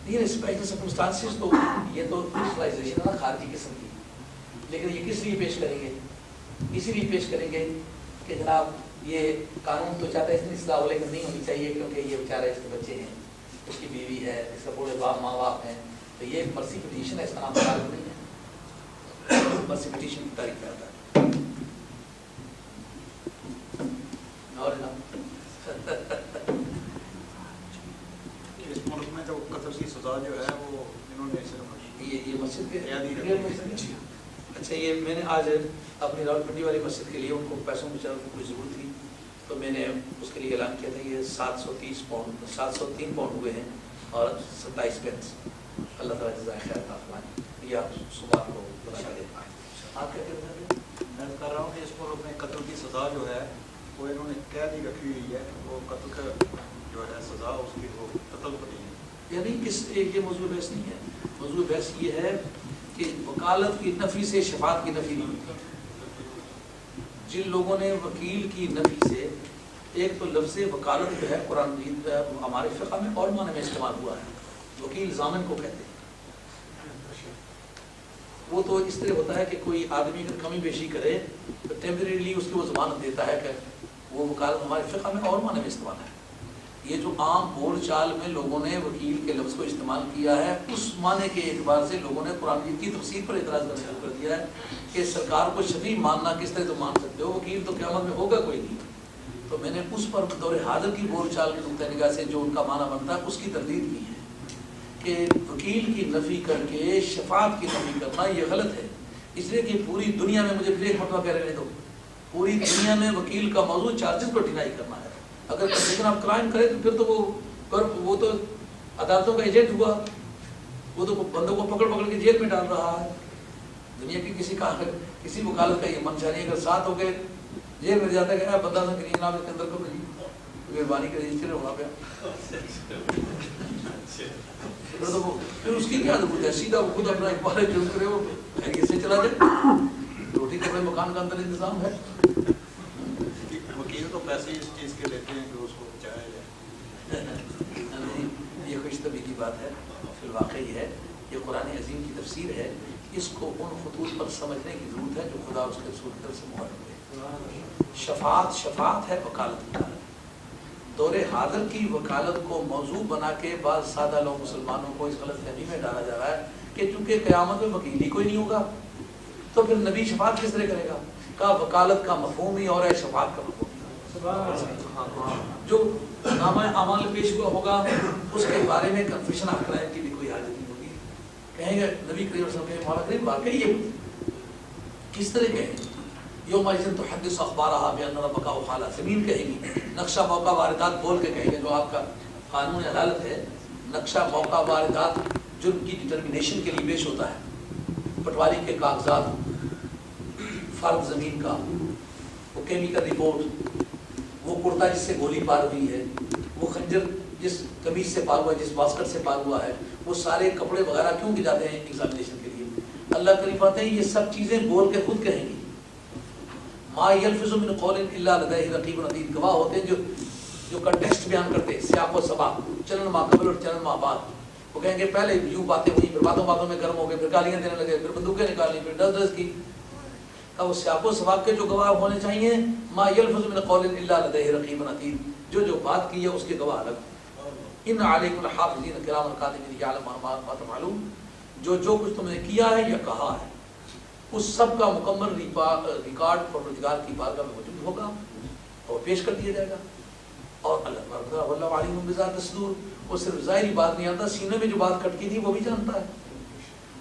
Speaker 1: یہ اسپیشل سرکمسٹانسز تو یہ تو کرسٹلائزیشن ہے نا خارجی قسم کی، لیکن یہ کس لیے پیش کریں گے؟ اسی لیے پیش کریں گے کہ جناب یہ قانون تو چاہتا ہے اس میں اصلاح ہو، لیکن نہیں ہونی چاہیے کیونکہ یہ بیچارہ اس کے بچے ہیں، اس کی بیوی ہے، اس کا پورے ماں باپ ہیں، تو یہ مرسی پٹیشن ہے، اس کا نام تعارف نہیں ہے، مرسی پٹیشن کی تاریخ کرتا ہے۔ اور
Speaker 3: اس ملک میں جو قتل کی سزا جو ہے وہ انہوں نے
Speaker 1: یہ مسجد کے اچھا، یہ میں نے آج اپنی راول پنڈی والی مسجد کے لیے ان کو پیسوں کی کوئی ضرورت تھی تو میں نے اس کے لیے اعلان کیا تھا، یہ 703 پاؤنڈ ہوئے ہیں اور 27 پینس۔ اللہ تعالیٰ جزائے خیر عطا فرمائے، یہ آپ صبح کو بتا دیں۔ آپ کیا کہہ رہے ہیں؟
Speaker 3: میں کر رہا ہوں کہ اس ملک میں قتل کی سزا جو ہے وہ انہوں نے قید ہی رکھی ہوئی ہے، وہ قتل کا جو ہے سزا اس کی وہ قتل پر نہیں ہے۔
Speaker 1: یعنی کس یہ موضوع بحث نہیں ہے، موضوع بحث یہ ہے کہ وکالت کی نفی سے شفاعت کی نفی نہیں ہوتی۔ جن لوگوں نے وکیل کی نفی سے، ایک تو لفظ وکالت جو ہے قرآن مجید ہمارے فقہ میں اور معنی میں استعمال ہوا ہے، وکیل ضامن کو کہتے ہیں۔ وہ تو اس طرح ہوتا ہے کہ کوئی آدمی اگر کمی بیشی کرے تو ٹیمپریریلی اس کی وہ ضمانت دیتا ہے کہ وہ وکالت ہمارے فقہ میں اور معنی میں استعمال ہے۔ یہ جو عام بول چال میں لوگوں نے وکیل کے لفظ کو استعمال کیا ہے، اس معنی کے اعتبار سے لوگوں نے قرآن مجید کی تفسیر پر اعتراض کرنا شروع کر دیا ہے کہ سرکار کو شفیع ماننا کس طرح تو مان سکتے ہو، وکیل تو قیامت میں ہوگا کوئی نہیں۔ تو میں نے اس پر دور حاضر کی بول چال کے نقطۂ نگاہ سے جو ان کا معنی بنتا ہے اس کی تردید کی ہے کہ وکیل کی نفی کر کے شفاعت کی نفی کرنا یہ غلط ہے، اس لیے کہ پوری دنیا میں، مجھے پھر ایک مرتبہ کہہ رہے دو، پوری دنیا میں وکیل کا موضوع چارجز کو ڈینائی کرنا ہے۔ اگر کنوکشن آف کرائم کرے تو پھر تو وہ تو عدالتوں کا ایجنٹ ہوا، وہ تو بندوں کو پکڑ کے جیل میں ڈال رہا ہے۔ دنیا کی کسی وکالت کا یہ منشا نہیں، اگر ساتھ ہو کے جیل میں جاتا ہے کہ بندہ سا گرین نام کے اندر کو مہربانی کر رجسٹر ہونا پیا، پھر اس کی کیا ضرورت ہے؟ سیدھا وہ خود اپنا اخبار جرم کرے، وہ خیریت سے چلا جائے، روٹی کپڑے مکان کا اندر انتظام ہے۔
Speaker 3: وکیل تو پیسے اس چیز کے لیتے ہیں کہ اس کو بچایا جائے۔
Speaker 1: یہ خوش طبی کی بات ہے، فی الواقع یہ ہے، یہ قرآن عظیم کی تفسیر ہے، اس کو ان خطوط پر سمجھنے کی ضرورت ہے جو خدا اس کے رسول کی طرف سے معلوم ہے۔ شفاعت ہے وکالت کا۔ دور حاضر کی وکالت کو موضوع بنا کے بعض سادہ لوگ مسلمانوں کو اس غلط فہمی میں ڈالا جا رہا ہے کہ چونکہ قیامت میں وکیل ہی کوئی نہیں ہوگا تو پھر نبی شفاعت کس طرح کرے گا؟ کا وکالت کا مفہوم ہی اور ہے، شفاعت کا مفہوم ہی۔ جو نامہ اعمال پیش ہوا ہوگا اس کے بارے میں کنفیشن آف کرائم کی بھی کوئی حاجت نہیں ہوگی، کہیں گے نبی کریم صلی اللہ علیہ وسلم مولا کریم واقعی یہ کس طرح کہیں گے؟ یوم اذن تحدث اخبارها بان ربک اوحی لها، زمین کہے گی، نقشہ موقع واردات بول کے کہیں گے، جو آپ کا قانون عدالت ہے، نقشہ موقع واردات جرم کی ڈٹرمنیشن کے لیے پیش ہوتا ہے، پٹواری کے کاغذات، فرد زمین کا، وہ کیمیکل رپورٹ، وہ کرتا جس سے گولی پار ہوئی ہے، وہ خنجر جس قمیض سے پار ہوا ہے، جس باسکٹ سے پار ہوا ہے، وہ سارے کپڑے وغیرہ کیوں کی جاتے ہیں ایگزامینیشن کے لیے؟ اللہ کریم فرماتے ہیں یہ سب چیزیں بول کے خود کہیں گی۔ ما یلفظ من قول الا لدیہ رقیب عتید، گواہ ہوتے ہیں جو کنٹیکسٹ بیان کرتے ہیں، سیاق و سباق، چلن ما قبل اور چلن ما بعد، وہ کہیں گے پہلے یوں باتیں ہوئی، پھر باتوں میں گرم ہو گئے، پھر گالیاں دینے لگے، پھر بندوقیں نکالیں، پھر ڈز کی۔ وہ سیاق و سباق کے جو گواہ ہونے چاہیے، ما یلفظ من قول الا لدیہ رقیب عتید، جو بات کی ہے اس کے گواہ الگ۔ ان علیکم الحافظین کراما کاتبین یعلمون ما تفعلون، جو کچھ تم نے کیا ہے یا کہا ہے اس سب کا مکمل ریکارڈ پروردگار کی بارگاہ میں موجود ہوگا اور پیش کر دیا جائے گا۔ اور اللہ علیم بذات الصدور، وہ صرف ظاہری بات نہیں آتا، سینے میں جو بات کھٹکی تھی وہ بھی جانتا ہے۔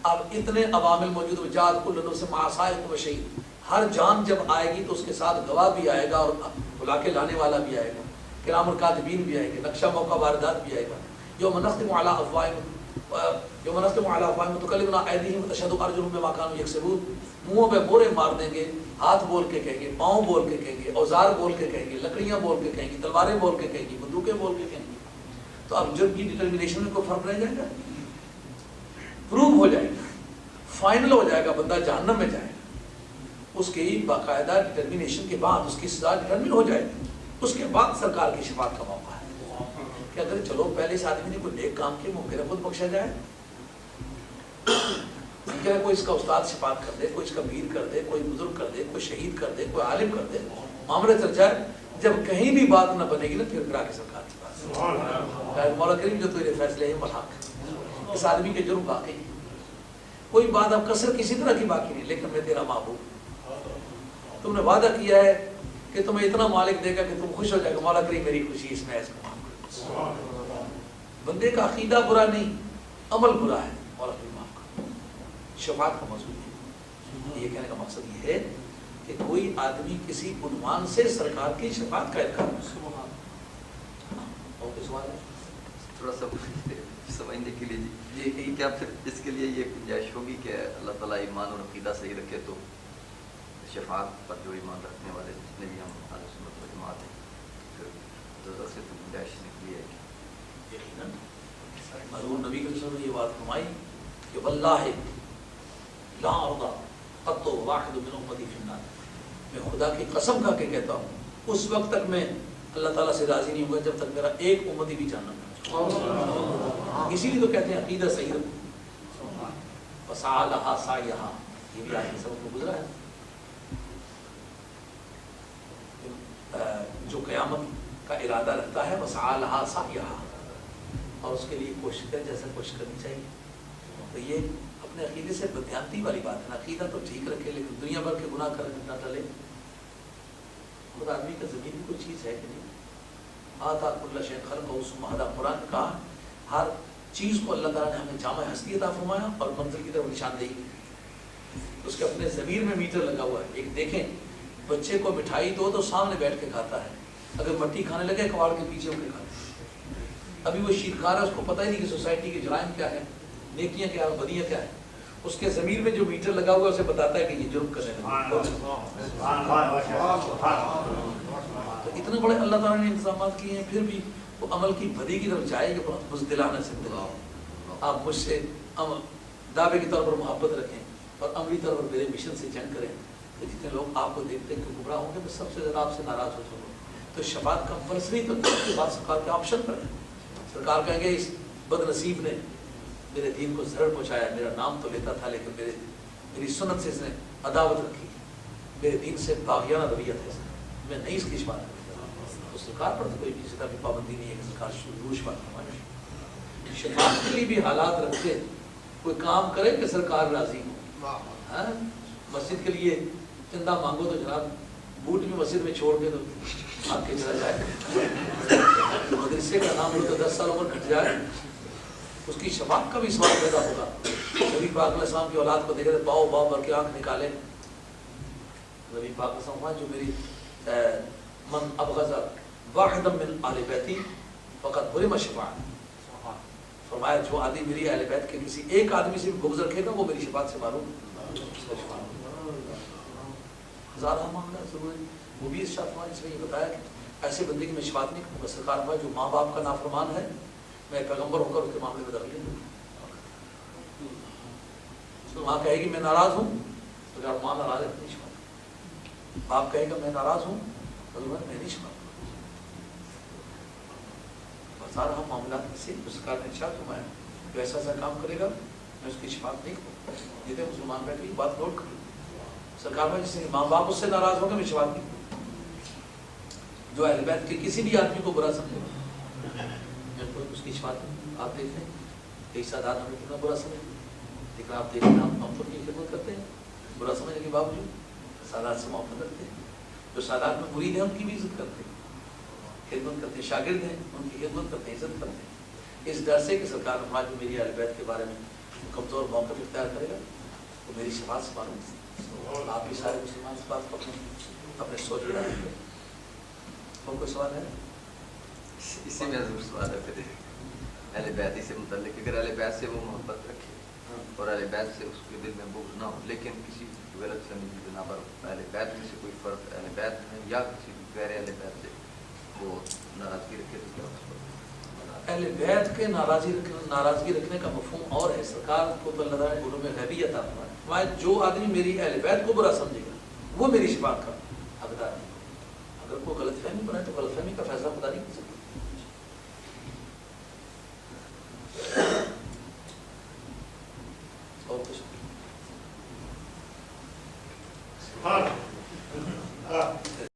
Speaker 1: اب اتنے عوامل موجود، وجاءت کل نفس معها سائق و شہید، ہر جان جب آئے گی تو اس کے ساتھ گواہ بھی آئے گا اور بلا کے لانے والا بھی آئے گا، کرام الکاتبین بھی آئے گا، نقشہ موقع واردات بھی آئے گا۔ یوم نختم علی افواہہم وتکلمنا ایدیہم وتشہد ارجلہم بما کانوا یکسبون، منہوں پہ مورے مار دیں گے، ہاتھ بول کے کہیں گے، پاؤں بول کے کہیں گے، اوزار بول کے کہیں گے، لکڑیاں بول کے کہیں گے، تلواریں بول کے کہیں گی، بندوقیں بول کے کہیں گے۔ تو اب جرم کی ڈٹرمنیشن میں کوئی فرق رہ جائے گا؟ پروو ہو جائے گا، فائنل ہو جائے گا، بندہ جہنم میں جائے گا، اس کی باقاعدہ ڈٹرمنیشن کے بعد اس کی سزا ڈٹرمن ہو جائے گی، اس کے بعد سرکار کی شفاعت کا موقع ہے کہ اگر چلو پہلے اس آدمی نے کوئی نیک کام کیا ممکن ہے خود بخشا جائے، ممکن ہے کوئی اس کا استاد شفاعت کر دے، کوئی اس کا پیر کر دے، کوئی بزرگ کر دے، کوئی شہید کر دے، کوئی عالم کر دے، معاملہ چل جائے. جب کہیں بھی بات نہ بنے گی نا پھر گرا کے سرکار کی بات. مولا کریم جو تیرے فیصلے ہیں ملحق، اس آدمی کے جرم باقی ہیں. کوئی بات اب کثر کسی طرح کی باقی نہیں، لیکن میں تیرا محبوب، تم نے وعدہ کیا ہے کہ تمہیں اتنا مالک دے گا کہ تم خوش ہو جائے گا. مولا کریم میری خوشی اس میں ہے، اس کو معاف کر. بندے کا عقیدہ برا نہیں، عمل برا ہے، مولا کریم معاف کر. شفاعت کا موضوع ہے. یہ کہنے کا مقصد یہ ہے کہ کوئی آدمی کسی عنوان سے سرکار کی شفاعت کا انکار نہیں. اور کوئی سوال ہے؟
Speaker 4: تھوڑا سا سمجھنے کے لیے جی کہ کیا پھر اس کے لیے یہ گنجائش ہوگی کہ اللہ تعالیٰ ایمان اور عقیدہ صحیح رکھے تو شفاعت پر جو ایمان رکھنے والے جتنے بھی ہم اہل سنت و جماعت ہیں پھر سے تو گنجائش نکلی ہے کہ
Speaker 1: یقیناً حضور نبی کے رسول نے یہ بات فرمائی کہ واللہ لا ارضى قط واحد من امتی فی النار. میں خدا کی قسم کھا کے کہتا ہوں اس وقت تک میں اللہ تعالیٰ سے راضی نہیں ہوں گا جب تک میرا ایک امتی بھی جہنم میں. اسی لیے تو کہتے ہیں عقیدہ صحیح رکھو. وسعى لها سعيها، یہ بھی آج سبق میں گزرا ہے. جو قیامت کا ارادہ رکھتا ہے وسعى لها سعيها، اور اس کے لیے کوشش کرے جیسا کوشش کرنی چاہیے. تو یہ اپنے عقیدے سے بدیانتی والی بات ہے. عقیدہ تو ٹھیک رکھے لیکن دنیا بھر کے گناہ کر نہ ڈالے. خود آدمی کا زمین بھی کوئی چیز ہے کہ نہیں؟ آتا کل شیء خلقہ ثم ہدی. قرآن نے کہا ہر چیز کو اللہ تعالیٰ نے ہمیں جامع ہستی عطا فرمایا اور منزل کی طرف نشاندہی کی. اس کے اپنے ضمیر میں میٹر لگا ہوا ہے. ایک دیکھیں بچے کو مٹھائی دو تو سامنے بیٹھ کے کھاتا ہے، اگر مٹی کھانے لگے کباڑ کے پیچھے ہو کے کھاتا ہے. ابھی وہ شیرکار ہے، اس کو پتہ ہی نہیں کہ سوسائٹی کے جرائم کیا ہے، نیکیاں کیا ہیں، بدیاں کیا ہیں. اس کے ضمیر میں جو میٹر لگا ہوا ہے اسے بتاتا ہے کہ یہ جرم کرنے لگا. تو اتنے بڑے اللہ تعالیٰ نے انتظامات کیے ہیں، پھر بھی وہ عمل کی بدی کی طرف جائے کہ بہت بزدلانہ زندگی. آپ مجھ سے دعوے کے طور پر محبت رکھیں اور عملی طور پر میرے مشن سے جنگ کریں. تو جتنے لوگ آپ کو دیکھتے ہیں کہ گمراہ ہوں گے میں سب سے زیادہ آپ سے ناراض ہو جاؤں گا. تو شفاعت کمپلسری تو اس کے بعد سرکار کے آپشن پر ہے. سرکار کہیں گے اس بد نصیب نے میرے دین کو ضرر پہنچایا، میرا نام تو لیتا تھا لیکن میری سنت سے اس نے عداوت رکھی، میرے دین سے باغیانہ رویت ہے، میں نہیں اس کی شفاعت کرتا. تو سرکار پر تو کوئی کسی طرح کی پابندی نہیں ہے کہ سرکار ضرور شفاعت فرمائے. شفاعت کے لیے بھی حالات رکھتے، کوئی کام کرے کہ سرکار راضی ہو. مسجد کے لیے چندہ مانگو تو جناب بوٹ بھی مسجد میں چھوڑ کے تو آپ کے چلا جائے. مدرسے کا نام لو تو 10 سال عمر گھٹ جائے، اس کی شفاعت کا بھی سوال پیدا ہوگا. نبی پاک علیہ السلام کی اولاد کو دیکھے تو باؤ باؤ بھر کے آنکھ نکالے. نبی پاک علیہ السلام جو میری من ابغض واحدا من آل بیتی فقط حرم شفاعت، فرمایا جو آدمی میری اہل بیت کے کسی ایک آدمی سے بھی بغض رکھے گا وہ میری شفاعت سے معروم. ہزارہ معاملہ ضرور ہے. وہ بھی ارشاد فرمایا اس میں یہ بتایا کہ ایسے بندے کی میں شفاعت نہیں کروں گا. سرکار فرمایا جو ماں باپ کا نافرمان ہے میں پیغمبر ہو کر اس کے معاملے میں دخل نہیں. ماں کہے گی میں ناراض ہوں تو یار ماں ناراض ہے نہیں شفاعت. باپ کہے گا میں ناراض ہوں تو میں نہیں شفاعت. ہزارہ معاملات سے سرکار نے ارشاد فرمایا جو ایسا ایسا کام کرے گا میں اس کی شفاعت نہیں کروں. جتنے مسلمان بیٹھے بات نوٹ کروں. سرکار میں جس سے ماں باپ اس سے ناراض ہوں گے میں شفاعت نہیں کروں. جو اہل بیت کے کسی بھی آدمی کو برا سمجھے میں اس کی شفاعت نہیں. آپ دیکھیں کئی سادات ہمیں کتنا برا سمجھے، لیکن آپ دیکھیں ہم تو کی خدمت کرتے ہیں برا سمجھنے کے باوجود سادات سے محبت رکھتے ہیں. جو سادات میں مرید ہیں ان کی بھی عزت کرتے ہیں، خدمت کرتے ہیں. شاگرد ہیں ان کی خدمت کرتے ہیں، عزت کرتے ہیں، اس ڈر سے کہ سرکار فرمائے جو میری اہل بیت کے بارے میں کمزور موقف اختیار کرے گا وہ میری شفاعت سے معلوم ہے. آپ بھی سارے مسلمان اس بات کو اپنے سوچ میں رکھیں گے. اور کوئی سوال ہے؟
Speaker 4: اسی میں ضرور سوال ہے پھر اہل بیت سے متعلق. اگر اہل بیت سے وہ محبت رکھے اور اہل بیت سے اس کے دل میں بغض نہ ہو، لیکن کسی غلط فہمی کی بنا پر اہل بیت میں سے کوئی فرد اہل بیت میں یا کسی غیر اہل بیت سے وہ ناراضگی رکھے تو کیا اس پر؟
Speaker 1: اہل بیت کے ناراضگی رکھنے کا مفہوم اور ہے. سرکار کو تو اللہ تعالیٰ نے علوم غیبی عطا فرمایا. جو آدمی میری اہل بیت کو برا سمجھے گا وہ میری شفاعت کا حقدار ہے. اگر کوئی غلط فہمی بنائے تو غلط فہمی کا فیصلہ خدا نہیں کر سکتا.